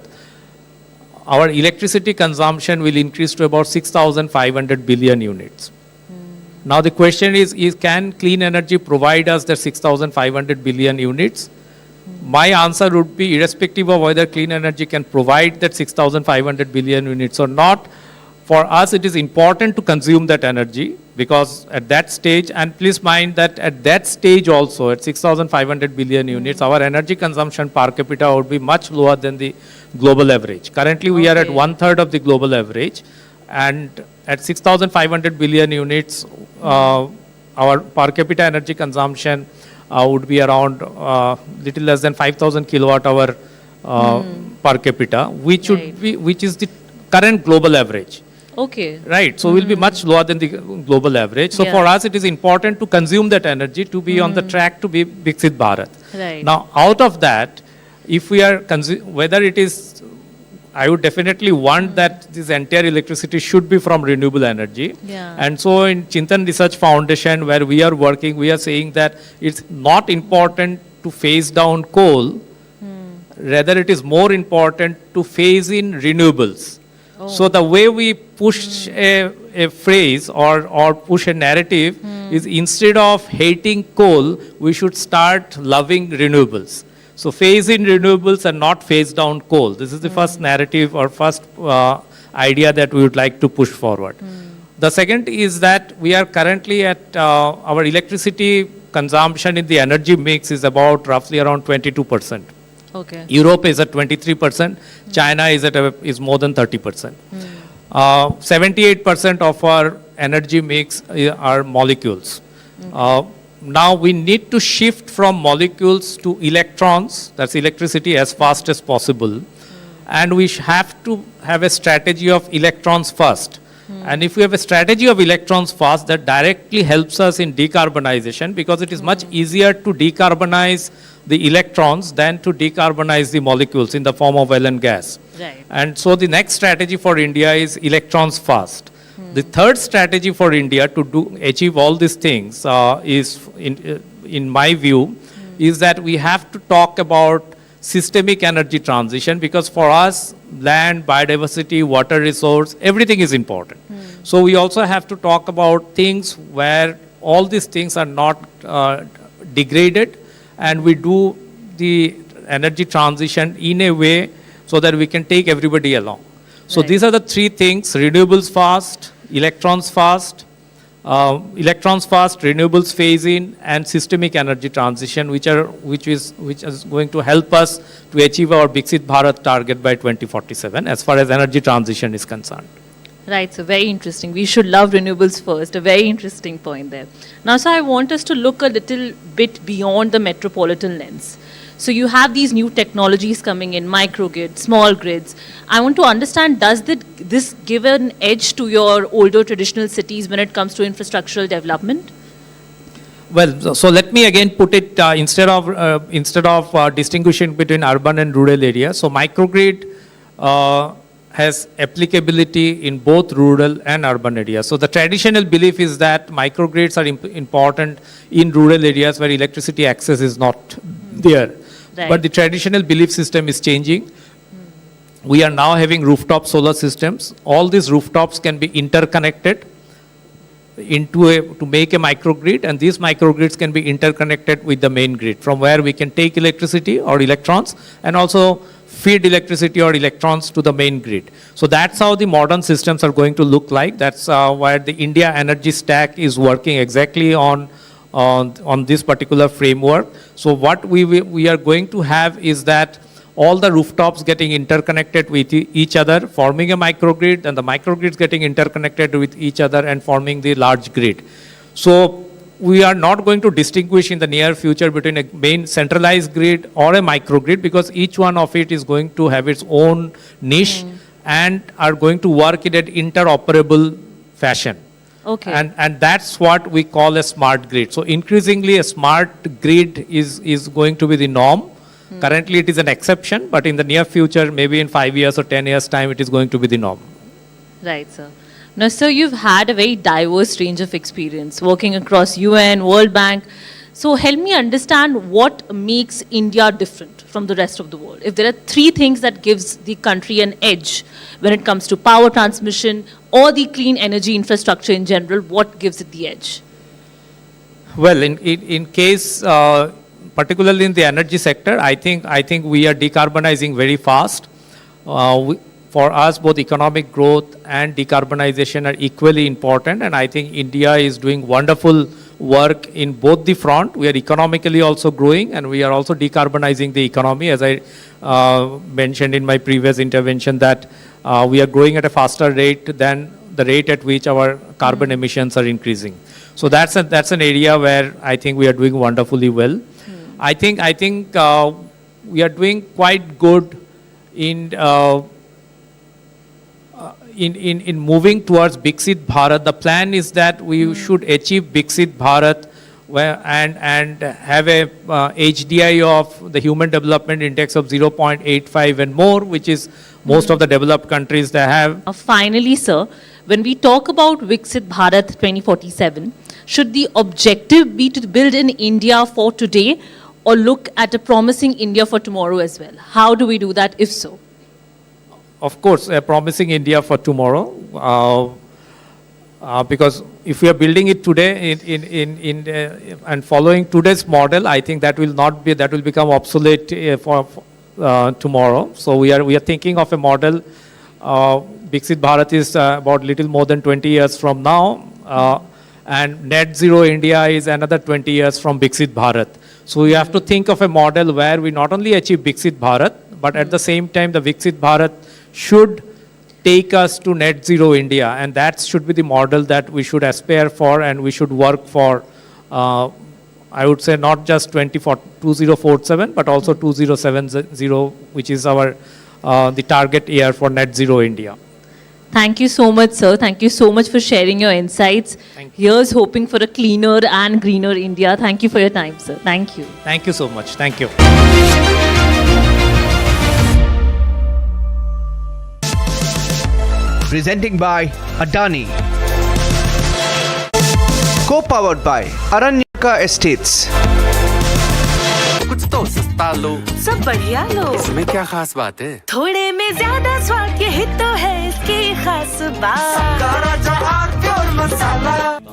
our electricity consumption will increase to about 6,500 billion units. Now the question is can clean energy provide us the 6,500 billion units? My answer would be, irrespective of whether clean energy can provide that 6,500 billion units or not, for us it is important to consume that energy, because at that stage, and please mind that at that stage also, at 6,500 billion units, our energy consumption per capita would be much lower than the global average. Currently we are at 1/3 of the global average, and at 6,500 billion units, our per capita energy consumption would be around little less than 5,000 kilowatt hour per capita, which is the current global average. Okay. Right. So we'll be much lower than the global average. So for us, it is important to consume that energy to be on the track to be Viksit Bharat. Right. Now, out of that, if we are whether it is I would definitely want that this entire electricity should be from renewable energy. Yeah. And so in Chintan Research Foundation, where we are working, we are saying that it's not important to phase down coal, rather it is more important to phase in renewables. So the way we push a phrase or push a narrative is instead of hating coal, we should start loving renewables. So phase in renewables and not phase down coal. This is the first narrative or first idea that we would like to push forward. The second is that we are currently at our electricity consumption in the energy mix is about roughly around 22%. Okay. Europe is at 23%. China is more than 30%. 78% of our energy mix are molecules. Now we need to shift from molecules to electrons, that's electricity, as fast as possible. And we have to have a strategy of electrons first. And if we have a strategy of electrons first, that directly helps us in decarbonization, because it is much easier to decarbonize the electrons than to decarbonize the molecules in the form of oil and gas. Right. And so the next strategy for India is electrons fast. The third strategy for India to achieve all these things is, in my view, is that we have to talk about systemic energy transition, because for us, land, biodiversity, water resource, everything is important. So we also have to talk about things where all these things are not degraded, and we do the energy transition in a way so that we can take everybody along. So these are the three things: renewables fast, electrons fast, renewables phase in, and systemic energy transition, which is going to help us to achieve our Viksit Bharat target by 2047 as far as energy transition is concerned. Right, so very interesting. We should love renewables first. A very interesting point there. Now, so I want us to look a little bit beyond the metropolitan lens. So you have these new technologies coming in, microgrid, small grids. I want to understand, does this give an edge to your older traditional cities when it comes to infrastructural development? Well, so let me again put it instead of distinguishing between urban and rural areas. So microgrid has applicability in both rural and urban areas. So the traditional belief is that microgrids are important in rural areas where electricity access is not there. Right. But the traditional belief system is changing. We are now having rooftop solar systems. All these rooftops can be interconnected to make a microgrid, and these microgrids can be interconnected with the main grid, from where we can take electricity or electrons and also feed electricity or electrons to the main grid. So that's how the modern systems are going to look like. That's where the India energy stack is working exactly on this particular framework. So what we are going to have is that all the rooftops getting interconnected with each other, forming a microgrid, and the microgrids getting interconnected with each other and forming the large grid. So we are not going to distinguish in the near future between a main centralized grid or a microgrid, because each one of it is going to have its own niche and are going to work in an interoperable fashion. Okay. And that's what we call a smart grid. So increasingly a smart grid is going to be the norm. Currently it is an exception, but in the near future, maybe in 5 years or 10 years time, it is going to be the norm. Right, sir. Now, sir, you've had a very diverse range of experience working across UN, World Bank. So help me understand what makes India different from the rest of the world. If there are three things that gives the country an edge when it comes to power transmission or the clean energy infrastructure in general, what gives it the edge? Well, in case, particularly in the energy sector, I think we are decarbonizing very fast. For us, both economic growth and decarbonization are equally important, and I think India is doing wonderful work in both the front. We are economically also growing, and we are also decarbonizing the economy, as I mentioned in my previous intervention, that we are growing at a faster rate than the rate at which our carbon emissions are increasing. So that's an area where I think we are doing wonderfully well. I think we are doing quite good in moving towards Viksit Bharat. The plan is that we should achieve Viksit Bharat and have a HDI of the Human Development Index of 0.85 and more, which is most of the developed countries they have. Finally, sir, when we talk about Viksit Bharat 2047, should the objective be to build an India for today or look at a promising India for tomorrow as well? How do we do that, if so? Of course, a promising India for tomorrow. Because if we are building it today and following today's model, I think that will become obsolete for tomorrow. So we are thinking of a model. Viksit Bharat is about little more than 20 years from now, and net zero India is another 20 years from Viksit Bharat. So we have to think of a model where we not only achieve Viksit Bharat, but at the same time the Viksit Bharat should take us to net zero India, and that should be the model that we should aspire for and we should work for. I would say not just 2047, but also 2070, which is our the target year for net zero India. Thank you so much, sir. Thank you so much for sharing your insights. Here's hoping for a cleaner and greener India. Thank you for your time, sir. Thank you. Thank you so much. Thank you. Presenting by Adani. Co-powered by Aranyaka Estates. कुछ तो सस्ता लो, सब बढ़िया लो, इसमें क्या खास बात है? थोड़े में ज्यादा स्वाद, यही तो है इसकी खास बात।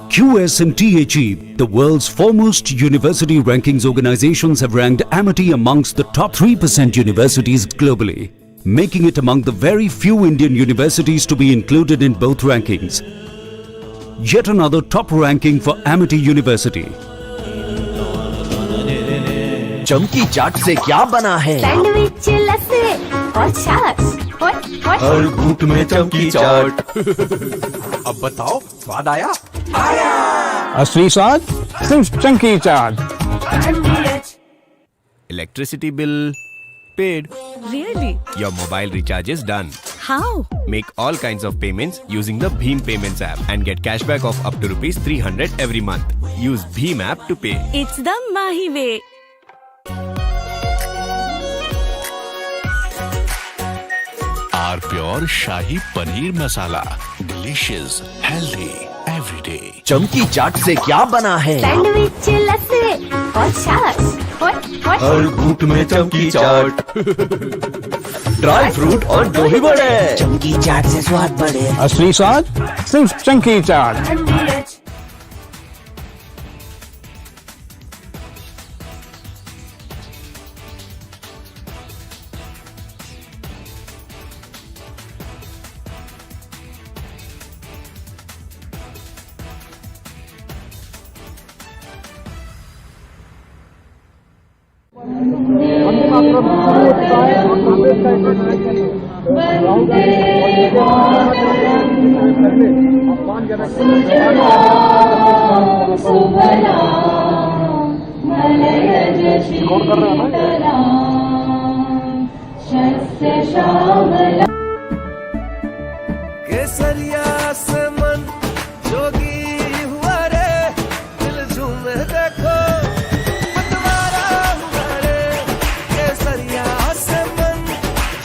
QS&T Achieve, the world's foremost university rankings organizations, have ranked Amity amongst the top 3% universities globally, making it among the very few Indian universities to be included in both rankings. Yet another top ranking for Amity University. चमकी चाट से क्या बना है? Sandwich, लस्सी और छाछ। हर घूंट में चमकी चाट। अब बताओ, स्वाद आया? असली स्वाद सिर्फ चमकी चाट। Electricity bill paid. Really? Your mobile recharge is done. How? Make all kinds of payments using the Bheem Payments app and get cashback of up to rupees 300 every month. Use Bheem app to pay. It's the Mahi way. R pure shahi paneer masala, delicious, healthy, everyday. चमकी चाट से क्या बना है? Sandwich, लस्सी और छाछ। हर घूंट में चमकी चाट। ड्राई फ्रूट और दही बड़े। चमकी चाट से स्वाद बढ़े। असली स्वाद सिर्फ चमकी चाट। केसरिया से मन जोगी हुआ रे, दिल झूमे देखो मतवारा हुआ रे। केसरिया से मन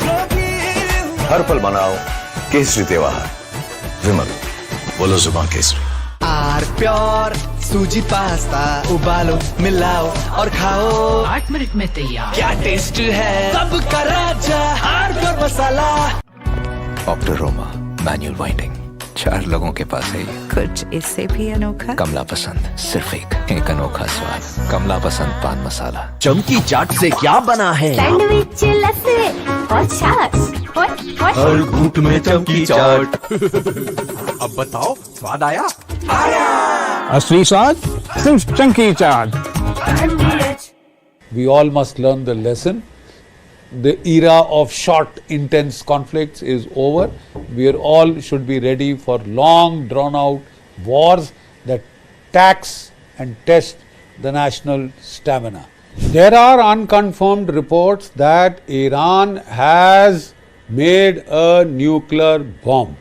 जोगी हुआ। हर पल मनाओ केसरी त्योहार। विमल, बोलो जुबान केसरी। आर प्योर सूजी पास्ता, उबालो मिलाओ और खाओ, 8 मिनट में तैयार। क्या टेस्ट है, सब का राजा हार्डकोर मसाला। ऑक्टोरोमा मैनुअल वाइंडिंग, 4 लोगों के पास है। कुछ इससे भी अनोखा। कमला पसंद, सिर्फ एक अनोखा स्वाद। कमला पसंद पान मसाला। चमकी चाट से क्या बना है? सैंडविच, लस्सी और छाछ। हर घूंट में चमकी चाट। अब बताओ, स्वाद आया? असली स्वाद सिर्फ चमकी चाट। We all must learn the lesson. The era of short, intense conflicts is over. We are all should be ready for long, drawn-out wars that tax and test the national stamina. There are unconfirmed reports that Iran has made a nuclear bomb.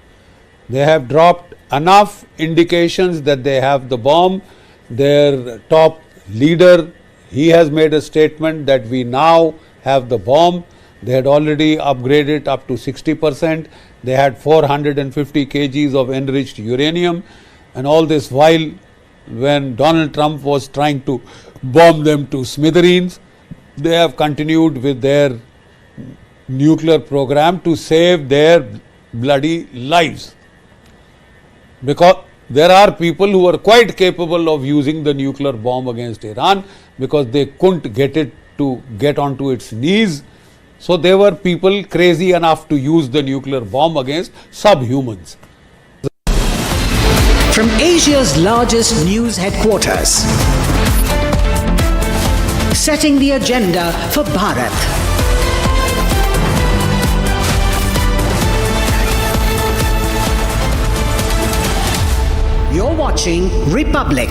They have dropped enough indications that they have the bomb Their top leader, he has made a statement that we now have the bomb. They had already upgraded up to 60%. They had 450 kgs of enriched uranium, and all this while when Donald Trump was trying to bomb them to smithereens, they have continued with their nuclear program to save their bloody lives. Because there are people who are quite capable of using the nuclear bomb against Iran because they couldn't get it to get onto its knees. So there were people crazy enough to use the nuclear bomb against subhumans. From Asia's largest news headquarters, setting the agenda for Bharat. You're watching Republic.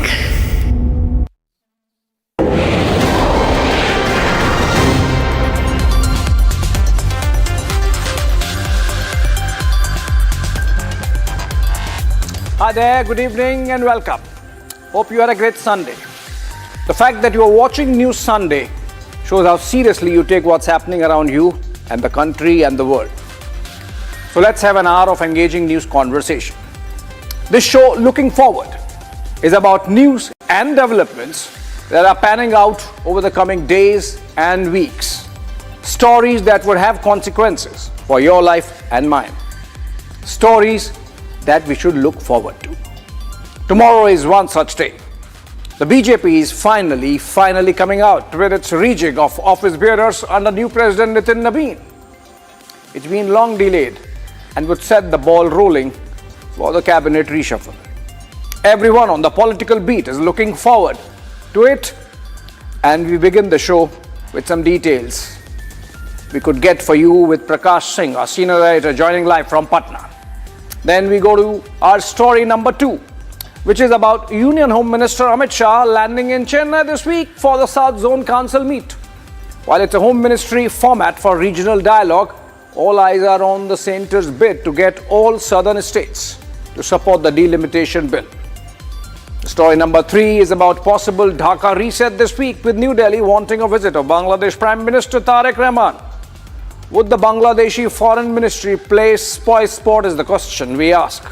Hi there, good evening and welcome. Hope you had a great Sunday. The fact that you are watching News Sunday shows how seriously you take what's happening around you and the country and the world. So let's have an hour of engaging news conversation. This show, Looking Forward, is about news and developments that are panning out over the coming days and weeks. Stories that would have consequences for your life and mine. Stories that we should look forward to. Tomorrow is one such day. The BJP is finally coming out with its rejig of office bearers under new President Nitin Naveen. It's been long delayed and would set the ball rolling for the cabinet reshuffle. Everyone on the political beat is looking forward to it, and we begin the show with some details we could get for you with Prakash Singh, our senior editor, joining live from Patna. Then we go to our story number 2, which is about Union Home Minister Amit Shah landing in Chennai this week for the South Zone Council meet. While it's a Home Ministry format for regional dialogue, all eyes are on the centre's bid to get all southern states to support the delimitation bill. Story number 3 is about possible Dhaka reset this week, with New Delhi wanting a visit of Bangladesh Prime Minister Tariq Rahman. Would the Bangladeshi Foreign Ministry play spoil sport is the question we ask.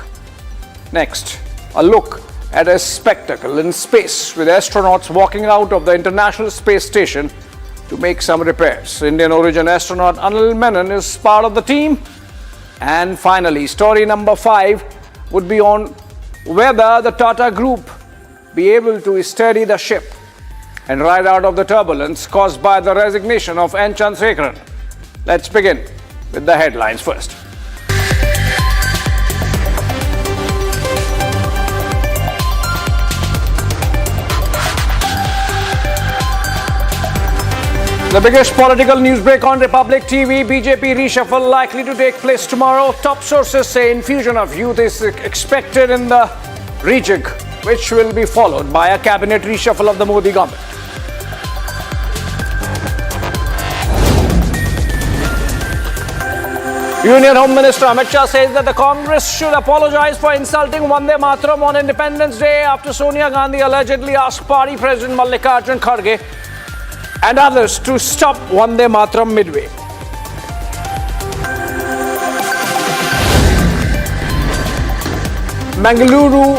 Next, a look at a spectacle in space with astronauts walking out of the International Space Station to make some repairs. Indian origin astronaut Anil Menon is part of the team. And finally, story number 5 would be on whether the Tata Group be able to steady the ship and ride out of the turbulence caused by the resignation of N. Chandrasekaran. Let's begin with the headlines first. The biggest political news break on Republic TV. BJP reshuffle likely to take place tomorrow. Top sources say infusion of youth is expected in the rejig, which will be followed by a cabinet reshuffle of the Modi government. Union Home Minister Amit Shah says that the Congress should apologize for insulting Vande Mataram on Independence Day after Sonia Gandhi allegedly asked party President Mallikarjun Kharge and others to stop Vande Mataram midway. Mangaluru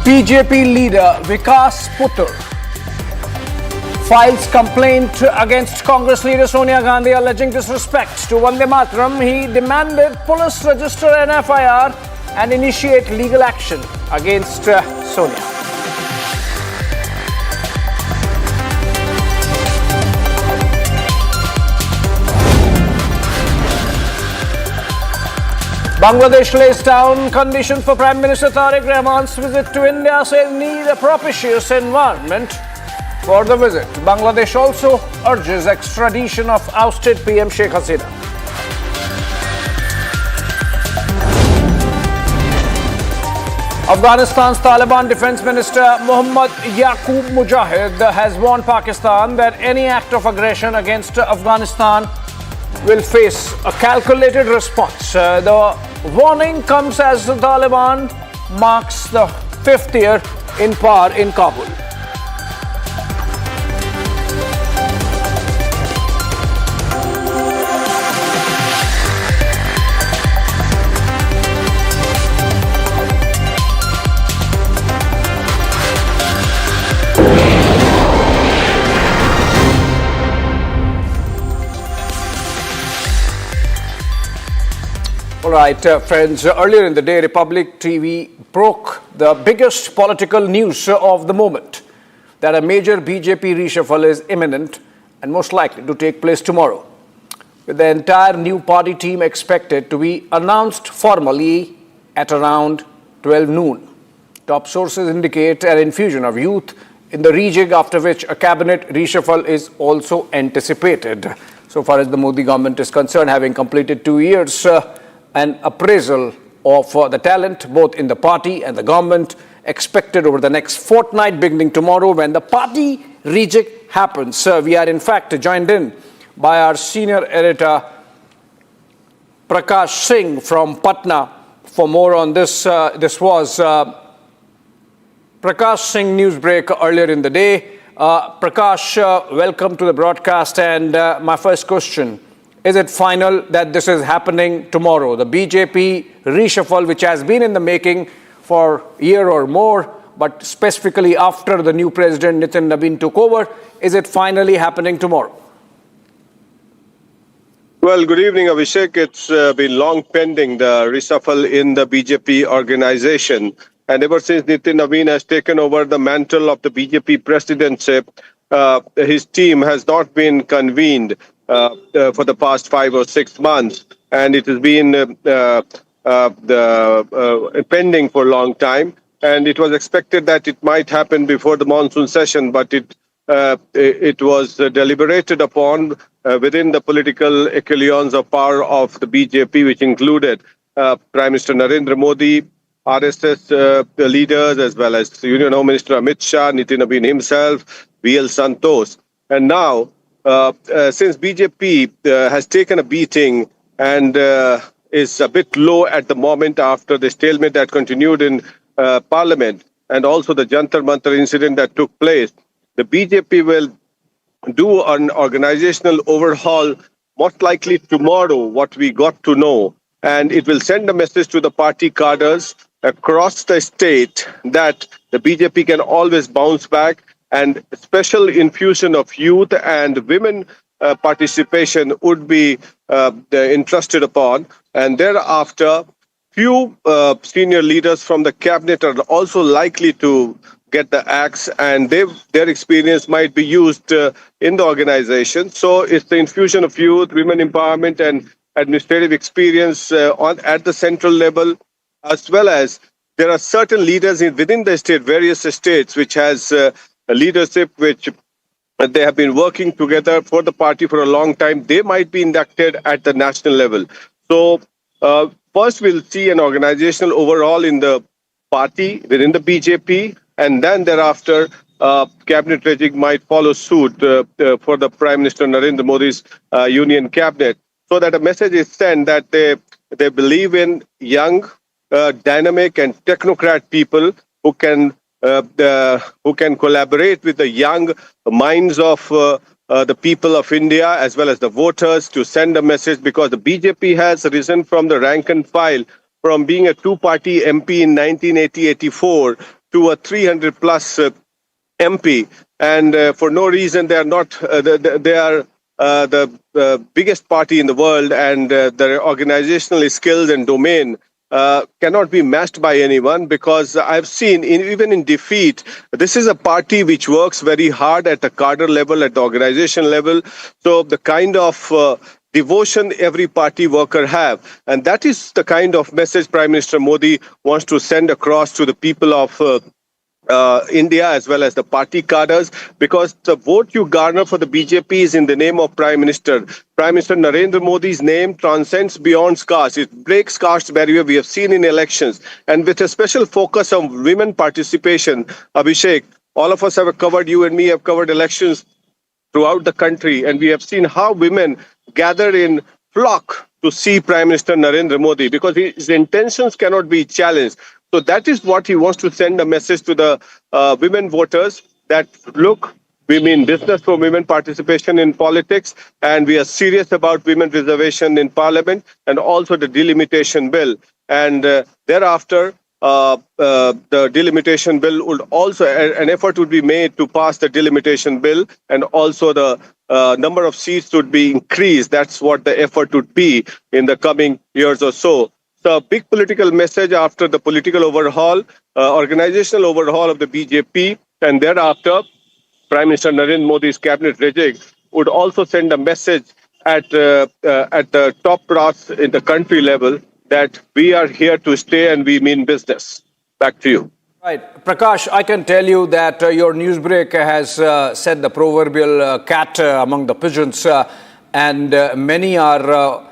BJP leader Vikas Putter files complaint against Congress leader Sonia Gandhi alleging disrespect to Vande Mataram. He demanded police register an FIR and initiate legal action against Sonia. Bangladesh lays down conditions for Prime Minister Tariq Rahman's visit to India, says need a propitious environment for the visit. Bangladesh also urges extradition of ousted PM Sheikh Hasina. Afghanistan's Taliban Defense Minister Mohammad Yaqub Mujahid has warned Pakistan that any act of aggression against Afghanistan will face a calculated response. The warning comes as the Taliban marks the 5th year in power in Kabul. All right, friends, earlier in the day, Republic TV broke the biggest political news of the moment, that a major BJP reshuffle is imminent and most likely to take place tomorrow, with the entire new party team expected to be announced formally at around 12 noon. Top sources indicate an infusion of youth in the rejig, after which a cabinet reshuffle is also anticipated. So far as the Modi government is concerned, having completed 2 years, an appraisal of the talent both in the party and the government expected over the next fortnight, beginning tomorrow when the party rejig happens. We are in fact joined in by our senior editor Prakash Singh from Patna for more on this. This was Prakash Singh Newsbreak earlier in the day. Prakash, welcome to the broadcast, and my first question: is it final that this is happening tomorrow? The BJP reshuffle, which has been in the making for a year or more, but specifically after the new president Nitin Naveen took over, is it finally happening tomorrow? Well, good evening, Abhishek. It's been long pending, the reshuffle in the BJP organization. And ever since Nitin Naveen has taken over the mantle of the BJP presidency, his team has not been convened for the past 5 or 6 months, and it has been pending for a long time. And it was expected that it might happen before the monsoon session, but it was deliberated upon within the political echelons of power of the BJP, which included Prime Minister Narendra Modi, RSS leaders, as well as Union Home Minister Amit Shah, Nitin Naveen himself, VL Santosh. And now, since BJP has taken a beating and is a bit low at the moment after the stalemate that continued in Parliament, and also the Jantar Mantar incident that took place, the BJP will do an organizational overhaul most likely tomorrow, what we got to know. And it will send a message to the party cadres across the state that the BJP can always bounce back, and special infusion of youth and women participation would be entrusted upon. And thereafter, few senior leaders from the cabinet are also likely to get the axe, and their experience might be used in the organization. So it's the infusion of youth, women empowerment, and administrative experience at the central level, as well as there are certain leaders within the state, various states, which has a leadership which they have been working together for the party for a long time. They might be inducted at the national level. So first we'll see an organizational overhaul in the party within the BJP, and then thereafter cabinet rejig might follow suit for the Prime Minister Narendra Modi's union cabinet, so that a message is sent that they believe in young, dynamic and technocrat people who can collaborate with the young minds of the people of India as well as the voters to send a message, because the BJP has risen from the rank and file from being a two-party MP in 1980-84 to a 300-plus MP, and for no reason they are not. They are the biggest party in the world, and their organizational skills and domain cannot be matched by anyone, because I've seen, even in defeat, this is a party which works very hard at the cadre level, at the organization level. So the kind of devotion every party worker have, and that is the kind of message Prime Minister Modi wants to send across to the people of India as well as the party cadres, because the vote you garner for the BJP is in the name of Prime Minister. Prime Minister Narendra Modi's name transcends beyond caste. It breaks caste barrier we have seen in elections. And with a special focus on women participation, Abhishek, all of us have covered, you and me have covered elections throughout the country, and we have seen how women gather in flock to see Prime Minister Narendra Modi, because his intentions cannot be challenged. So that is what he wants to send a message to the women voters that, look, we mean business for women participation in politics, and we are serious about women reservation in parliament and also the delimitation bill. And thereafter, the delimitation bill would also, an effort would be made to pass the delimitation bill, and also the number of seats would be increased. That's what the effort would be in the coming years or so. So a big political message after the political overhaul, organizational overhaul of the BJP, and thereafter, Prime Minister Narendra Modi's cabinet regime would also send a message at the top brass in the country level that we are here to stay and we mean business. Back to you. Right. Prakash, I can tell you that your newsbreak has set the proverbial cat among the pigeons, and many are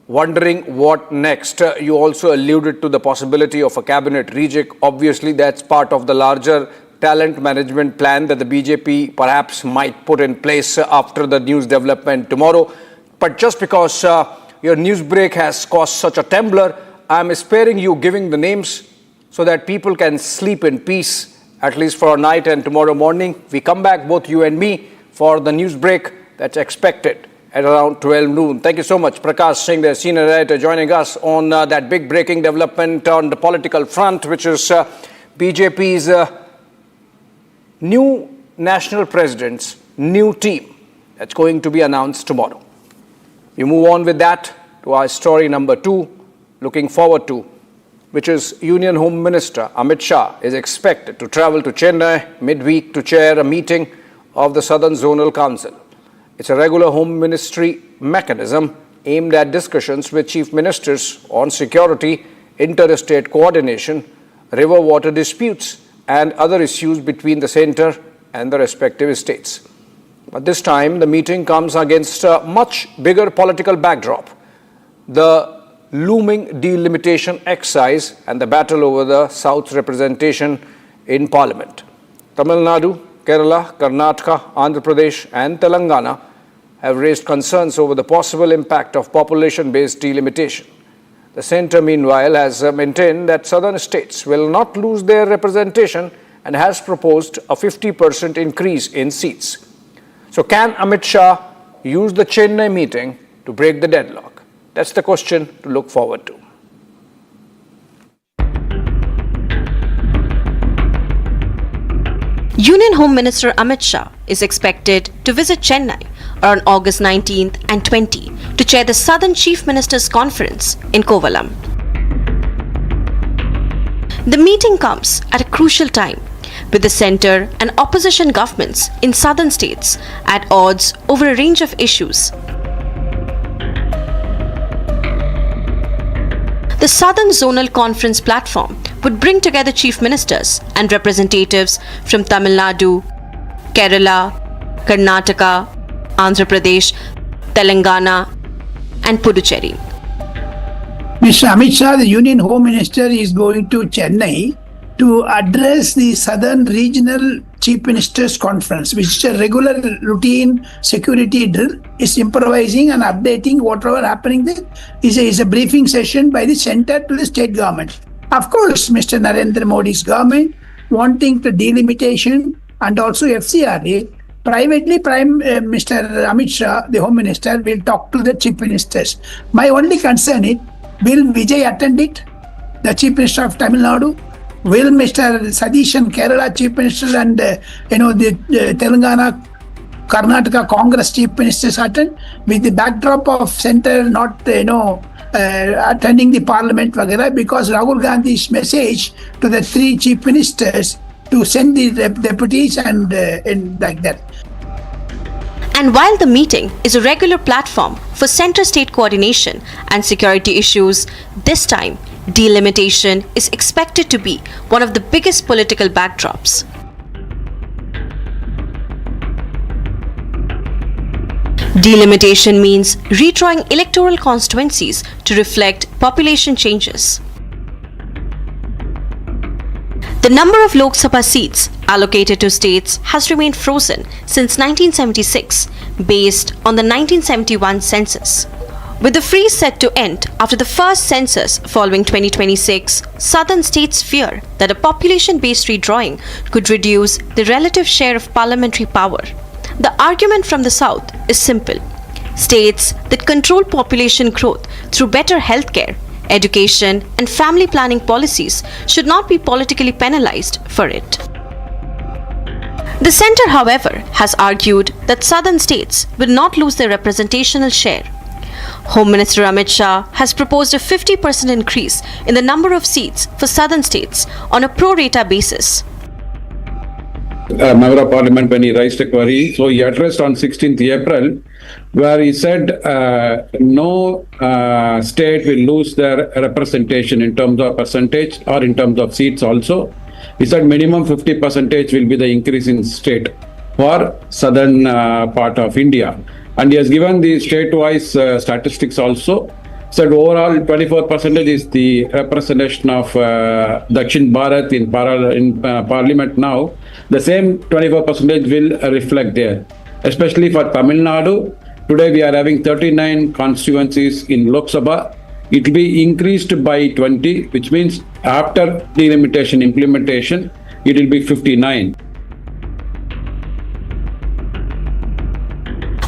wondering what next. You also alluded to the possibility of a cabinet rejig. Obviously, that's part of the larger talent management plan that the BJP perhaps might put in place after the news development tomorrow. But just because your newsbreak has caused such a trembler, I'm sparing you giving the names so that people can sleep in peace, at least for a night, and tomorrow morning we come back, both you and me, for the newsbreak that's expected at around 12 noon. Thank you so much. Prakash Singh, the senior editor, joining us on that big breaking development on the political front, which is BJP's new national president's new team that's going to be announced tomorrow. We move on with that to our story number 2, looking forward to, which is Union Home Minister Amit Shah is expected to travel to Chennai midweek to chair a meeting of the Southern Zonal Council. It's a regular Home Ministry mechanism aimed at discussions with chief ministers on security, interstate coordination, river water disputes, and other issues between the centre and the respective states. But this time, the meeting comes against a much bigger political backdrop: the looming delimitation exercise and the battle over the South's representation in Parliament. Tamil Nadu, Kerala, Karnataka, Andhra Pradesh, and Telangana have raised concerns over the possible impact of population-based delimitation. The centre, meanwhile, has maintained that southern states will not lose their representation and has proposed a 50% increase in seats. So can Amit Shah use the Chennai meeting to break the deadlock? That's the question to look forward to. Union Home Minister Amit Shah is expected to visit Chennai on August 19th and 20 to chair the Southern Chief Ministers Conference in Kovalam. The meeting comes at a crucial time, with the centre and opposition governments in southern states at odds over a range of issues. The Southern Zonal Conference platform would bring together chief ministers and representatives from Tamil Nadu, Kerala, Karnataka, Andhra Pradesh, Telangana, and Puducherry. Mr. Amit Shah, the Union Home Minister, is going to Chennai to address the Southern Regional Chief Ministers Conference, which is a regular routine security drill. It's improvising and updating whatever happening there. Is a briefing session by the centre to the state government. Of course, Mr. Narendra Modi's government wanting the delimitation and also FCRA. Privately, Mr. Amit Shah, the Home Minister, will talk to the Chief Ministers. My only concern is, will Vijay attend it, the Chief Minister of Tamil Nadu? Will Mr. Sadish and Kerala Chief Minister and the Telangana, Karnataka Congress Chief Ministers attend? With the backdrop of centre not attending the Parliament, because Rahul Gandhi's message to the 3 Chief Ministers to send the deputies and like that. And while the meeting is a regular platform for centre-state coordination and security issues, this time delimitation is expected to be one of the biggest political backdrops. Delimitation means redrawing electoral constituencies to reflect population changes. The number of Lok Sabha seats allocated to states has remained frozen since 1976, based on the 1971 census. With the freeze set to end after the first census following 2026, southern states fear that a population-based redrawing could reduce the relative share of parliamentary power. The argument from the south is simple. States that control population growth through better healthcare, education, and family planning policies should not be politically penalized for it. The centre, however, has argued that southern states will not lose their representational share. Home Minister Amit Shah has proposed a 50% increase in the number of seats for southern states on a pro rata basis. Member of Parliament, when he raised a query, so he addressed on 16th April, where he said no state will lose their representation in terms of percentage or in terms of seats also. He said minimum 50% will be the increase in state for southern part of India. And he has given the state-wise statistics also. Said overall 24% is the representation of Dakshin Bharat in Parliament now. The same 24% will reflect there. Especially for Tamil Nadu, today we are having 39 constituencies in Lok Sabha. It will be increased by 20, which means after delimitation implementation, it will be 59.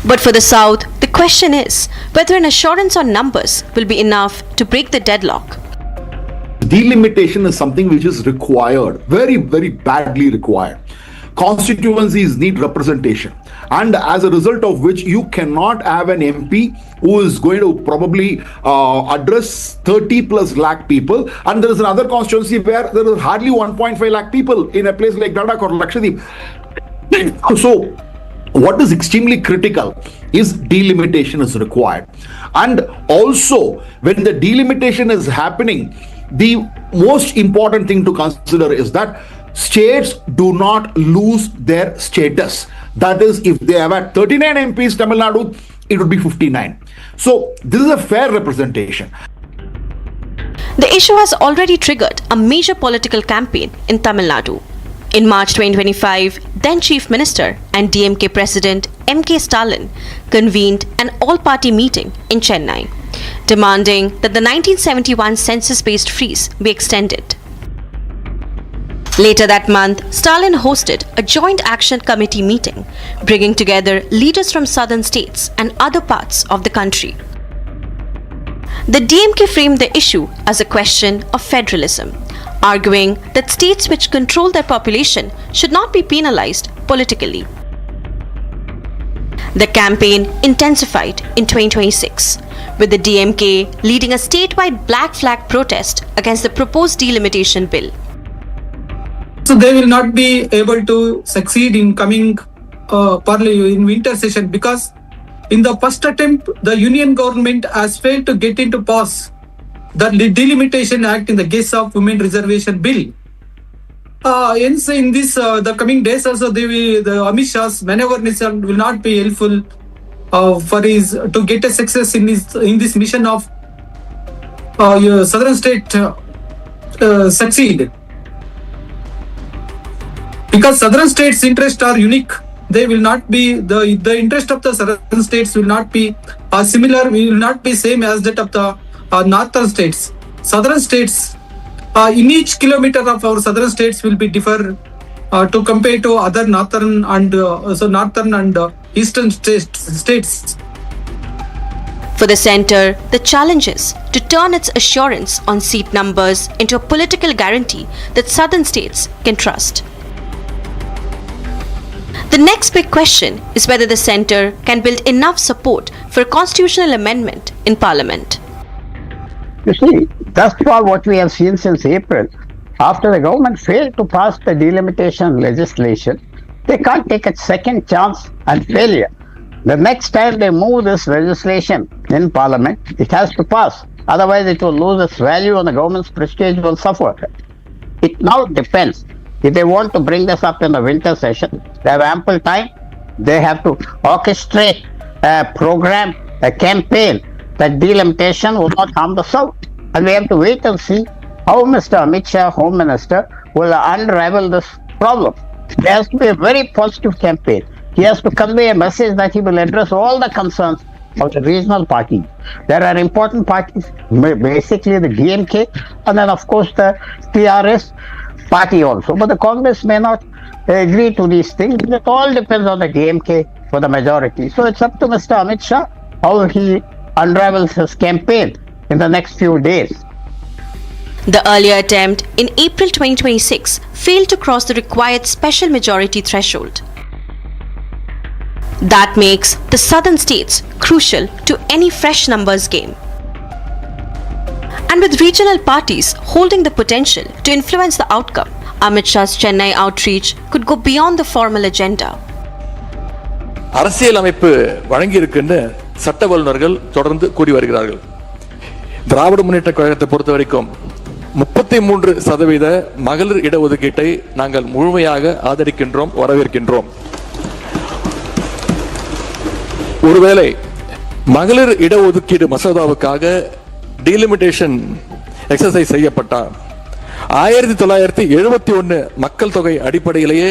But for the South, the question is whether an assurance on numbers will be enough to break the deadlock. Delimitation is something which is required, very, very badly required. Constituencies need representation, and as a result of which you cannot have an MP who is going to probably address 30 plus lakh people, and there is another constituency where there is hardly 1.5 lakh people in a place like Ladakh or Lakshadweep. So what is extremely critical is delimitation is required. And also when the delimitation is happening, the most important thing to consider is that states do not lose their status. That is, if they have had 39 MPs, Tamil Nadu, it would be 59. So this is a fair representation. The issue has already triggered a major political campaign in Tamil Nadu. In March 2025, then Chief Minister and DMK President M.K. Stalin convened an all-party meeting in Chennai, demanding that the 1971 census-based freeze be extended. Later that month, Stalin hosted a Joint Action Committee meeting, bringing together leaders from southern states and other parts of the country. The DMK framed the issue as a question of federalism, arguing that states which control their population should not be penalized politically. The campaign intensified in 2026, with the DMK leading a statewide black flag protest against the proposed delimitation bill. So they will not be able to succeed in coming in winter session because in the first attempt, the union government has failed to get into pass the Delimitation Act in the case of Women Reservation Bill. Hence, in this the coming days also, the Amit Shah's maneuver will not be helpful for his to get a success in this mission of southern state succeed. Because southern states' interests are unique, they will not be the interest of the southern states will not be similar. Will not be same as that of the northern states. Southern states, in each kilometer of our southern states will be differ to compare to other northern and eastern states. For the centre, the challenge is to turn its assurance on seat numbers into a political guarantee that southern states can trust. The next big question is whether the centre can build enough support for a constitutional amendment in Parliament. You see, thus far what we have seen since April, after the government failed to pass the delimitation legislation, they can't take a second chance and failure. The next time they move this legislation in Parliament, it has to pass. Otherwise it will lose its value and the government's prestige will suffer. It now depends. If they want to bring this up in the winter session, they have ample time. They have to orchestrate a program, a campaign that delimitation will not harm the South. And we have to wait and see how Mr. Amit Shah, Home Minister, will unravel this problem. There has to be a very positive campaign. He has to convey a message that he will address all the concerns of the regional parties. There are important parties, basically the DMK, and then of course the TRS party also. But the Congress may not agree to these things. It all depends on the DMK for the majority. So it's up to Mr. Amit Shah how he unravels his campaign in the next few days. The earlier attempt in April 2026 failed to cross the required special majority threshold. That makes the southern states crucial to any fresh numbers game. And with regional parties holding the potential to influence the outcome, Amit Shah's Chennai outreach could go beyond the formal agenda. அரசியல் அமைப்பு வழங்கி இருக்குன்னு சட்ட வல்லுநர்கள் தொடர்ந்து கூறி வருகிறார்கள். திராவிட முன்னேற்ற கழகத்தை பொறுத்த வரைக்கும் 33% மகளிர் இடஒதுக்கீட்டை நாங்கள் முழுமையாக ஆதரிக்கின்றோம், வரவேற்கின்றோம். ஒருவேளை மகளிர் இடஒதுக்கீடு மசோதாவுக்காக டீலிமிட்டேஷன் எக்ஸசைஸ் செய்யப்பட்டால் 1971 மக்கள் தொகை அடிப்படையிலேயே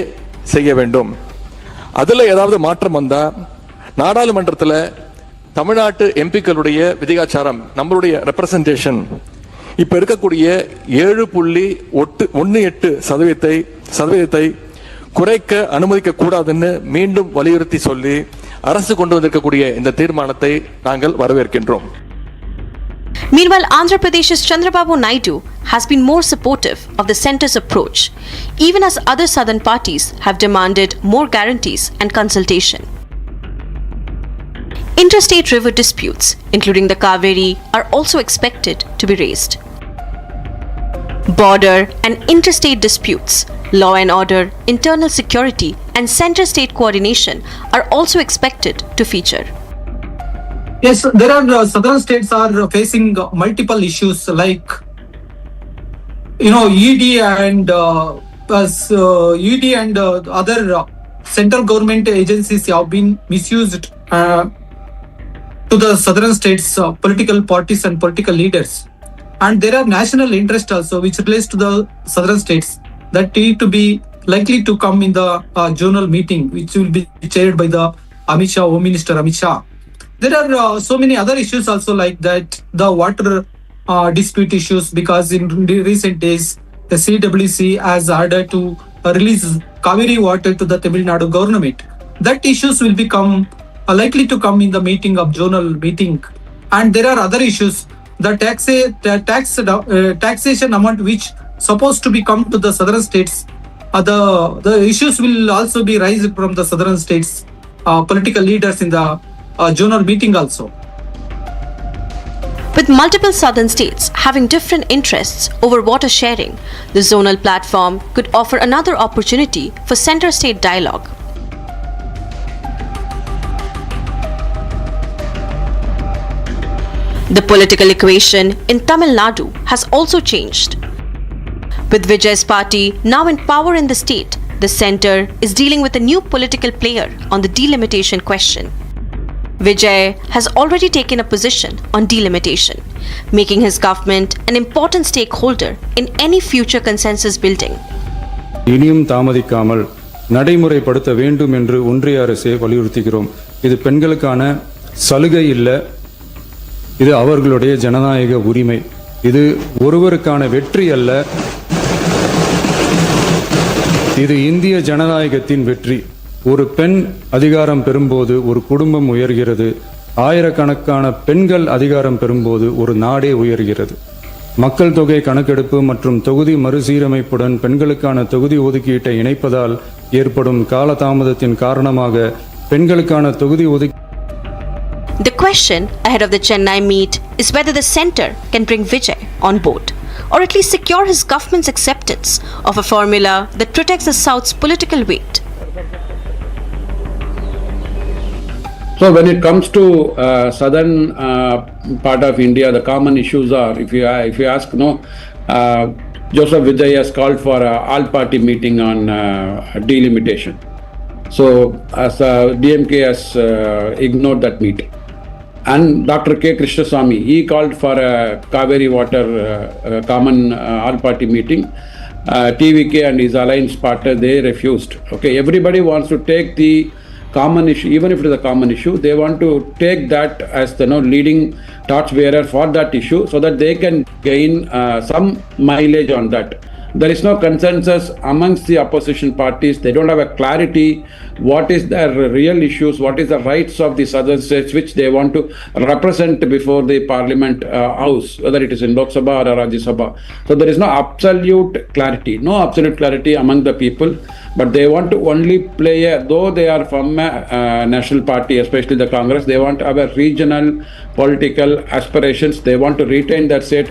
செய்ய வேண்டும். அதுல ஏதாவது மாற்றம் வந்தா நாடாளுமன்றத்தில் தமிழ்நாட்டு எம்பிக்களுடைய விதிகாச்சாரம், நம்மளுடைய ரெப்ரசன்டேஷன் இப்ப இருக்கக்கூடிய 7.18% குறைக்க அனுமதிக்க கூடாதுன்னு மீண்டும் வலியுறுத்தி சொல்லி அரசு கொண்டு வந்திருக்கக்கூடிய இந்த தீர்மானத்தை நாங்கள் வரவேற்கின்றோம். Meanwhile, Andhra Pradesh's Chandrababu Naidu has been more supportive of the centre's approach, even as other southern parties have demanded more guarantees and consultation. Interstate river disputes, including the Kaveri, are also expected to be raised. Border and interstate disputes, law and order, internal security, and center-state coordination are also expected to feature. Yes, there are southern states are facing multiple issues like ED and other central government agencies have been misused to the southern states political parties and political leaders, and there are national interests also which relates to the southern states that need to be likely to come in the journal meeting which will be chaired by the Amit Shah, Home Minister Amit Shah. There are so many other issues also like that, the water dispute issues, because in recent days the CWC has ordered to release Kaveri water to the Tamil Nadu government. That issues will become likely to come in the meeting of journal meeting. And there are other issues, the taxation amount which supposed to be come to the southern states. The issues will also be raised from the southern states political leaders in the journal meeting also. With multiple southern states having different interests over water sharing, the zonal platform could offer another opportunity for center-state dialogue. The political equation in Tamil Nadu has also changed. With Vijay's party now in power in the state, the centre is dealing with a new political player on the delimitation question. Vijay has already taken a position on delimitation, making his government an important stakeholder in any future consensus building. இனியும் தாமதிக்காமல் நடைமுறைப்படுத்த வேண்டும் என்று ஒன்றிய அரசை வலியுறுத்துகிறோம். இது பெண்களுக்கான சலுகை இல்லை, இது அவர்களுடைய ஜனநாயக உரிமை. இது ஒருவருக்கான வெற்றி அல்ல, இது இந்திய ஜனநாயகத்தின் வெற்றி. ஒரு பெண் அதிகாரம் பெறும்போது ஒரு குடும்பம் உயர்கிறது. ஆயிரக்கணக்கான பெண்கள் அதிகாரம் பெறும்போது ஒரு நாடே உயர்கிறது. மக்கள் தொகை கணக்கெடுப்பு மற்றும் தொகுதி மறுசீரமைப்புடன் பெண்களுக்கான தொகுதி ஒதுக்கீட்டை இணைப்பதால் ஏற்படும் காலதாமதத்தின் காரணமாக பெண்களுக்கான தொகுதி ஒதுக்கீடு. The question ahead of the Chennai meet is whether the centre can bring Vijay on board, or at least secure his government's acceptance of a formula that protects the South's political weight. So when it comes to southern part of India, the common issues are, if you ask, Joseph Vijay has called for an all-party meeting on delimitation. So as DMK has ignored that meeting. And Dr. K. Krishnaswamy, he called for a Kaveri water common all-party meeting. TVK and his alliance partner, they refused. Okay, everybody wants to take the common issue, even if it is a common issue, they want to take that as the leading torchbearer for that issue so that they can gain some mileage on that. There is no consensus amongst the opposition parties. They don't have a clarity what is their real issues, what is the rights of the southern states which they want to represent before the parliament house, whether it is in Lok Sabha or Rajya Sabha. So there is no absolute clarity among the people, but they want to only play, though they are from a national party, especially the Congress, they want to have a regional political aspirations. They want to retain that state.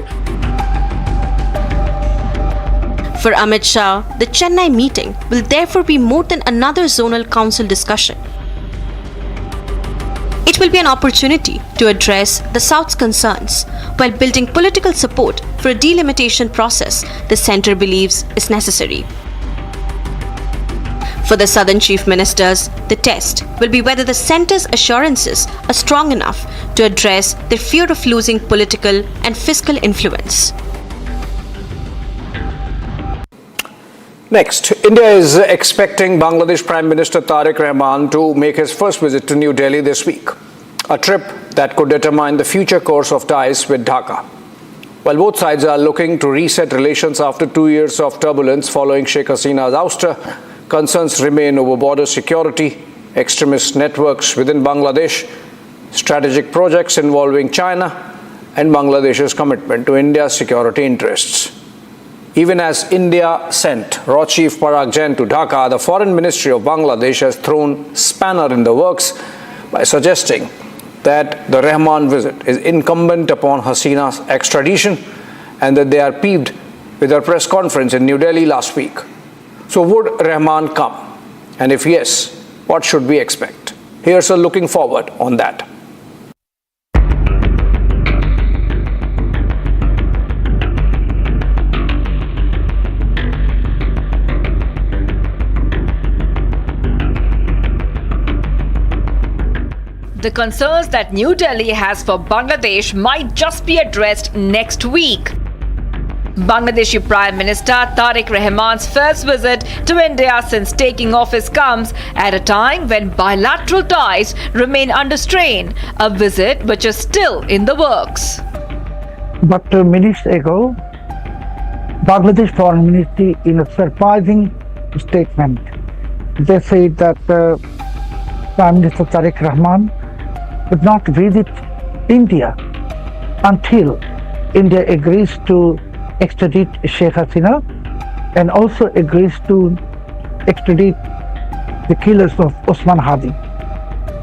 For Amit Shah, the Chennai meeting will therefore be more than another zonal council discussion. It will be an opportunity to address the South's concerns while building political support for a delimitation process the centre believes is necessary. For the Southern Chief Ministers, the test will be whether the centre's assurances are strong enough to address their fear of losing political and fiscal influence. Next, India is expecting Bangladesh Prime Minister Tariq Rahman to make his first visit to New Delhi this week, a trip that could determine the future course of ties with Dhaka. While both sides are looking to reset relations after 2 years of turbulence following Sheikh Hasina's ouster, concerns remain over border security, extremist networks within Bangladesh, strategic projects involving China, and Bangladesh's commitment to India's security interests. Even as India sent Raw Chief Parag Jain to Dhaka, the Foreign Ministry of Bangladesh has thrown spanner in the works by suggesting that the Rahman visit is incumbent upon Hasina's extradition and that they are peeved with her press conference in New Delhi last week. So would Rahman come? And if yes, what should we expect? Here's a looking forward on that. The concerns that New Delhi has for Bangladesh might just be addressed next week. Bangladeshi Prime Minister Tariq Rahman's first visit to India since taking office comes at a time when bilateral ties remain under strain, a visit which is still in the works. But minutes ago, Bangladesh Foreign Ministry, in a surprising statement, they said that Prime Minister Tariq Rahman would not visit India until India agrees to extradite Sheikh Hasina and also agrees to extradite the killers of Osman Hadi.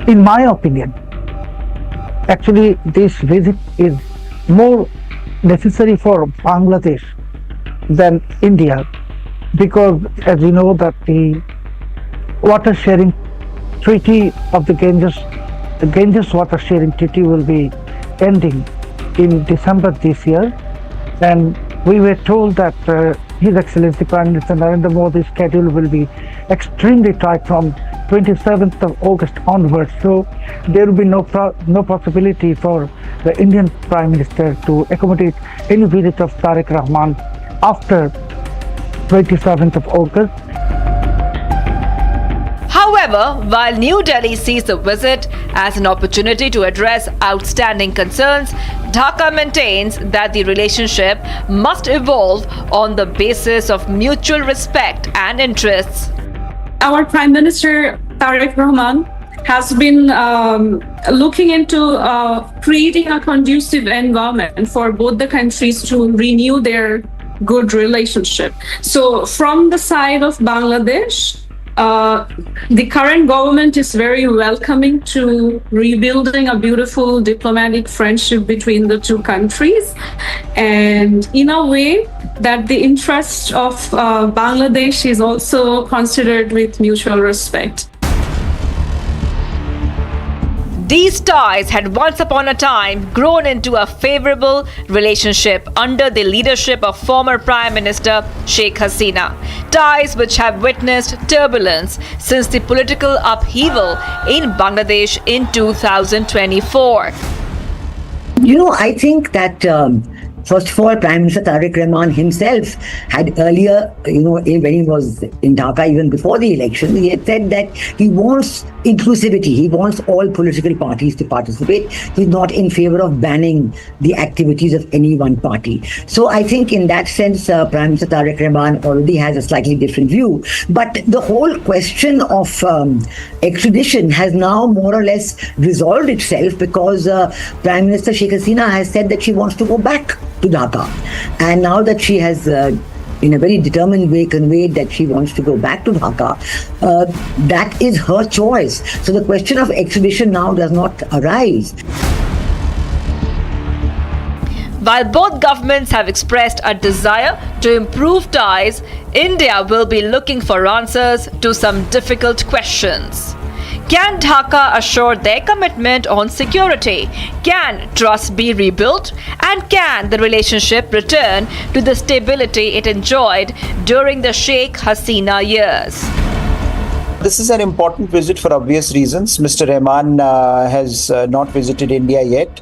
In my opinion, actually this visit is more necessary for Bangladesh than India, because as you know that the water sharing treaty of the Ganges water sharing treaty will be ending in December this year, and we were told that His Excellency Prime Minister Narendra Modi's schedule will be extremely tight from 27th of August onwards. So there will be no possibility for the Indian Prime Minister to accommodate any visit of Tariq Rahman after 27th of August. However, while New Delhi sees the visit as an opportunity to address outstanding concerns, Dhaka maintains that the relationship must evolve on the basis of mutual respect and interests. Our Prime Minister Tariq Rahman has been looking into creating a conducive environment for both the countries to renew their good relationship. So from the side of Bangladesh, the current government is very welcoming to rebuilding a beautiful diplomatic friendship between the two countries, and in a way that the interest of Bangladesh is also considered with mutual respect. These ties had once upon a time grown into a favorable relationship under the leadership of former Prime Minister Sheikh Hasina. Ties which have witnessed turbulence since the political upheaval in Bangladesh in 2024. I think that First of all, Prime Minister Tariq Rahman himself had earlier, when he was in Dhaka, even before the election, he had said that he wants inclusivity. He wants all political parties to participate. He's not in favor of banning the activities of any one party. So I think in that sense, Prime Minister Tariq Rahman already has a slightly different view. But the whole question of extradition has now more or less resolved itself, because Prime Minister Sheikh Hasina has said that she wants to go back to Dhaka. And now that she has in a very determined way conveyed that she wants to go back to Dhaka, that is her choice. So the question of extradition now does not arise. While both governments have expressed a desire to improve ties, India will be looking for answers to some difficult questions. Can Dhaka assure their commitment on security? Can trust be rebuilt? And can the relationship return to the stability it enjoyed during the Sheikh Hasina years? This is an important visit for obvious reasons. Mr. Rahman has not visited India yet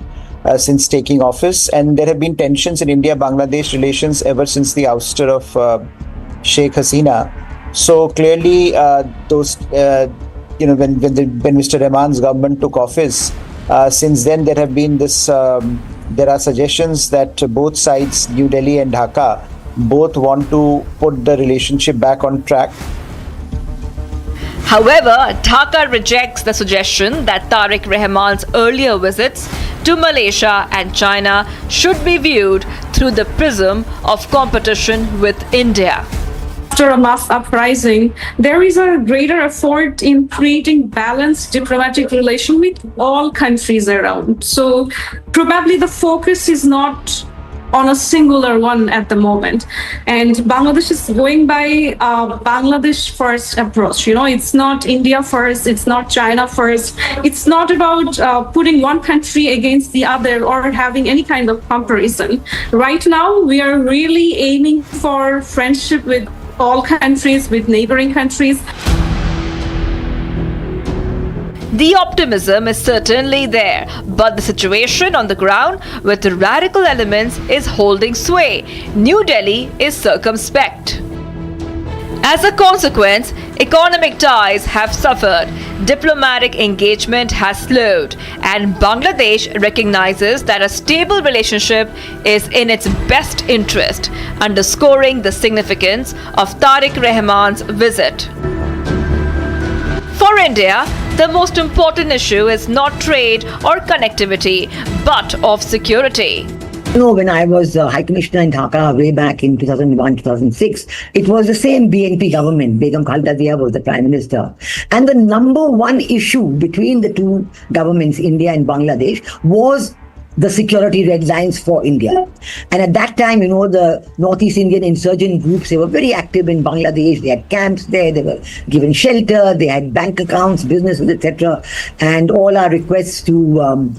since taking office, and there have been tensions in India-Bangladesh relations ever since the ouster of Sheikh Hasina. So clearly, when Mr. Rahman's government took office, since then there have been there are suggestions that both sides, New Delhi and Dhaka, both want to put the relationship back on track. However, Dhaka rejects the suggestion that Tariq Rahman's earlier visits to Malaysia and China should be viewed through the prism of competition with India. After a mass uprising, there is a greater effort in creating balanced diplomatic relation with all countries around. So probably the focus is not on a singular one at the moment. And Bangladesh is going by a Bangladesh first approach. It's not India first, it's not China first. It's not about putting one country against the other or having any kind of comparison. Right now, we are really aiming for friendship with all countries, with neighboring countries. The optimism is certainly there, but the situation on the ground with the radical elements is holding sway. New Delhi is circumspect. As a consequence, economic ties have suffered, diplomatic engagement has slowed, and Bangladesh recognizes that a stable relationship is in its best interest, underscoring the significance of Tariq Rahman's visit. For India, the most important issue is not trade or connectivity, but of security. When I was High Commissioner in Dhaka way back in 2001-2006, it was the same BNP government. Begum Khalida Zia was the Prime Minister. And the number one issue between the two governments, India and Bangladesh, was the security red lines for India. And at that time, the Northeast Indian insurgent groups, they were very active in Bangladesh. They had camps there, they were given shelter, they had bank accounts, businesses, etc. And all our requests to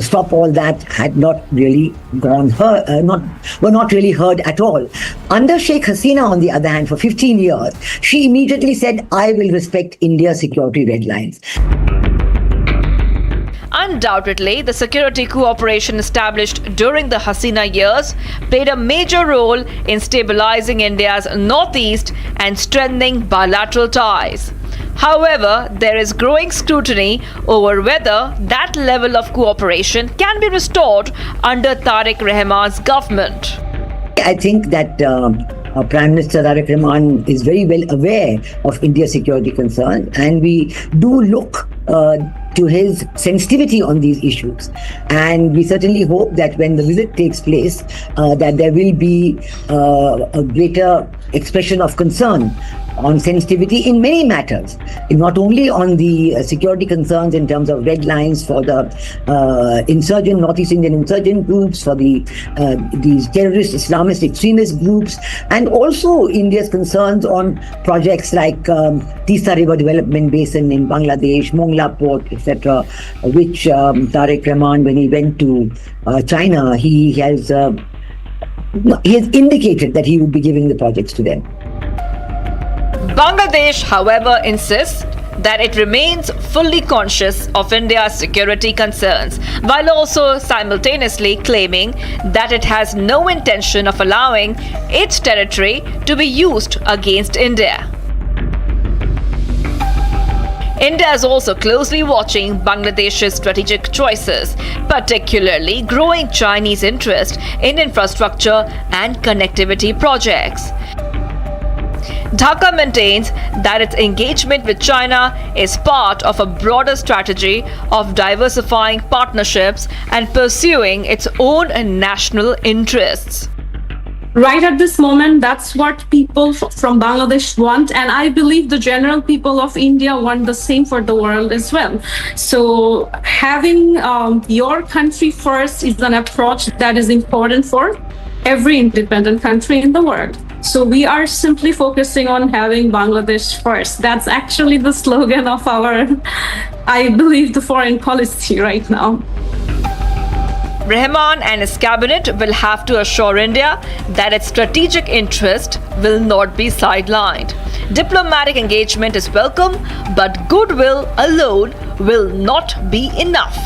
stop all that had not really were not really heard at all. Under Sheikh Hasina, on the other hand, for 15 years, she immediately said, I will respect India's security red lines. Undoubtedly, the security cooperation established during the Hasina years played a major role in stabilizing India's northeast and strengthening bilateral ties. However, there is growing scrutiny over whether that level of cooperation can be restored under Tariq Rahman's government. I think that Prime Minister Tariq Rahman is very well aware of India's security concerns, and we do look to his sensitivity on these issues. And we certainly hope that when the visit takes place, that there will be a greater expression of concern on sensitivity in many matters, not only on the security concerns in terms of red lines for the Northeast Indian insurgent groups, for these terrorist Islamist extremist groups, and also India's concerns on projects like Tisa River Development Basin in Bangladesh, Mongla Port, etc., which Tariq Rahman, when he went to China, he has indicated that he would be giving the projects to them. Bangladesh, however, insists that it remains fully conscious of India's security concerns, while also simultaneously claiming that it has no intention of allowing its territory to be used against India. India is also closely watching Bangladesh's strategic choices, particularly growing Chinese interest in infrastructure and connectivity projects. Dhaka maintains that its engagement with China is part of a broader strategy of diversifying partnerships and pursuing its own national interests. Right at this moment, that's what people from Bangladesh want, and I believe the general people of India want the same for the world as well. So having your country first is an approach that is important for every independent country in the world. So we are simply focusing on having Bangladesh first. That's actually the slogan of our, I believe, the foreign policy right now. Rahman and his cabinet will have to assure India that its strategic interest will not be sidelined. Diplomatic engagement is welcome, but goodwill alone will not be enough.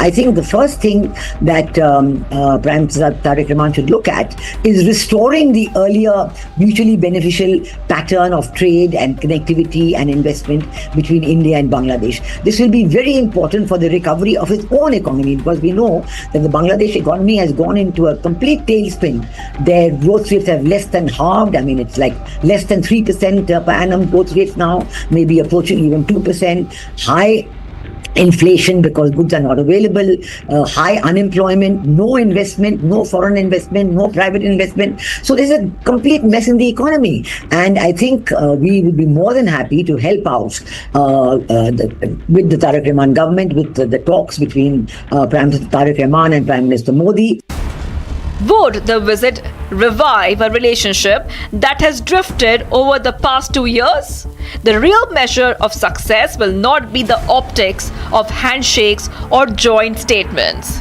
I think the first thing that Prime Minister Tariq Rahman should look at is restoring the earlier mutually beneficial pattern of trade and connectivity and investment between India and Bangladesh. This will be very important for the recovery of its own economy, because we know that the Bangladesh economy has gone into a complete tailspin. Their growth rates have less than halved. I mean, it's like less than 3% per annum growth rates now, maybe approaching even 2%. High inflation because goods are not available, high unemployment, no investment, no foreign investment, no private investment. So there's a complete mess in the economy. And I think we would be more than happy to help out with the Tariq Rahman government, with the talks between Prime Minister Tariq Rahman and Prime Minister Modi. Would the visit revive a relationship that has drifted over the past 2 years? The real measure of success will not be the optics of handshakes or joint statements.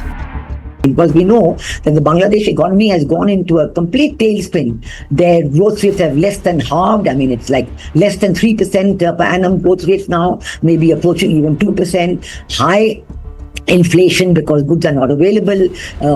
Because we know that the Bangladesh economy has gone into a complete tailspin. Their growth rates have less than halved. I mean, it's like less than 3% per annum growth rates now, maybe approaching even 2%. High inflation because goods are not available,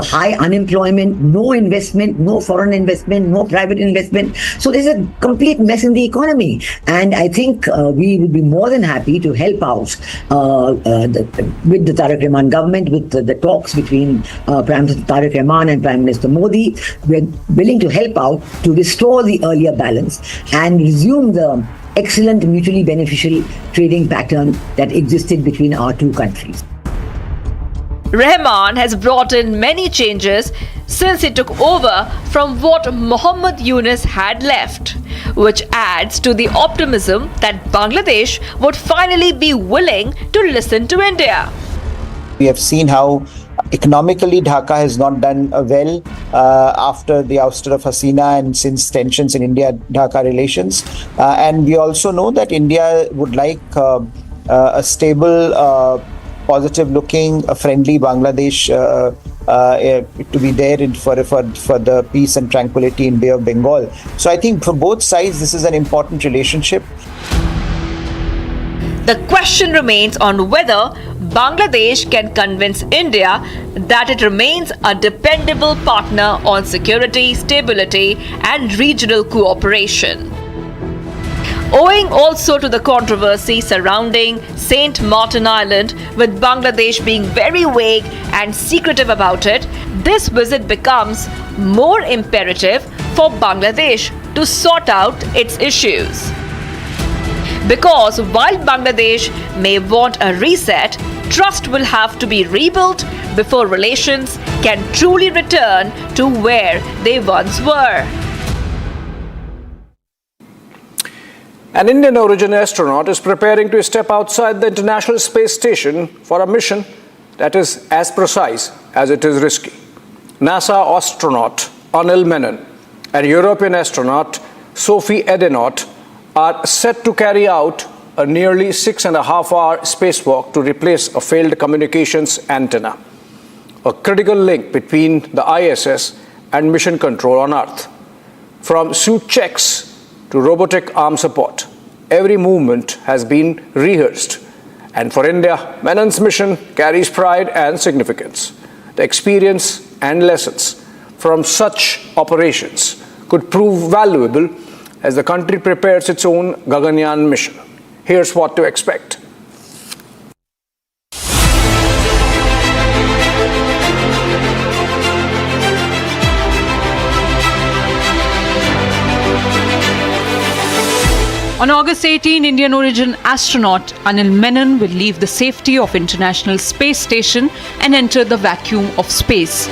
high unemployment, no investment, no foreign investment, no private investment. So there's a complete mess in the economy. And I think we would be more than happy to help out with the Tariq Rahman government, with the talks between Prime Minister Tariq Rahman and Prime Minister Modi. We're willing to help out to restore the earlier balance and resume the excellent mutually beneficial trading pattern that existed between our two countries. Rahman has brought in many changes since he took over from what Muhammad Yunus had left, which adds to the optimism that Bangladesh would finally be willing to listen to India. We have seen how economically Dhaka has not done well after the ouster of Hasina and since tensions in India-Dhaka relations. And we also know that India would like a stable, positive-looking, friendly Bangladesh to be there for the peace and tranquility in Bay of Bengal. So I think for both sides, this is an important relationship. The question remains on whether Bangladesh can convince India that it remains a dependable partner on security, stability, and regional cooperation. Owing also to the controversy surrounding St. Martin Island, with Bangladesh being very vague and secretive about it, this visit becomes more imperative for Bangladesh to sort out its issues. Because while Bangladesh may want a reset, trust will have to be rebuilt before relations can truly return to where they once were. An Indian origin astronaut is preparing to step outside the International Space Station for a mission that is as precise as it is risky. NASA astronaut Anil Menon and European astronaut Sophie Edenot are set to carry out a nearly 6.5-hour spacewalk to replace a failed communications antenna, a critical link between the ISS and mission control on Earth. From suit checks to robotic arm support, every movement has been rehearsed. And for India, Menon's mission carries pride and significance. The experience and lessons from such operations could prove valuable as the country prepares its own Gaganyaan mission. Here's what to expect. On August 18, Indian origin astronaut Anil Menon will leave the safety of International Space Station and enter the vacuum of space.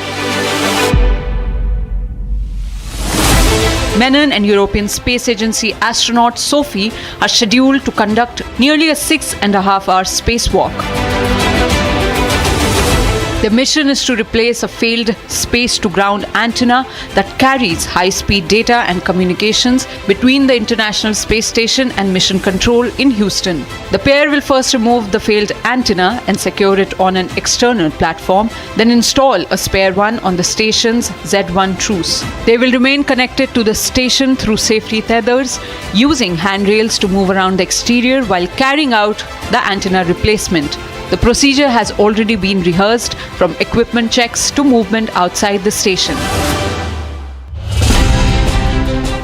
Menon and European Space Agency astronaut Sophie are scheduled to conduct nearly a 6.5-hour spacewalk. The mission is to replace a failed space-to-ground antenna that carries high-speed data and communications between the International Space Station and Mission Control in Houston. The pair will first remove the failed antenna and secure it on an external platform, then install a spare one on the station's Z1 truss. They will remain connected to the station through safety tethers, using handrails to move around the exterior while carrying out the antenna replacement. The procedure has already been rehearsed, from equipment checks to movement outside the station.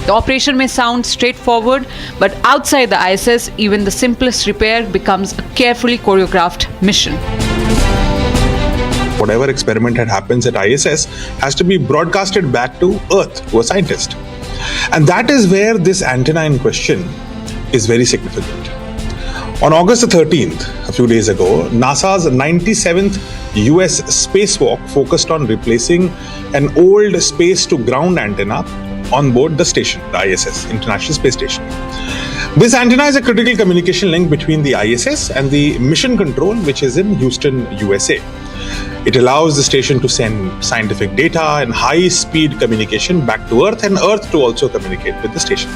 The operation may sound straightforward, but outside the ISS, even the simplest repair becomes a carefully choreographed mission. Whatever experiment that happens at ISS has to be broadcasted back to Earth, to a scientist. And that is where this antenna in question is very significant. On August 13th, a few days ago, NASA's 97th US spacewalk focused on replacing an old space-to-ground antenna on board the station, the ISS, International Space Station. This antenna is a critical communication link between the ISS and the mission control, which is in Houston, USA. It allows the station to send scientific data and high-speed communication back to Earth, and Earth to also communicate with the station.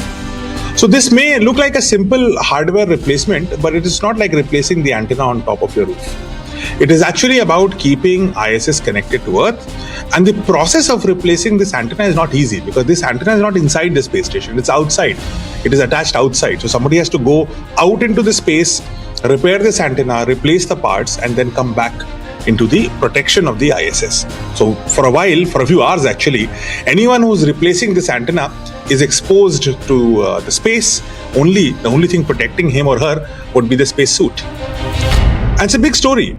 So this may look like a simple hardware replacement, but it is not like replacing the antenna on top of your roof. It is actually about keeping ISS connected to Earth, and the process of replacing this antenna is not easy because this antenna is not inside the space station, it's outside. It is attached outside. So somebody has to go out into the space, repair this antenna, replace the parts, and then come back into the protection of the ISS. So for a while, for a few hours actually, anyone who's replacing this antenna is exposed to the space. The only thing protecting him or her would be the space suit. And it's a big story.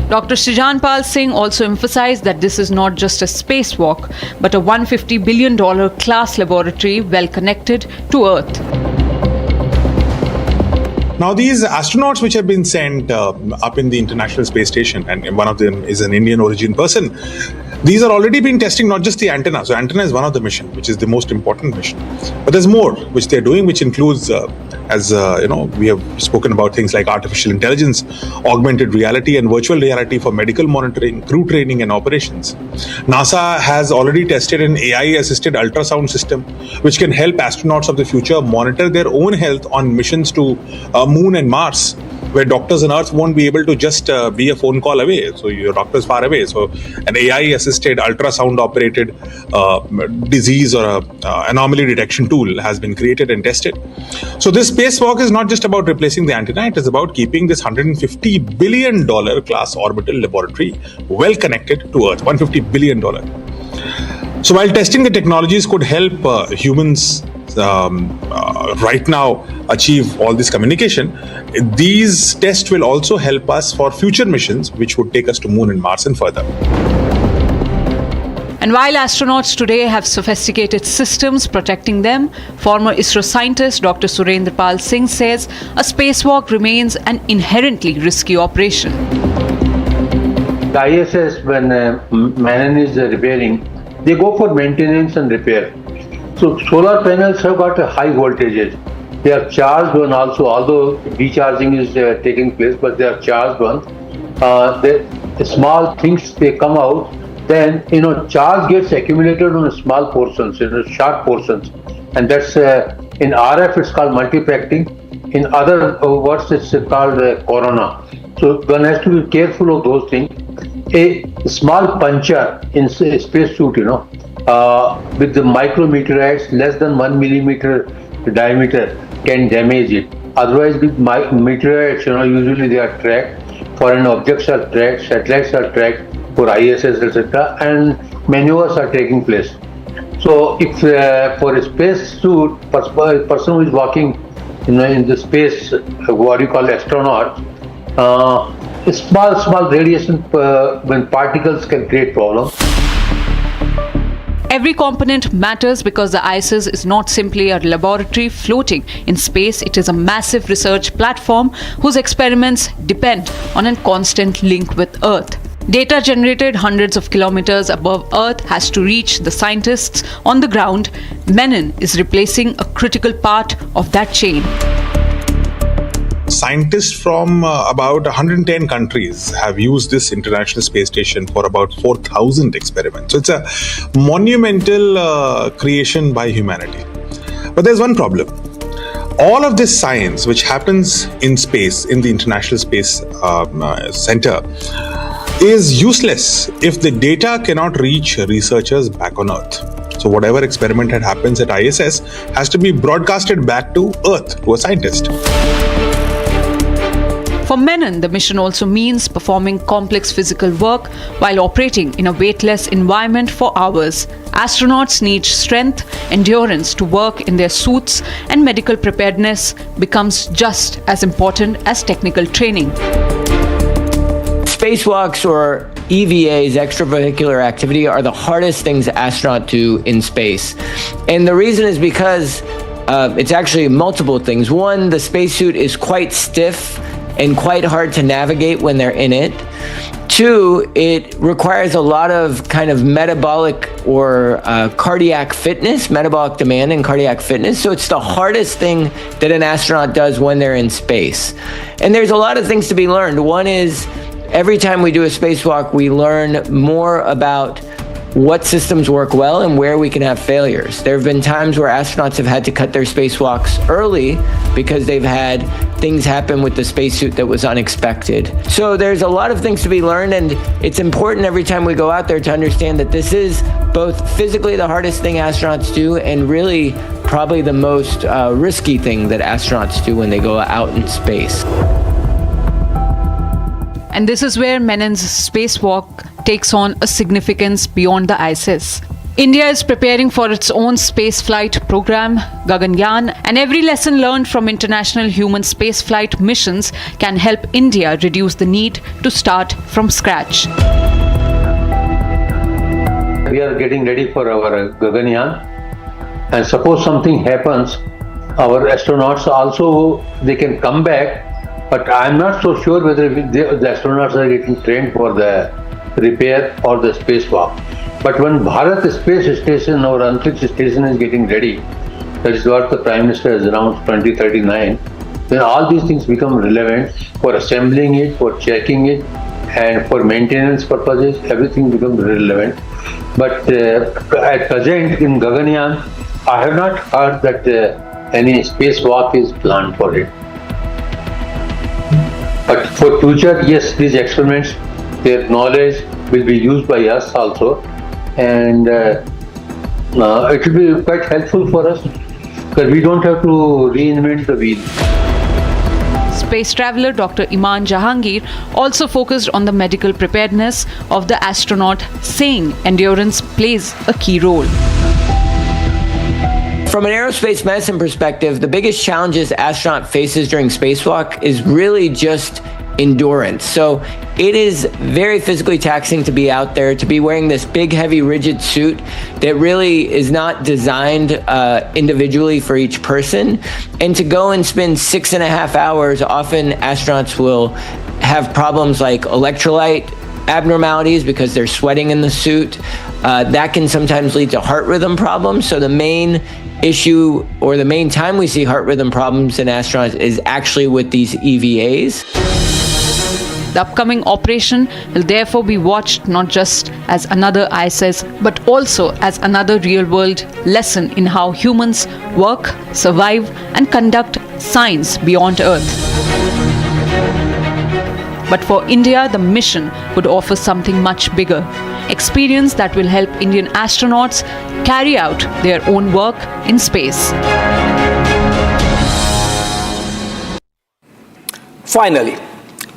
Dr. Shrijanpal Singh also emphasized that this is not just a spacewalk, but a $150 billion class laboratory well connected to Earth. Now, these astronauts which have been sent up in the International Space Station, and one of them is an Indian origin person, these are already been testing not just the antenna. So antenna is one of the mission, which is the most important mission. But there's more which they're doing, which includes, we have spoken about things like artificial intelligence, augmented reality and virtual reality for medical monitoring, crew training and operations. NASA has already tested an AI-assisted ultrasound system, which can help astronauts of the future monitor their own health on missions to Moon and Mars, where doctors on Earth won't be able to just be a phone call away. So your doctor's far away. So an AI-assisted ultrasound-operated disease or anomaly detection tool has been created and tested. So this spacewalk is not just about replacing the antenna. It is about keeping this $150 billion class orbital laboratory well connected to Earth. $150 billion. So while testing the technologies could help humans right now achieve all this communication, these tests will also help us for future missions which would take us to Moon and Mars and further. And while astronauts today have sophisticated systems protecting them, former ISRO scientist Dr. Surendrapal Singh says a spacewalk remains an inherently risky operation. The ISS, when Menon is repairing, they go for maintenance and repair. So solar panels have got a high voltages. They are charged one also, although decharging is taking place, but they are charged one. The small things, they come out, then charge gets accumulated on small portions, short portions, and that's in RF it's called multiplexing. In other words, it's called corona. So one has to be careful of those things. A small puncher in space suit, with the micrometeorites less than 1 millimeter diameter can damage it. Otherwise, with meteorites, usually they are tracked. Foreign objects are tracked, satellites are tracked for ISS, etc., and maneuvers are taking place. So, if for a space suit, a person who is walking, in the space, what you call astronaut, small radiation when particles can create problems. Every component matters because the ISS is not simply a laboratory floating in space. It is a massive research platform whose experiments depend on a constant link with Earth. Data generated hundreds of kilometers above Earth has to reach the scientists on the ground. Menon is replacing a critical part of that chain. Scientists from about 110 countries have used this International Space Station for about 4,000 experiments. So it's a monumental creation by humanity. But there's one problem. All of this science which happens in space, in the International Space Center, is useless if the data cannot reach researchers back on Earth. So whatever experiment that happens at ISS has to be broadcasted back to Earth, to a scientist. For Menon, the mission also means performing complex physical work while operating in a weightless environment for hours. Astronauts need strength, endurance to work in their suits, and medical preparedness becomes just as important as technical training. Spacewalks, or EVAs, extravehicular activity, are the hardest things astronauts do in space. And the reason is because it's actually multiple things. One, the spacesuit is quite stiff and quite hard to navigate when they're in it. Two, it requires a lot of kind of metabolic or cardiac fitness, metabolic demand and cardiac fitness. So it's the hardest thing that an astronaut does when they're in space. And there's a lot of things to be learned. One is, every time we do a spacewalk, we learn more about what systems work well and where we can have failures. There have been times where astronauts have had to cut their spacewalks early because they've had things happen with the spacesuit that was unexpected. So there's a lot of things to be learned, and it's important every time we go out there to understand that this is both physically the hardest thing astronauts do and really probably the most risky thing that astronauts do when they go out in space. And this is where Menon's spacewalk takes on a significance beyond the ISS. India is preparing for its own spaceflight program, Gaganyaan, and every lesson learned from international human spaceflight missions can help India reduce the need to start from scratch. We are getting ready for our Gaganyaan, and suppose something happens, our astronauts also, they can come back. But I'm not so sure whether the astronauts are getting trained for the repair or the spacewalk. But when Bharat Space Station or Antariksh Station is getting ready, that is what the Prime Minister has announced, 2039, then all these things become relevant for assembling it, for checking it, and for maintenance purposes, everything becomes relevant. But at present in Gaganyaan, I have not heard that any spacewalk is planned for it. But for future, yes, these experiments, their knowledge will be used by us also, and it will be quite helpful for us because we don't have to reinvent the wheel. Space traveler Dr. Iman Jahangir also focused on the medical preparedness of the astronaut, saying endurance plays a key role. From an aerospace medicine perspective, the biggest challenges astronaut faces during spacewalk is really just endurance. So it is very physically taxing to be out there, to be wearing this big, heavy, rigid suit that really is not designed individually for each person. And to go and spend 6.5 hours, often astronauts will have problems like electrolyte abnormalities because they're sweating in the suit. That can sometimes lead to heart rhythm problems. So the main issue, or the main time we see heart rhythm problems in astronauts, is actually with these EVAs. The upcoming operation will therefore be watched not just as another ISS, but also as another real-world lesson in how humans work, survive, and conduct science beyond Earth. But for India, the mission could offer something much bigger. Experience that will help Indian astronauts carry out their own work in space. Finally,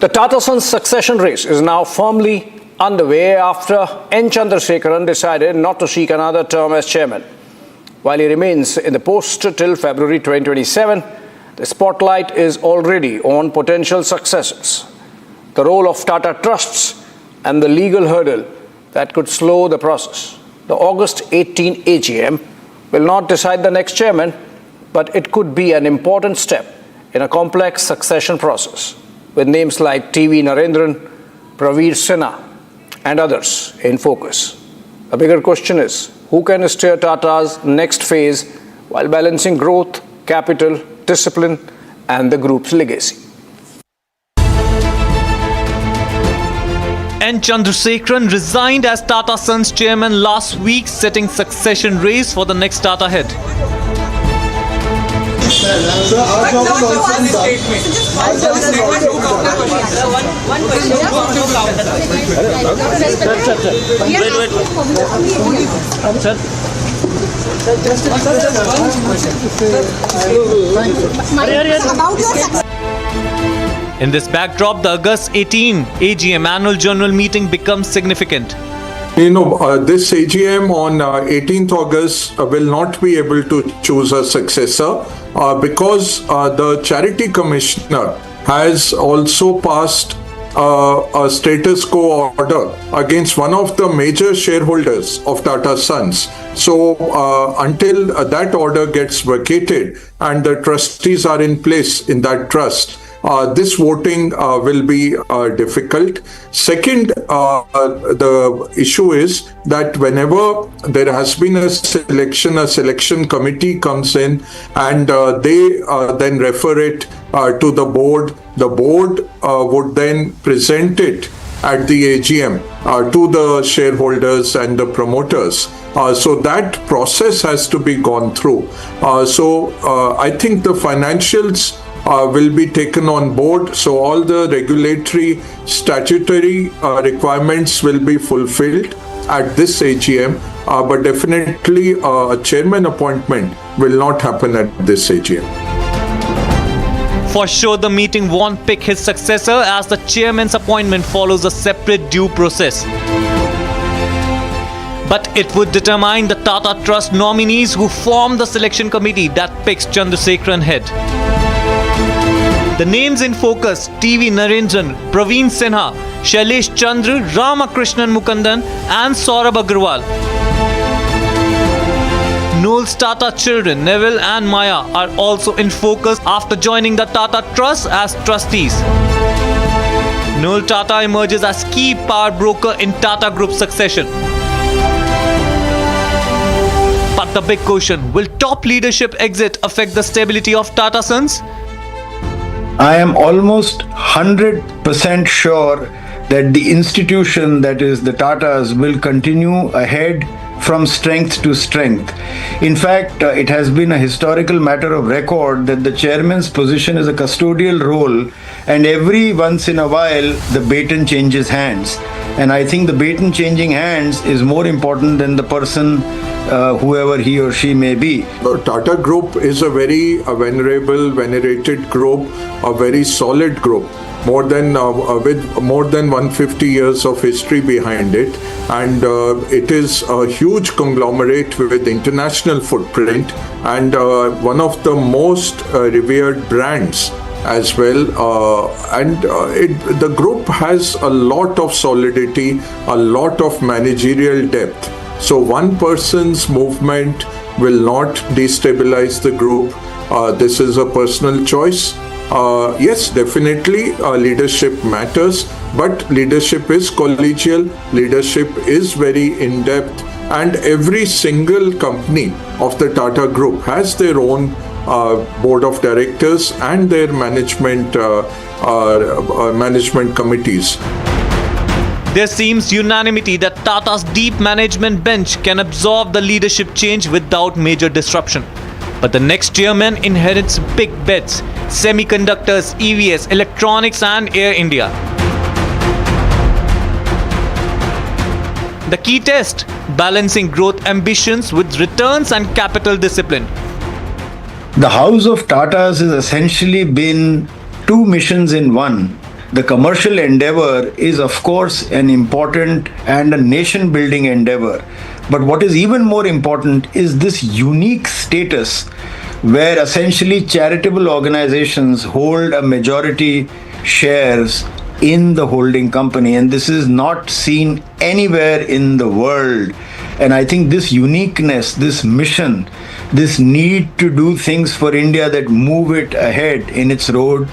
the Tata Sons succession race is now firmly underway after N. Chandrasekaran decided not to seek another term as chairman. While he remains in the post till February 2027, the spotlight is already on potential successors, the role of Tata Trusts and the legal hurdle that could slow the process. The August 18 AGM will not decide the next chairman, but it could be an important step in a complex succession process, with names like TV Narendran, Praveer Sinha, and others in focus. The bigger question is, who can steer Tata's next phase while balancing growth, capital, discipline, and the group's legacy? N. Chandrasekaran resigned as Tata Sons chairman last week, setting succession race for the next Tata head. In this backdrop, the August 18 AGM annual general meeting becomes significant. This AGM on 18th August will not be able to choose a successor because the Charity Commissioner has also passed a status quo order against one of the major shareholders of Tata Sons. So until that order gets vacated and the trustees are in place in that trust, this voting will be difficult. Second, the issue is that whenever there has been a selection committee comes in and they then refer it to the board. The board would then present it at the AGM to the shareholders and the promoters. So that process has to be gone through. So I think the financials will be taken on board. So all the regulatory, statutory requirements will be fulfilled at this AGM. But definitely a chairman appointment will not happen at this AGM. For sure, the meeting won't pick his successor as the chairman's appointment follows a separate due process. But it would determine the Tata Trust nominees who form the selection committee that picks Chandrasekaran head. The names in focus: TV Narendran, Praveer Sinha, Shailesh Chandra, Ramakrishnan Mukundan and Saurabh Agarwal. Noel's Tata children, Neville and Maya, are also in focus after joining the Tata Trust as trustees. Noel Tata emerges as key power broker in Tata Group succession. But the big question, will top leadership exit affect the stability of Tata Sons? I am almost 100% sure that the institution, that is the Tatas, will continue ahead from strength to strength. In fact, it has been a historical matter of record that the chairman's position is a custodial role, and every once in a while the baton changes hands. And I think the baton changing hands is more important than the person, whoever he or she may be. The Tata Group is a very venerable, venerated group, a very solid group. With more than 150 years of history behind it, and it is a huge conglomerate with international footprint and one of the most revered brands as well. The group has a lot of solidity, a lot of managerial depth. So one person's movement will not destabilize the group. This is a personal choice. Yes, definitely leadership matters, but leadership is collegial, leadership is very in-depth, and every single company of the Tata Group has their own board of directors and their management committees. There seems unanimity that Tata's deep management bench can absorb the leadership change without major disruption. But the next chairman inherits big bets: semiconductors, EVs, electronics and Air India. The key test: balancing growth ambitions with returns and capital discipline. The house of Tatas has essentially been two missions in one. The commercial endeavor is, of course, an important and a nation building endeavor. But what is even more important is this unique status where essentially charitable organizations hold a majority shares in the holding company, and this is not seen anywhere in the world. And I think this uniqueness, this mission, this need to do things for India that move it ahead in its road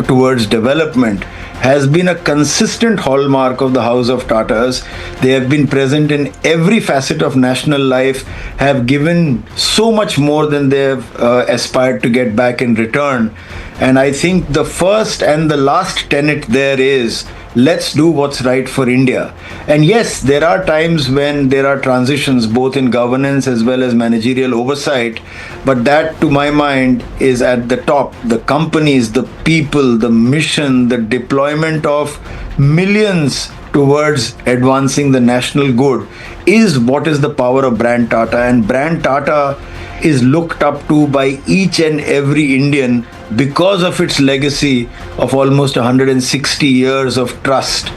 towards development has been a consistent hallmark of the House of Tatas. They have been present in every facet of national life, have given so much more than they have aspired to get back in return. And I think the first and the last tenet there is, let's do what's right for India. And yes, there are times when there are transitions both in governance as well as managerial oversight, but that to my mind is at the top. The companies, the people, the mission, the deployment of millions towards advancing the national good is what is the power of brand Tata. And brand Tata is looked up to by each and every Indian because of its legacy of almost 160 years of trust.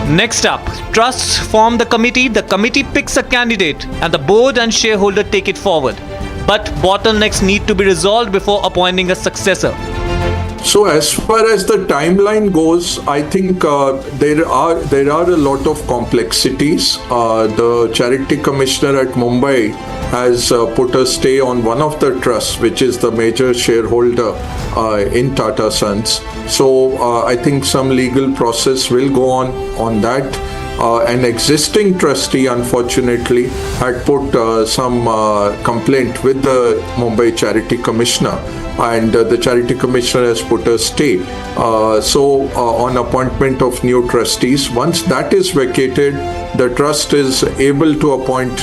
Next up, trusts form the committee picks a candidate, and the board and shareholder take it forward. But bottlenecks need to be resolved before appointing a successor. So as far as the timeline goes, I think there are a lot of complexities. The Charity Commissioner at Mumbai has put a stay on one of the trusts, which is the major shareholder in Tata Sons. So I think some legal process will go on that. An existing trustee, unfortunately, had put some complaint with the Mumbai Charity Commissioner, and the Charity Commissioner has put a stay. So on appointment of new trustees, once that is vacated, the trust is able to appoint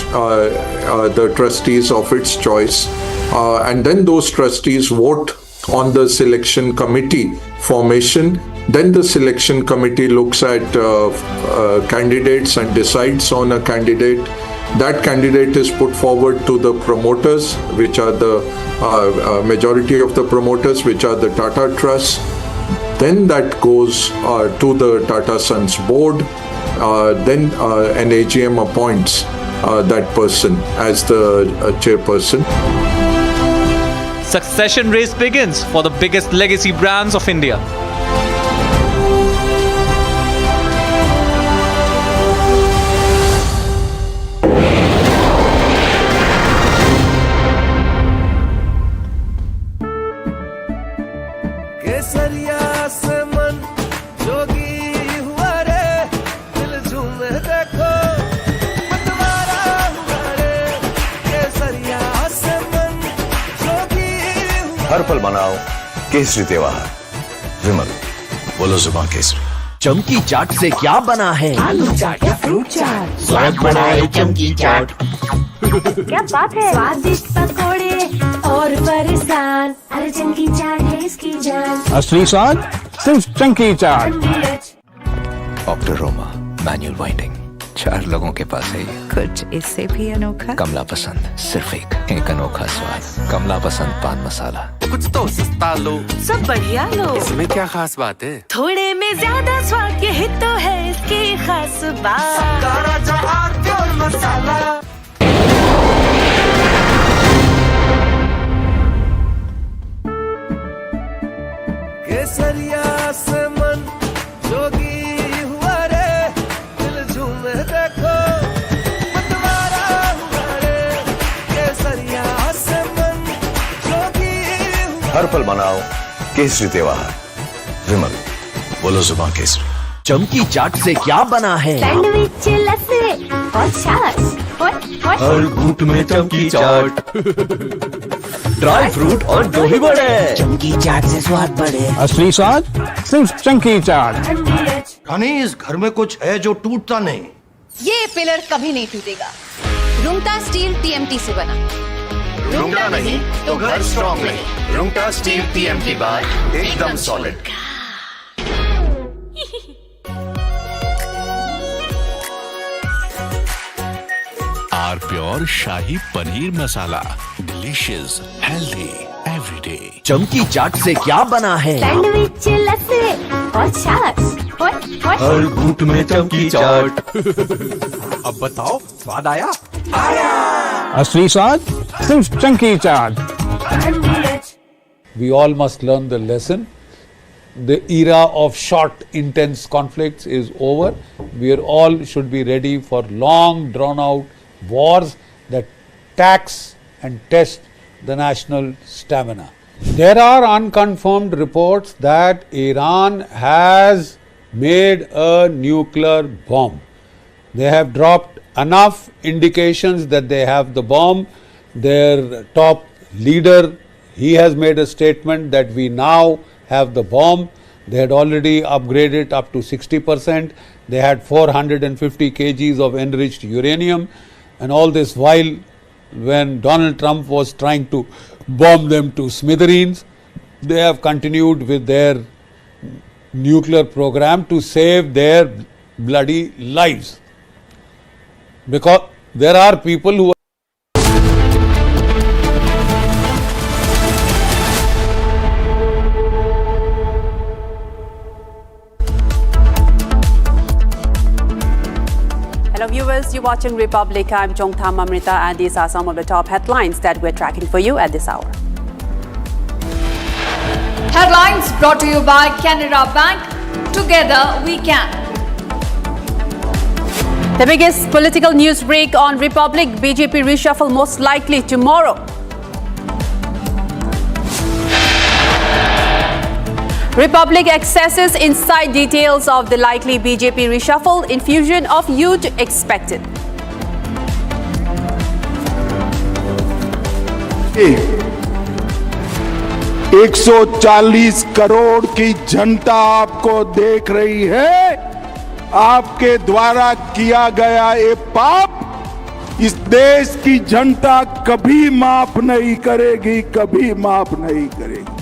the trustees of its choice, and then those trustees vote on the selection committee formation. Then the selection committee looks at candidates and decides on a candidate. That candidate is put forward to the promoters, which are the majority of the promoters, which are the Tata Trusts. Then that goes to the Tata Sons board. Then an AGM appoints that person as the chairperson. Succession race begins for the biggest legacy brands of India. हर पल मनाओ केसरी त्योहार। विमल, बोलो जुबान केसरी। चमकी चाट से क्या बना है? आलू चाट या फ्रूट चाट, स्वाद बढ़ाए चमकी चाट। क्या बात है? स्वादिष्ट पकोड़े और फरसान, अरे चमकी चाट है इसकी जान। असली स्वाद सिर्फ चमकी चाट। डॉक्टर रोमा, मैनुअल वाइंडिंग, 4 लोगों के पास है ये। कुछ इससे भी अनोखा। कमला पसंद, सिर्फ एक अनोखा स्वाद। कमला पसंद पान मसाला। कुछ तो सस्ता लो, सब बढ़िया लो। इसमें क्या खास बात है? थोड़े में ज्यादा स्वाद, यही तो है इसकी खास बात। मसाला। केसरिया से मन जोगी हुआ रे, दिल झूमे देखो मतवारा हुआ रे। केसरिया से मन जोगी हुआ। हर पल मनाओ केसरी त्योहार। विमल, बोलो जुबान केसरी। चमकी चाट से क्या बना है? सैंडविच, लस्सी और छाछ। हर घूंट में चमकी चाट। ड्राई फ्रूट और दही बड़े, चमकी चाट से स्वाद बढ़े। असली स्वाद सिर्फ चमकी चाट। रानी, इस घर में कुछ है जो टूटता नहीं। ये पिलर कभी नहीं टूटेगा। रुंगटा स्टील TMT से बना। रुंगटा नहीं तो घर स्ट्रॉन्ग नहीं। रुंगटा स्टील TMT बार एकदम सॉलिड। आर प्योर शाही paneer masala, delicious, healthy every day. चमकी चाट से क्या बना है? सैंडविच लस्सी और छाछ हर घूंट में चमकी चाट। अब बताओ स्वाद आया? असली स्वाद सिर्फ chunky chaat. We all must learn the lesson. The era of short, intense conflicts is over. We are all should be ready for long, drawn-out wars that tax and test the national stamina. There are unconfirmed reports that Iran has made a nuclear bomb. They have dropped enough indications that they have the bomb. Their top leader, he has made a statement that we now have the bomb. They had already upgraded up to 60%. They had 450 kgs of enriched uranium, and all this while when Donald Trump was trying to bomb them to smithereens, they have continued with their nuclear program to save their bloody lives. Because there are people who Hello viewers, you're watching Republic. I'm Chongtham Amrita and these are some of the top headlines that we're tracking for you at this hour. Headlines brought to you by Canara Bank. Together we can. The biggest political news break on Republic, BJP reshuffle most likely tomorrow. Republic accesses inside details of the likely BJP reshuffle, infusion of youth expected. एक 140 करोड़ की जनता आपको देख रही है। आपके द्वारा किया गया ये पाप इस देश की जनता कभी माफ नहीं करेगी, कभी माफ नहीं करेगी।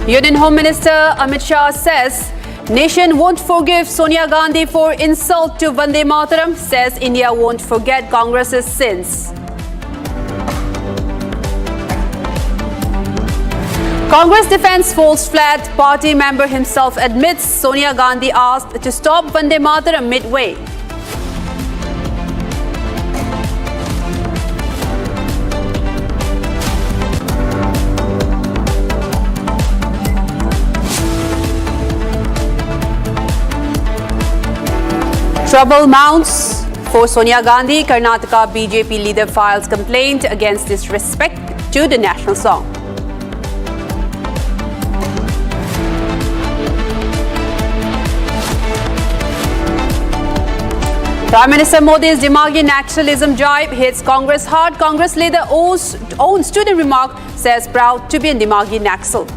Union Home Minister Amit Shah says nation won't forgive Sonia Gandhi for insult to Vande Mataram, says India won't forget Congress's sins. Congress defense falls flat. Party member himself admits Sonia Gandhi asked to stop Vande Mataram midway. Trouble mounts for Sonia Gandhi. Karnataka BJP leader files complaint against disrespect to the national song. Prime Minister Modi's Dimagi nationalism jibe hits Congress hard. Congress leader owns student remark, says proud to be a Dimagi Naxal.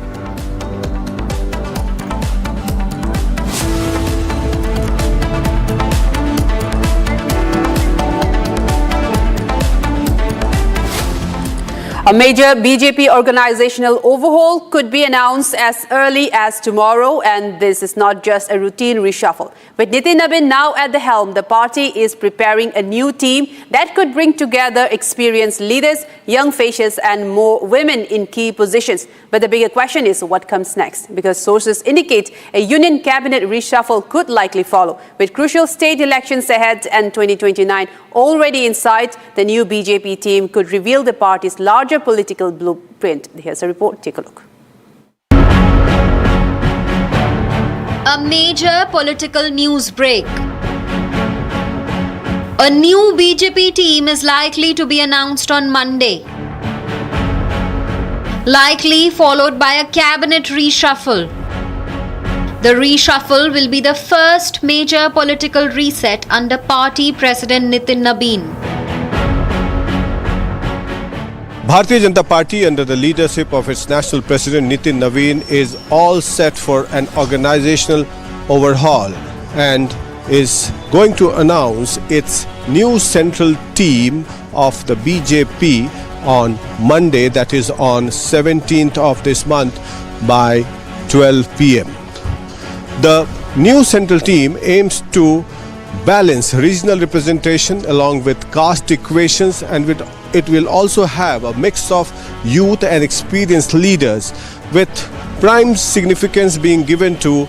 A major BJP organizational overhaul could be announced as early as tomorrow, and this is not just a routine reshuffle. With Nitin Nabin now at the helm, the party is preparing a new team that could bring together experienced leaders, young faces, and more women in key positions. But the bigger question is what comes next, because sources indicate a union cabinet reshuffle could likely follow. With crucial state elections ahead and 2029 already in sight, the new BJP team could reveal the party's larger political blueprint. Here's a report. Take a look. A major political news break. A new BJP team is likely to be announced on Monday. Likely followed by a cabinet reshuffle. The reshuffle will be the first major political reset under party President Nitin Nabin. Bharatiya Janata Party, under the leadership of its national president Nitin Nabin, is all set for an organizational overhaul and is going to announce its new central team of the BJP on Monday, that is on 17th of this month by 12 p.m. The new central team aims to balance regional representation along with caste equations and with it will also have a mix of youth and experienced leaders, with prime significance being given to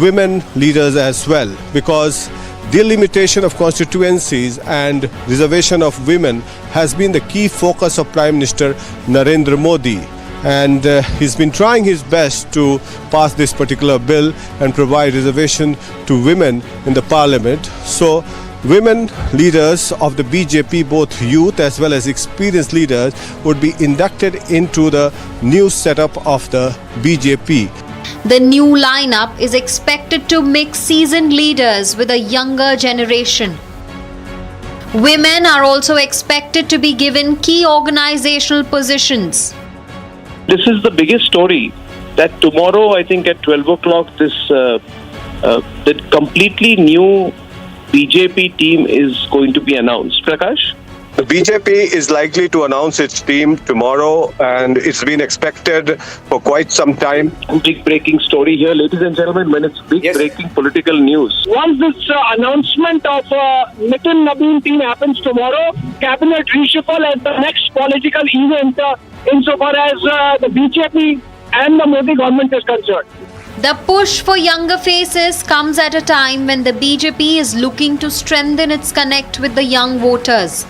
women leaders as well, because delimitation of constituencies and reservation of women has been the key focus of Prime Minister Narendra Modi. And he's been trying his best to pass this particular bill and provide reservation to women in the parliament. So women leaders of the BJP, both youth as well as experienced leaders, would be inducted into the new setup of the BJP. The new lineup is expected to mix seasoned leaders with a younger generation. Women are also expected to be given key organizational positions. This is the biggest story, that tomorrow, I think at 12 o'clock, the completely new BJP team is going to be announced. Prakash? The BJP is likely to announce its team tomorrow, and it's been expected for quite some time. Big breaking story here, ladies and gentlemen, when it's big breaking political news. Once this announcement of Nitin Nabin team happens tomorrow, cabinet reshuffle as the next political event insofar as the BJP and the Modi government is concerned. The push for younger faces comes at a time when the BJP is looking to strengthen its connect with the young voters.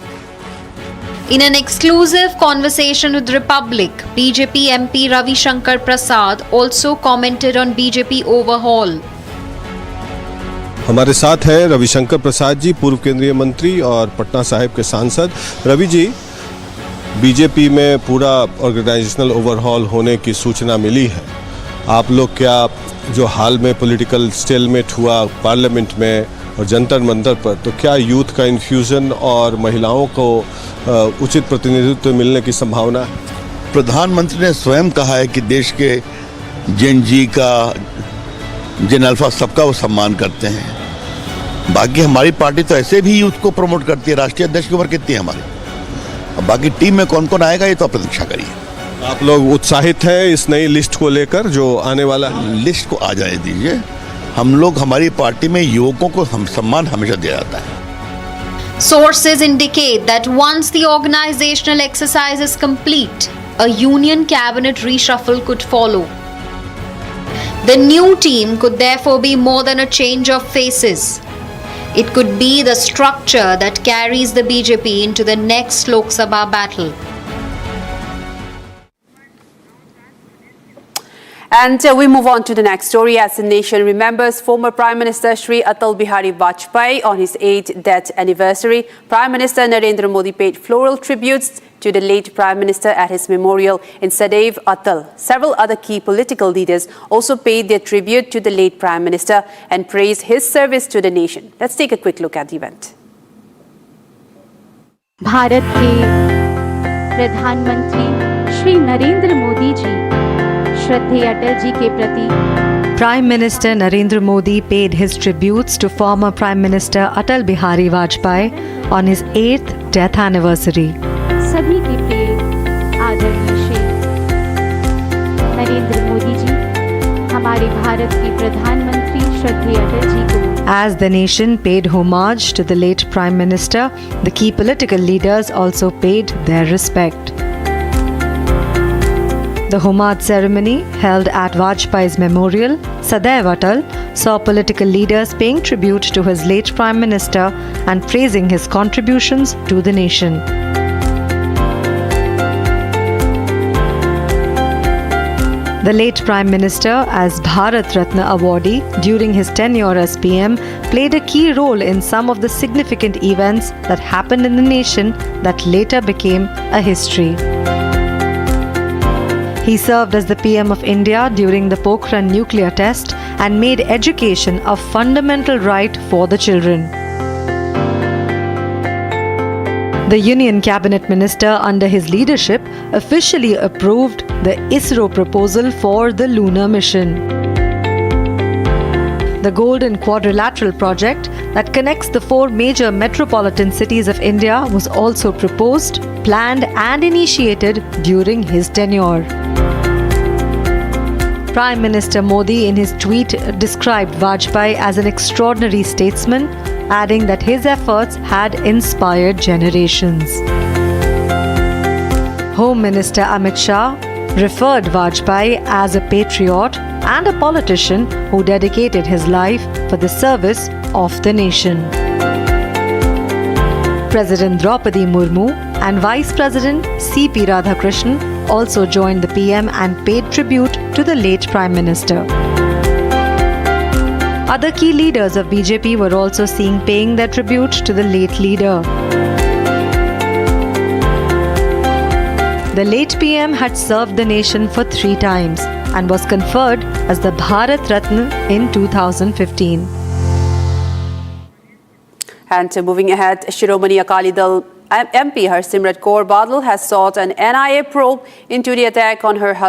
In an exclusive conversation with Republic, BJP MP Ravi Shankar Prasad also commented on BJP overhaul. हमारे साथ हैं रविशंकर प्रसाद जी, पूर्व केंद्रीय मंत्री और पटना साहिब के सांसद। Ravi ji, BJP में पूरा ऑर्गेनाइजेशनल ओवरहॉल होने की सूचना मिली है। आप लोग क्या जो हाल में पॉलिटिकल स्टेलमेट हुआ पार्लियामेंट में और जंतर मंतर पर, तो क्या यूथ का इन्फ्यूजन और महिलाओं को उचित प्रतिनिधित्व मिलने की संभावना है? प्रधानमंत्री ने स्वयं कहा है कि देश के जेन जी का, जेन अल्फा सबका वो सम्मान करते हैं। बाकी हमारी पार्टी तो ऐसे भी यूथ को प्रमोट करती है। राष्ट्रीय अध्यक्ष की उम्र कितनी है हमारी? अब बाकी टीम में कौन कौन आएगा ये तो आप प्रतीक्षा करिए। आप लोग उत्साहित हैं इस नई लिस्ट को लेकर जो आने वाला है? लिस्ट को आ जाने दीजिए। हम लोग, हमारी पार्टी में युवकों को सम्मान हमेशा दिया जाता है। Sources indicate that once the organizational exercise is complete, a union cabinet reshuffle could follow. The new team could therefore be more than a change of faces. It could be the structure that carries the BJP into the next Lok Sabha battle. And we move on to the next story. As the nation remembers former Prime Minister Shri Atal Bihari Vajpayee on his 8th death anniversary, Prime Minister Narendra Modi paid floral tributes to the late Prime Minister at his memorial in Sadaiv Atal. Several other key political leaders also paid their tribute to the late Prime Minister and praised his service to the nation. Let's take a quick look at the event. Bharat के प्रधानमंत्री श्री नरेंद्र मोदी जी श्रद्धेय अटल जी के प्रति Prime Minister Narendra Modi paid his tributes to former Prime Minister Atal Bihari Vajpayee on his 8th death anniversary. सभी के प्रिय आदरणीय श्री नरेंद्र मोदी जी हमारे भारत के प्रधानमंत्री श्रद्धेय अटल जी को As the nation paid homage to the late Prime Minister, the key political leaders also paid their respect. The homage ceremony held at Vajpayee's memorial, Sadaiv Atal, saw political leaders paying tribute to his late Prime Minister and praising his contributions to the nation. The late Prime Minister, as Bharat Ratna awardee during his tenure as PM, played a key role in some of the significant events that happened in the nation that later became a history. He served as the PM of India during the Pokhran nuclear test and made education a fundamental right for the children. The Union Cabinet Minister under his leadership officially approved the ISRO proposal for the lunar mission. The Golden Quadrilateral project that connects the 4 major metropolitan cities of India was also proposed, planned and initiated during his tenure. Prime Minister Modi in his tweet described Vajpayee as an extraordinary statesman, adding that his efforts had inspired generations. Home Minister Amit Shah referred Vajpayee as a patriot and a politician who dedicated his life for the service of the nation. President Draupadi Murmu and Vice President C.P. Radhakrishnan also joined the PM and paid tribute to the late Prime Minister. Other key leaders of BJP were also seen paying their tribute to the late leader. The late PM had served the nation for 3 times and was conferred as the Bharat Ratna in 2015. And moving ahead, Shiromani Akali Dal MP Harsimrat Kaur Badal has sought an NIA probe into the attack on her husband.